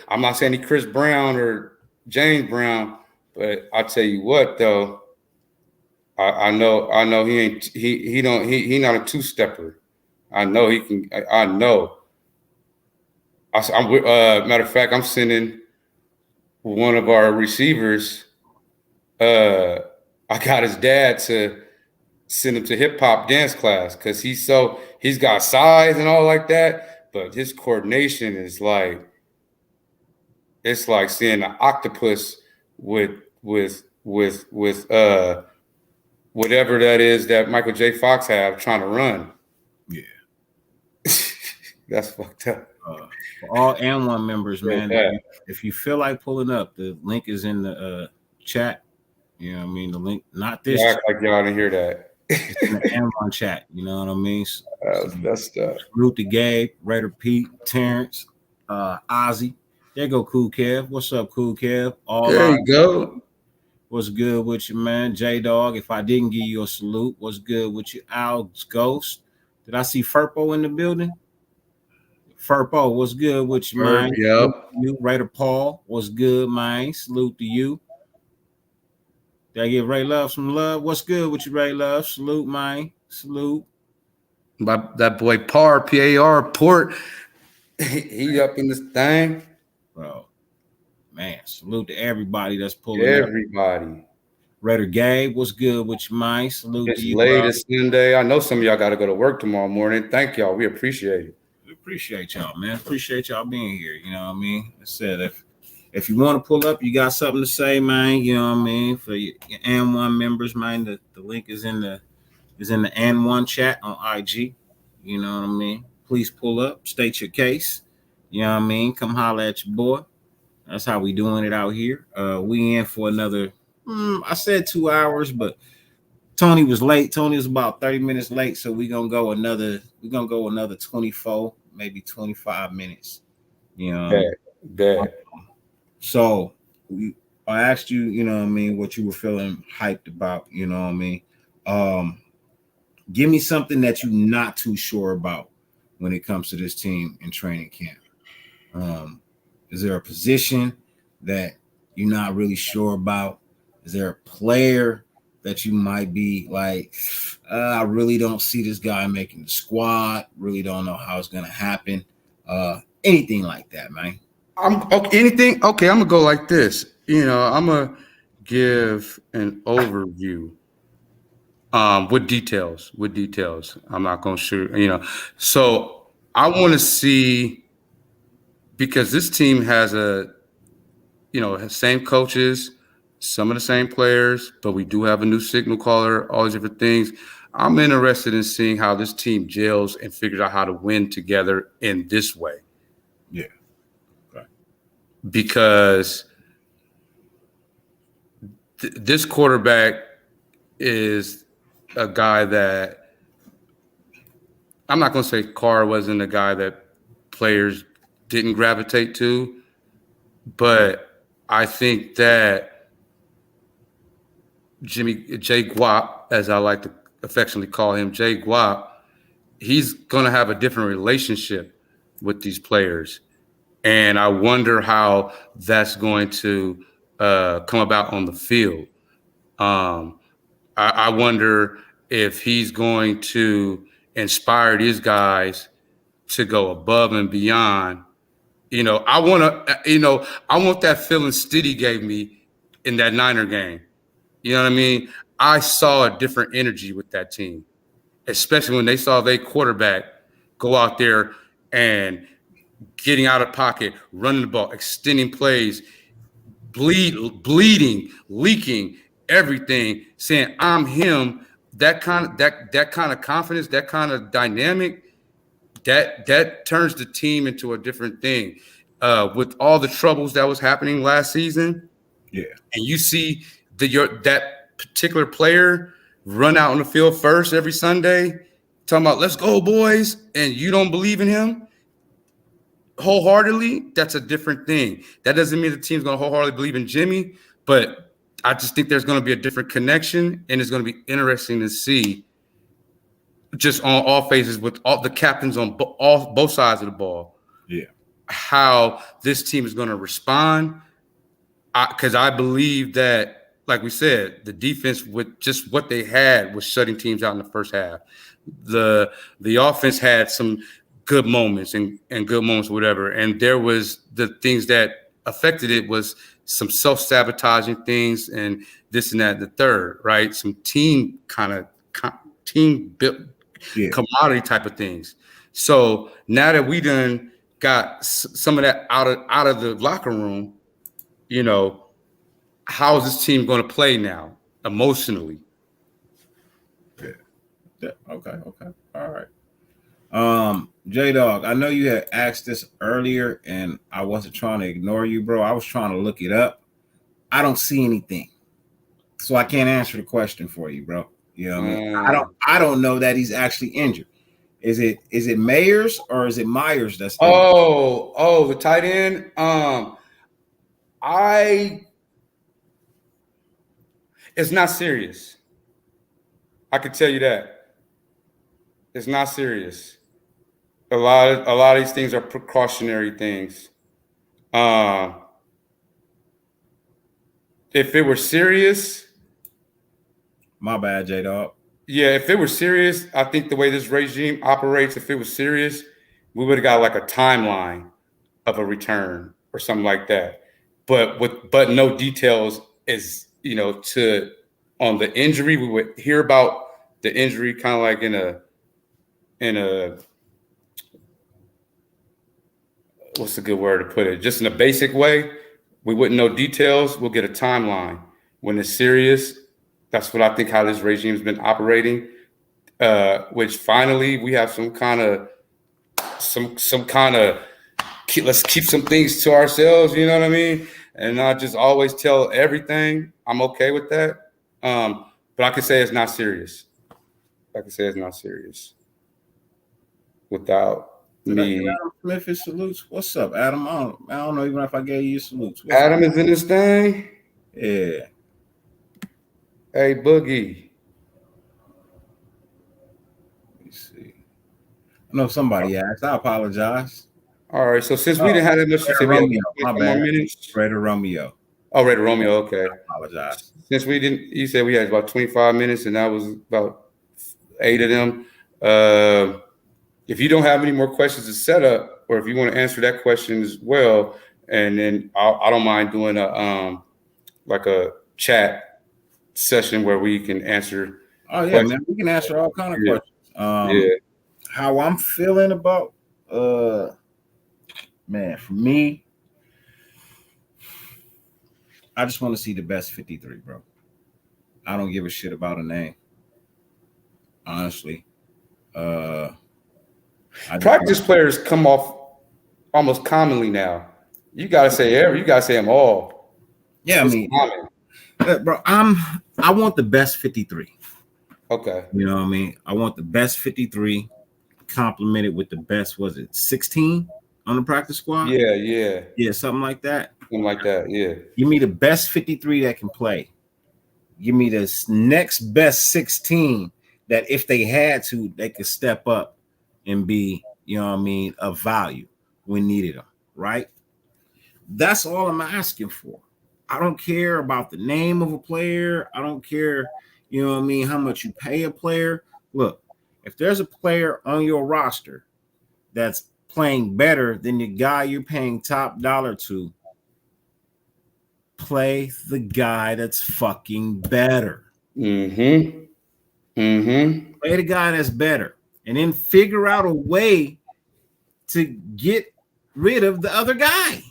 I'm not saying he Chris Brown or James Brown, but I tell you what though, I know he not a two-stepper. I know he can. I know. Matter of fact, I'm sending one of our receivers. I got his dad send him to hip hop dance class because he's got size and all like that, but his coordination is like it's like seeing an octopus with whatever that is that Michael J. Fox have trying to run. Yeah. That's fucked up. For all And1 members, man, if you feel like pulling up, the link is in the chat. You know what I mean? The link, not this. Act like y'all didn't hear that. It's in the And1 chat. You know what I mean? That's stuff. Salute to Gabe, Raider Pete, Terrence, Ozzy. There go Cool Kev. What's up, Cool Kev? There you go. What's good with you, man? J-Dog, if I didn't give you a salute, what's good with you? Al's Ghost. Did I see Furpo in the building? Furpo, what's good with you, man? Yep. You, Raider Paul, what's good, man? Salute to you. Did I give Ray Love some love? What's good with you, Ray Love? Salute, man. Salute. That boy Par, P-A-R, Port, he up in this thing. Bro, man, salute to everybody that's pulling Everybody. Up. Raider Gabe, what's good with you, man? Salute it's to you, late. bro. It's Sunday. I know some of y'all got to go to work tomorrow morning. Thank y'all. We appreciate it. We appreciate y'all, man. Appreciate y'all being here. You know what I mean? I said, if you want to pull up, you got something to say, man. You know what I mean? For your And1 members, man, the link is in the And1 chat on IG. You know what I mean? Please pull up, state your case. You know what I mean? Come holler at your boy. That's how we doing it out here. We in for another, I said 2 hours, but Tony was late. Tony was about 30 minutes late, so we're gonna go another 24, maybe 25 minutes. You know. Bad. So I asked you, you know what I mean, what you were feeling hyped about, you know what I mean? Give me something that you're not too sure about when it comes to this team in training camp. Is there a position that you're not really sure about? Is there a player that you might be like, I really don't see this guy making the squad, really don't know how it's going to happen? Anything like that, man. Anything? Okay, I'm going to go like this. You know, I'm going to give an overview with details. I'm not going to shoot, you know. So I want to see, because this team has same coaches, some of the same players, but we do have a new signal caller, all these different things. I'm interested in seeing how this team gels and figures out how to win together in this way. Yeah. Right. Because this quarterback is a guy that I'm not going to say Carr wasn't a guy that players didn't gravitate to, but I think that Jay Guap, as I like to affectionately call him, Jay Guap, he's going to have a different relationship with these players. And I wonder how that's going to come about on the field. I wonder if he's going to inspire these guys to go above and beyond. You know, I want that feeling Stiddy gave me in that Niner game. You know what I mean? I saw a different energy with that team, especially when they saw their quarterback go out there and getting out of pocket, running the ball, extending plays, bleeding, leaking, everything, saying I'm him. That kind of confidence, that kind of dynamic, that turns the team into a different thing. With all the troubles that was happening last season, yeah, and you see that particular player run out on the field first every Sunday, talking about let's go, boys, and you don't believe in him wholeheartedly, that's a different thing. That doesn't mean the team's going to wholeheartedly believe in Jimmy, but I just think there's going to be a different connection, and it's going to be interesting to see just on all phases with all the captains on both sides of the ball. Yeah, how this team is going to respond, because I believe that, like we said, the defense with just what they had was shutting teams out in the first half. The offense had some good moments and good moments, whatever. And there was the things that affected it was some self-sabotaging things and this and that, and the third, right? Some team kind of team built commodity type of things. So now that we done got some of that out of the locker room, you know, how is this team going to play now emotionally? Yeah. Okay. All right. J-Dog, I know you had asked this earlier and I wasn't trying to ignore you, bro. I was trying to look it up. I don't see anything. So I can't answer the question for you, bro. You know what I mean? I don't know that he's actually injured. Is it Mayers or is it Myers that's injured? Oh, the tight end. It's not serious. I can tell you that. It's not serious. A lot of these things are precautionary things. If it were serious, my bad, J-Dog. Yeah, if it were serious, I think the way this regime operates, if it was serious, we would have got like a timeline of a return or something like that. But no details is, you know, on the injury. We would hear about the injury kind of like in a what's a good word to put it? Just in a basic way. We wouldn't know details. We'll get a timeline. When it's serious, that's what I think how this regime has been operating. Which finally we have some kind of let's keep some things to ourselves. You know what I mean? And not just always tell everything. I'm okay with that. But I can say it's not serious. Without me. Adam Memphis salutes. What's up, Adam? I don't know even if I gave you salutes. Adam is in this thing. Yeah. Hey, Boogie. Let me see. I know somebody asked. I apologize. All right. So since we didn't have that much to say, my bad. Raider Romeo. Oh, Raider Romeo. Okay. I apologize. Since we didn't, you said we had about 25 minutes, and that was about 8 of them. If you don't have any more questions to set up, or if you want to answer that question as well, and then I don't mind doing a chat session where we can answer. Oh yeah, questions. Man, we can answer all kind of questions. How I'm feeling about man, for me, I just want to see the best 53, bro. I don't give a shit about a name, honestly. Practice players come off almost commonly now. You gotta say them all. Yeah, I mean, bro, I want the best 53. Okay. You know what I mean? I want the best 53 complemented with the best, was it 16 on the practice squad? Yeah, something like that. Yeah. Give me the best 53 that can play. Give me the next best 16 that if they had to, they could step up and be, you know what I mean, of value when needed them, right? That's all I'm asking for. I don't care about the name of a player. I don't care, you know what I mean, how much you pay a player. Look, if there's a player on your roster that's playing better than the guy you're paying top dollar to, play the guy that's fucking better. Mm-hmm. Play the guy that's better. And then figure out a way to get rid of the other guy.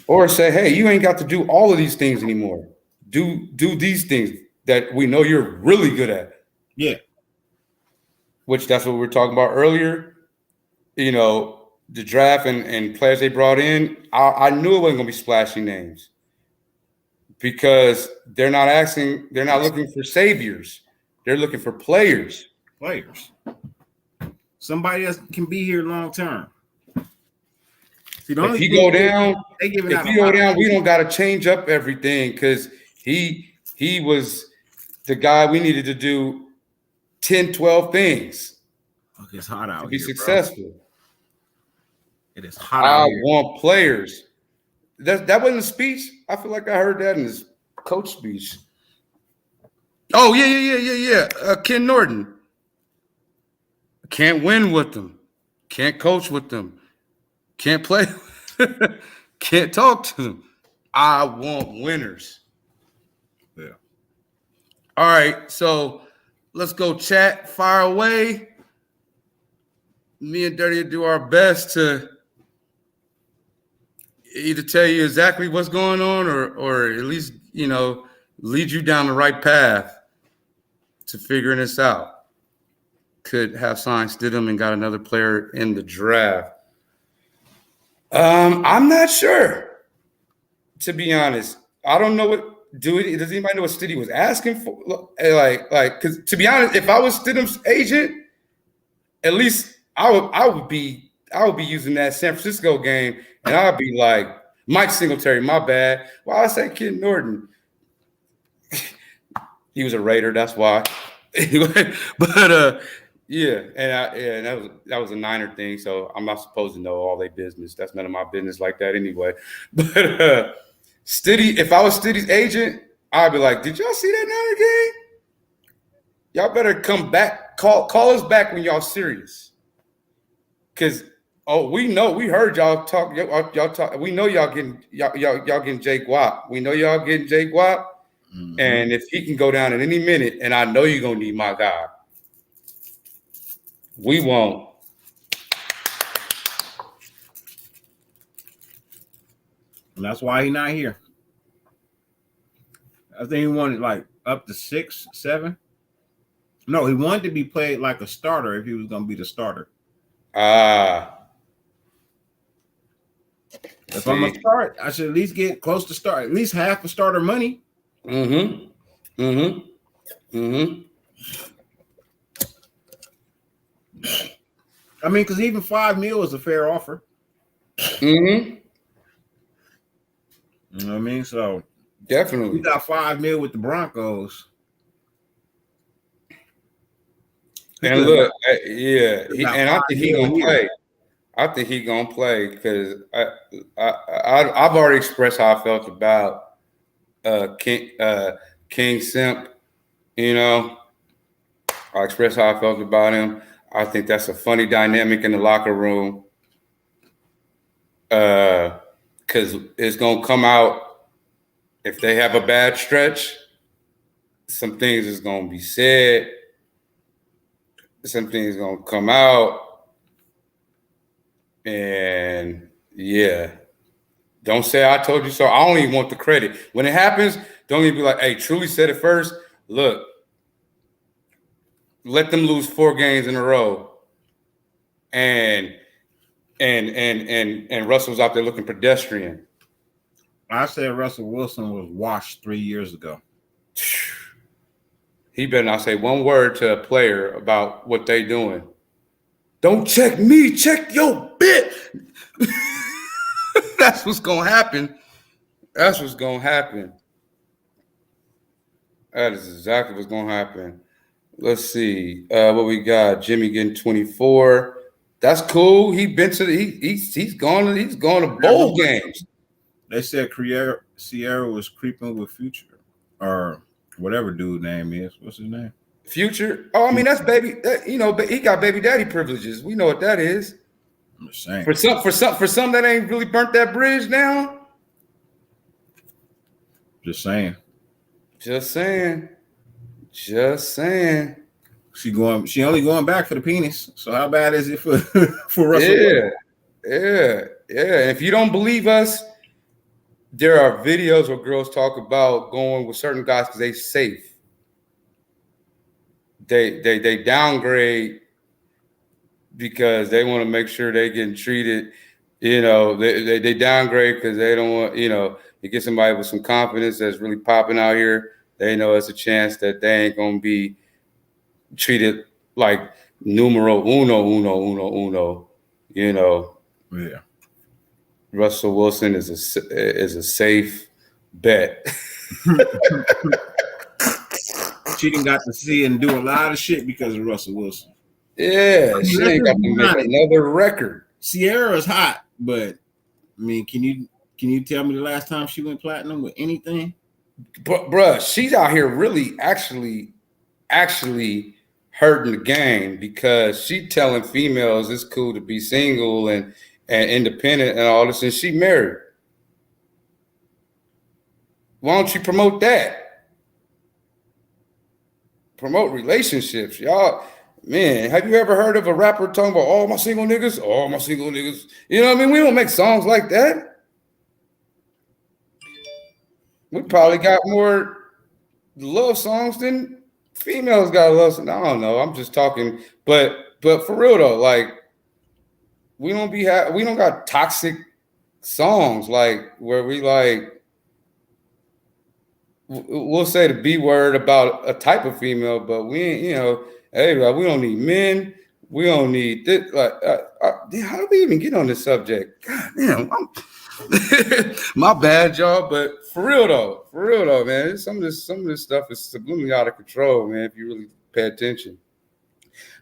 Or say, hey, you ain't got to do all of these things anymore. Do these things that we know you're really good at. Yeah. Which that's what we were talking about earlier. You know, the draft and players they brought in, I knew it wasn't going to be splashy names. Because they're not looking for saviors. They're looking for players. Somebody that can be here long term. If you go down, we don't got to change up everything because he was the guy we needed to do 10, 12 things. Okay, it's hot out to be here, successful. Bro. It is hot out here. I want players. That wasn't a speech. I feel like I heard that in his coach speech. Oh, yeah. Ken Norton. Can't win with them. Can't coach with them. Can't play. Can't talk to them. I want winners. Yeah. All right. So Let's go chat, fire away. Me and Dirty will do our best to either tell you exactly what's going on or at least, lead you down the right path to figuring this out. Could have signed Stidham and got another player in the draft. I'm not sure, to be honest. I don't know does anybody know what Stidham was asking for? Because to be honest, if I was Stidham's agent, at least I would be using that San Francisco game, and I'd be like, Mike Singletary, my bad. Why I say Ken Norton? He was a Raider, that's why. But and that was a Niner thing, so I'm not supposed to know all their business. That's none of my business like that anyway. But Stiddy, if I was Stiddy's agent, I'd be like, did y'all see that Niner game? Y'all better come back. Call us back when y'all serious. Cause we heard y'all talk. Y'all talk. We know y'all getting Jake Watt. We know y'all getting Jake Watt. Mm-hmm. And if he can go down in any minute, and I know you're gonna need my guy, we won't. And that's why he's not here. I think he wanted like up to 6, 7. No, he wanted to be played like a starter if he was going to be the starter. If I'm going to start, I should at least get close to start, at least half a starter money. Mm-hmm. Mm-hmm. Mm-hmm. I mean, because even $5 million is a fair offer. Mm-hmm. You know what I mean? So definitely, we got $5 million with the Broncos. And look, I think he gonna play. I think he gonna play because I've already expressed how I felt about King Simp. I expressed how I felt about him. I think that's a funny dynamic in the locker room. Because it's going to come out if they have a bad stretch, some things is going to be said. Some things going to come out. And, don't say I told you so. I don't even want the credit. When it happens, don't even be like, hey, Truly said it first. Look, let them lose 4 games in a row. And Russell's out there looking pedestrian. I said Russell Wilson was washed 3 years ago. He better not say one word to a player about what they doing. Don't check me, check your bit. That's what's gonna happen. That's what's gonna happen. That is exactly what's gonna happen. Let's see what we got. Jimmy getting 24. That's cool. He's gone to bowl games. They said Sierra was creeping with Future or whatever dude name is. What's his name? Future. Oh, I mean that's baby. He got baby daddy privileges. We know what that is. I'm just saying. For some that ain't really burnt that bridge down. Just saying. Just saying. Just saying. She only going back for the penis. So how bad is it for Russell? Yeah. If you don't believe us, there are videos where girls talk about going with certain guys because they safe. They downgrade because they want to make sure they getting treated. They downgrade because they don't want, to get somebody with some confidence that's really popping out here. They know it's a chance that they ain't gonna be treated like numero uno. Yeah. Russell Wilson is a safe bet. She didn't got to see and do a lot of shit because of Russell Wilson. Yeah, she ain't got to make another record. Sierra's hot, but I mean, can you tell me the last time she went platinum with anything? But bruh, she's out here really actually hurting the game because she telling females it's cool to be single and independent and all this, and she married. Why don't you promote that? promote relationships. Y'all, man, have you ever heard of a rapper talking about all my single niggas? All my single niggas. You know what I mean? We don't make songs like that. We probably got more love songs than females got love songs. I don't know. I'm just talking, but for real though, like we don't got toxic songs like where we like we'll say the B word about a type of female, but we ain't, you know, hey, like, we don't need men. We don't need this. Like, how do we even get on this subject? God damn, my bad, y'all. But for real though, man, some of this stuff is subliminally out of control, man. If you really pay attention.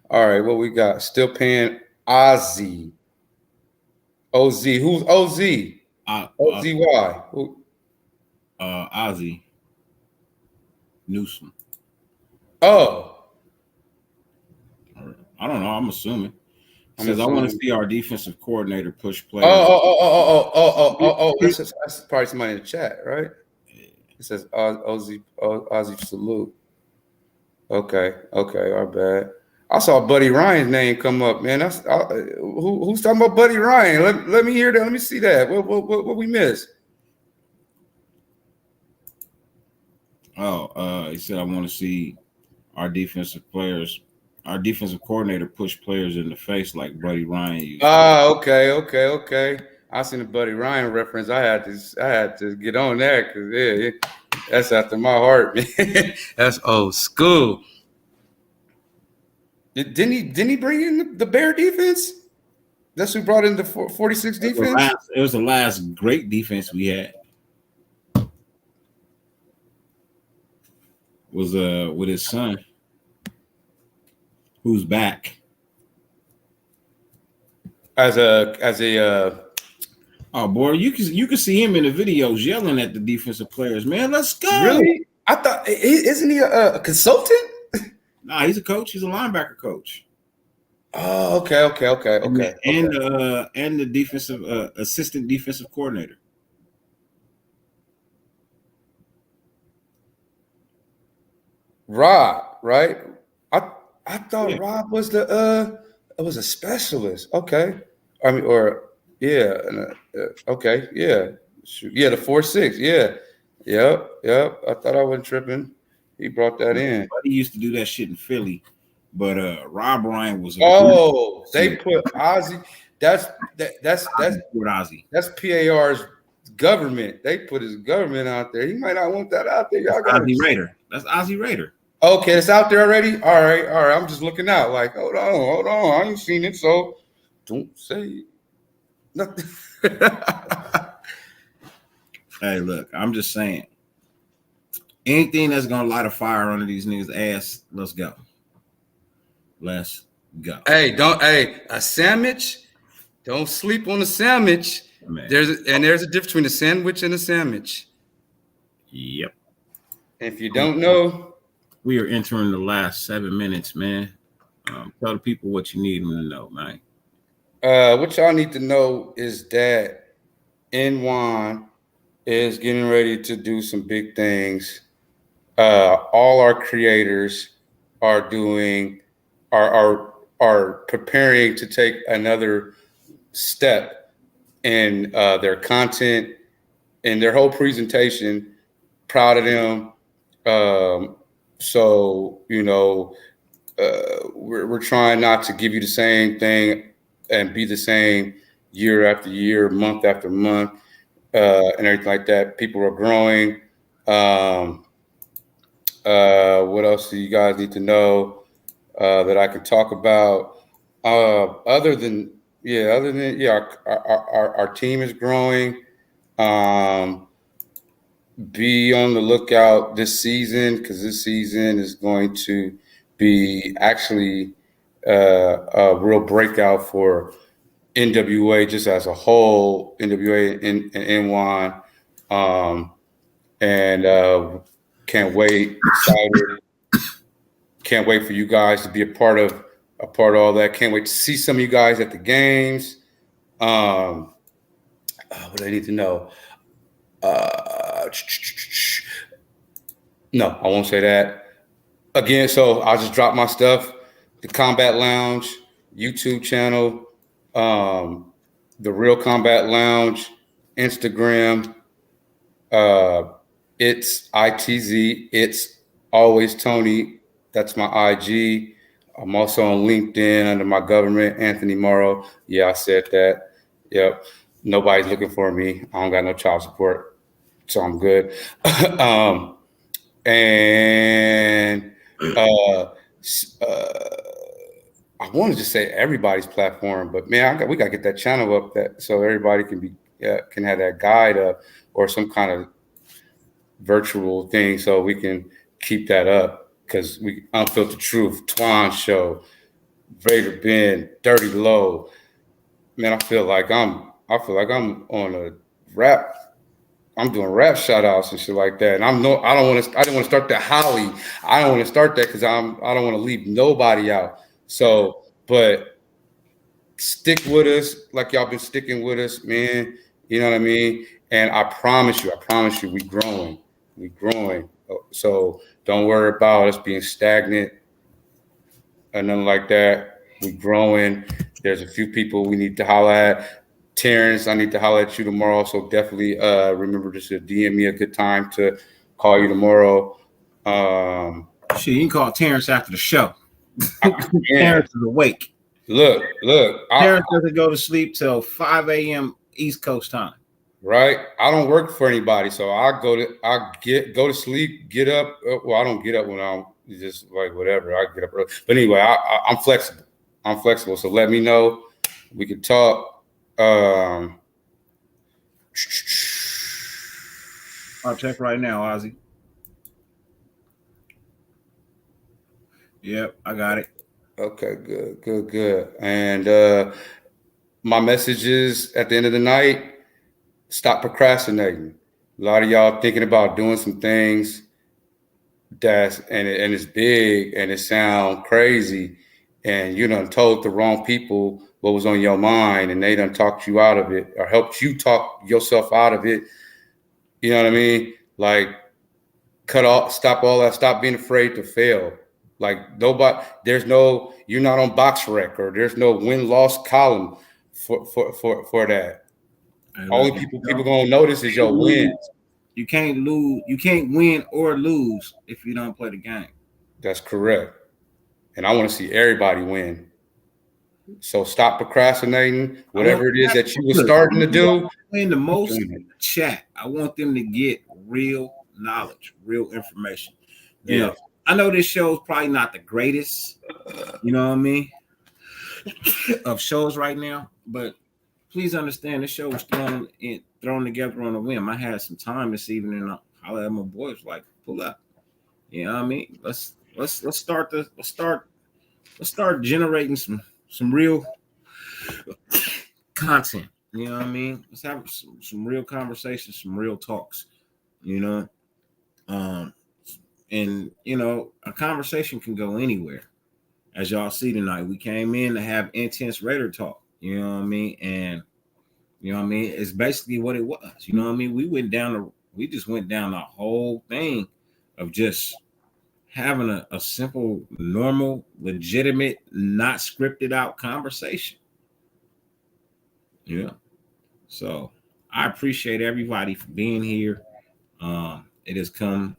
All right, what we got? Still paying Ozzy. OZ. Who's OZ? OZY. Who? Ozzy Newsome. Oh. I don't know. I'm assuming. Says I want to see our defensive coordinator push players. That's probably somebody in the chat, right? It says Ozzy salute. Okay, our bad. I saw Buddy Ryan's name come up, man. That's who's talking about Buddy Ryan? Let me hear that. Let me see that. What we missed? He said I want to see our defensive coordinator push players in the face like Buddy Ryan used. Okay. I seen the Buddy Ryan reference. I had to get on that because that's after my heart, man. That's old school. Didn't he bring in the Bear defense? That's who brought in the 46 defense. It was the last great defense we had. Was with his son, who's back as a oh boy, you can see him in the videos yelling at the defensive players, man. Let's go. Really? I thought, isn't he a consultant? Nah, he's a coach. He's a linebacker coach. Oh, okay. And the defensive assistant defensive coordinator. Rob, right? I thought Rob was it was a specialist. Okay. I mean, or yeah, okay, yeah. Yeah, the 4-6, yeah. Yep. I thought I wasn't tripping. He brought that in. He used to do that shit in Philly, but Rob Ryan was. They put Ozzy. That's Ozzy. That's PAR's government. They put his government out there. He might not want that out there. Y'all got Ozzy Raider. That's Ozzy Raider. Okay, it's out there already. All right. I'm just looking out. Like, hold on. I ain't seen it, so don't say nothing. Hey, look, I'm just saying. Anything that's gonna light a fire under these niggas' ass, let's go. Hey, a sandwich. Don't sleep on a sandwich. Man. There's a difference between a sandwich and a sandwich. Yep. If you don't know, we are entering the last 7 minutes, man. Tell the people what you need them to know, man. What y'all need to know is that N1 is getting ready to do some big things. All our creators are preparing to take another step in their content and their whole presentation. Proud of them. So we're trying not to give you the same thing and be the same year after year, month after month, and everything like that. People are growing. What else do you guys need to know that I can talk about? Other than our team is growing. Be on the lookout this season because this season is going to be actually a real breakout for NWA just as a whole, NWA and N1. Can't wait. Excited. Can't wait for you guys to be a part of all that. Can't wait to see some of you guys at the games. What do I need to know? No, I won't say that. Again, so I'll just drop my stuff. The Combat Lounge YouTube channel, the Real Combat Lounge Instagram. It's ITZ. It's always Tony. That's my IG. I'm also on LinkedIn under my government, Anthony Morrow. Yeah, I said that. Yep. Nobody's looking for me. I don't got no child support, so I'm good. And I wanted to say everybody's platform, but man, we got to get that channel up so everybody can have that guide up or some kind of virtual thing so we can keep that up, because we Unfiltered Truth, Twan Show, Vader Ben, Dirty Low. Man, I feel like I'm on a rap. I'm doing rap shout outs and shit like that. And I didn't want to start that Holly. I don't want to start that because I don't want to leave nobody out. So, but stick with us like y'all been sticking with us, man. You know what I mean? And I promise you, we growing. So don't worry about us being stagnant or nothing like that. We growing. There's a few people we need to holler at. Terrence, I need to holler at you tomorrow. So definitely remember to DM me a good time to call you tomorrow. Shit, you can call Terrence after the show. Terrence is awake. Look. Terrence doesn't go to sleep till 5 a.m. East Coast time. Right. I don't work for anybody, so I go to sleep, get up. Well, I don't get up when I'm just like whatever. I get up early. But anyway, I'm flexible. So let me know. We can talk. I'll check right now, Ozzy. Yep, I got it. Okay, good. And my message is at the end of the night, stop procrastinating. A lot of y'all thinking about doing some things and it's big and it sound crazy, and you done told the wrong people what was on your mind, and they done talked you out of it or helped you talk yourself out of it. You know what I mean? Like, stop all that. Stop being afraid to fail. Like, you're not on BoxRec, or there's no win-loss column for that. Only people gonna notice is your wins. You can't lose. You can't win or lose if you don't play the game. That's correct. And I want to see everybody win. So stop procrastinating. Whatever it is that you were starting to do. In the most chat, I want them to get real knowledge, real information. You know, I know this show is probably not the greatest, you know what I mean, of shows right now, but please understand this show was thrown together on a whim. I had some time this evening and I hollered at my boys like, pull up. You know what I mean? Let's start generating some real content. You know what I mean? Let's have some real conversations, some real talks, you know. And you know, a conversation can go anywhere. As y'all see tonight, we came in to have intense Raider talk, you know what I mean? And you know what I mean, it's basically what it was. You know what I mean? We just went down the whole thing of just having a simple, normal, legitimate, not scripted out conversation. Yeah. So I appreciate everybody for being here. It has come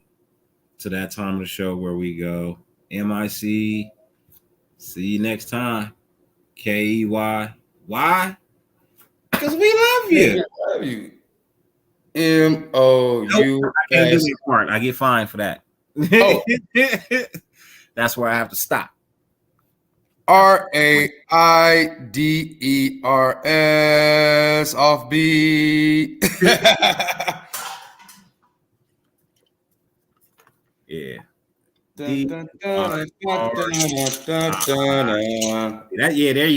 to that time of the show where we go, MIC, see you next time. KEY. Why? Because we love you. We love you. MOU. Nope, I can't do that part. I get fined for that. Oh. That's where I have to stop. RAIDERS off beat. Yeah. There you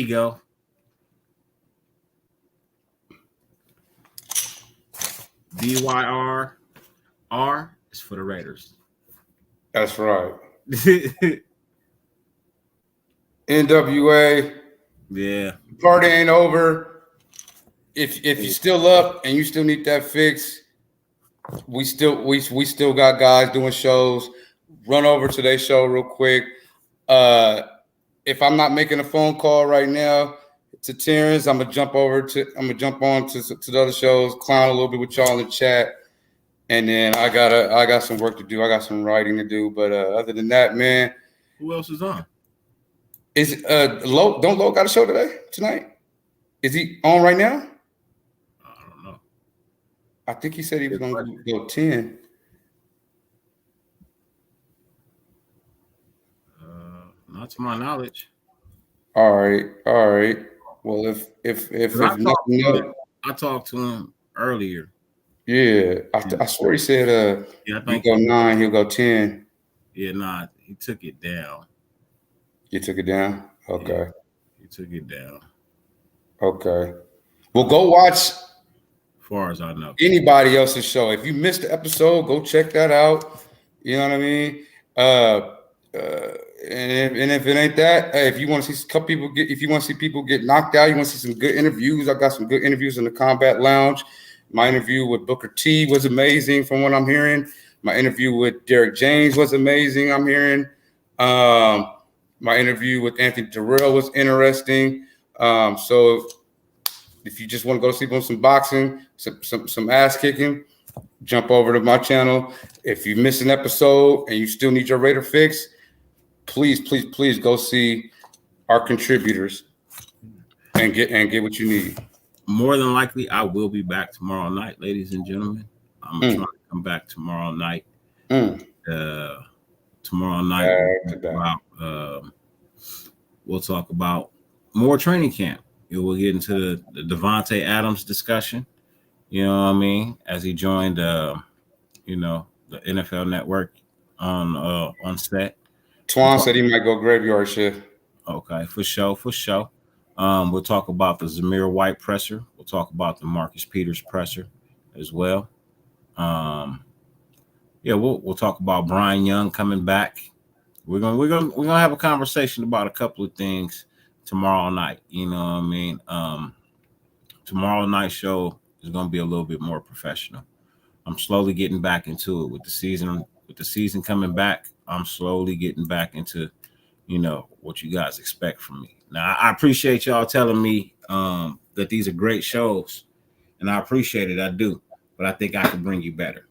go. BYR. R is for the Raiders. That's right. NWA. Yeah. Party ain't over. If you're still up and you still need that fix, we still got guys doing shows. run over to their show real quick. If I'm not making a phone call right now to Terrence, I'm gonna jump on to the other shows, clown a little bit with y'all in the chat, and then I got some work to do. I got some writing to do. But other than that, man, who else is on? Is Lo? Don't Lo got a show tonight? Is he on right now? I don't know. I think he said he was gonna go 10. Not to my knowledge. All right. Well, if nothing else, I talked to him earlier. Yeah, I swear he said I think he'll go 9, he'll go 10. Yeah, nah, he took it down. You took it down? Okay. Yeah, he took it down. Okay. Well, go watch. As far as I know, anybody else's show. If you missed the episode, go check that out. You know what I mean? And if it ain't that, hey, if you want to see a couple people if you want to see people get knocked out, you want to see some good interviews. I got some good interviews in the Combat Lounge. My interview with Booker T was amazing from what I'm hearing. My interview with Derek James was amazing, I'm hearing. My interview with Anthony Terrell was interesting. So if you just want to go sleep on some boxing, some ass kicking, jump over to my channel. If you miss an episode and you still need your Raider fix, please go see our contributors and get what you need. More than likely, I will be back tomorrow night, ladies and gentlemen. I'm trying to come back tomorrow night. Tomorrow night, we'll talk about more training camp. We'll get into the Devontae Adams discussion. You know what I mean? As he joined, the NFL Network on set. Twan said he might go graveyard shift. Okay, for sure. We'll talk about the Zamir White presser. We'll talk about the Marcus Peters presser as well. We'll talk about Brian Young coming back. We're gonna have a conversation about a couple of things tomorrow night. You know what I mean? Tomorrow night show is gonna be a little bit more professional. I'm slowly getting back into it with the season. With the season coming back, I'm slowly getting back into, what you guys expect from me. Now, I appreciate y'all telling me that these are great shows, and I appreciate it. I do, but I think I can bring you better.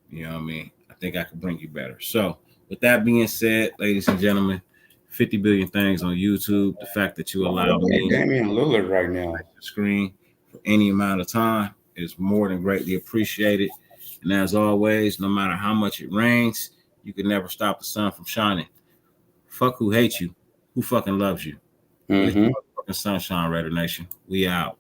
You know what I mean? I think I can bring you better. So, with that being said, ladies and gentlemen, 50 billion things on YouTube. The fact that you allow me Damian Lillard right now the screen for any amount of time is more than greatly appreciated. And as always, no matter how much it rains, you can never stop the sun from shining. Fuck who hates you. Who fucking loves you? It's fucking sunshine, Raider Nation. We out.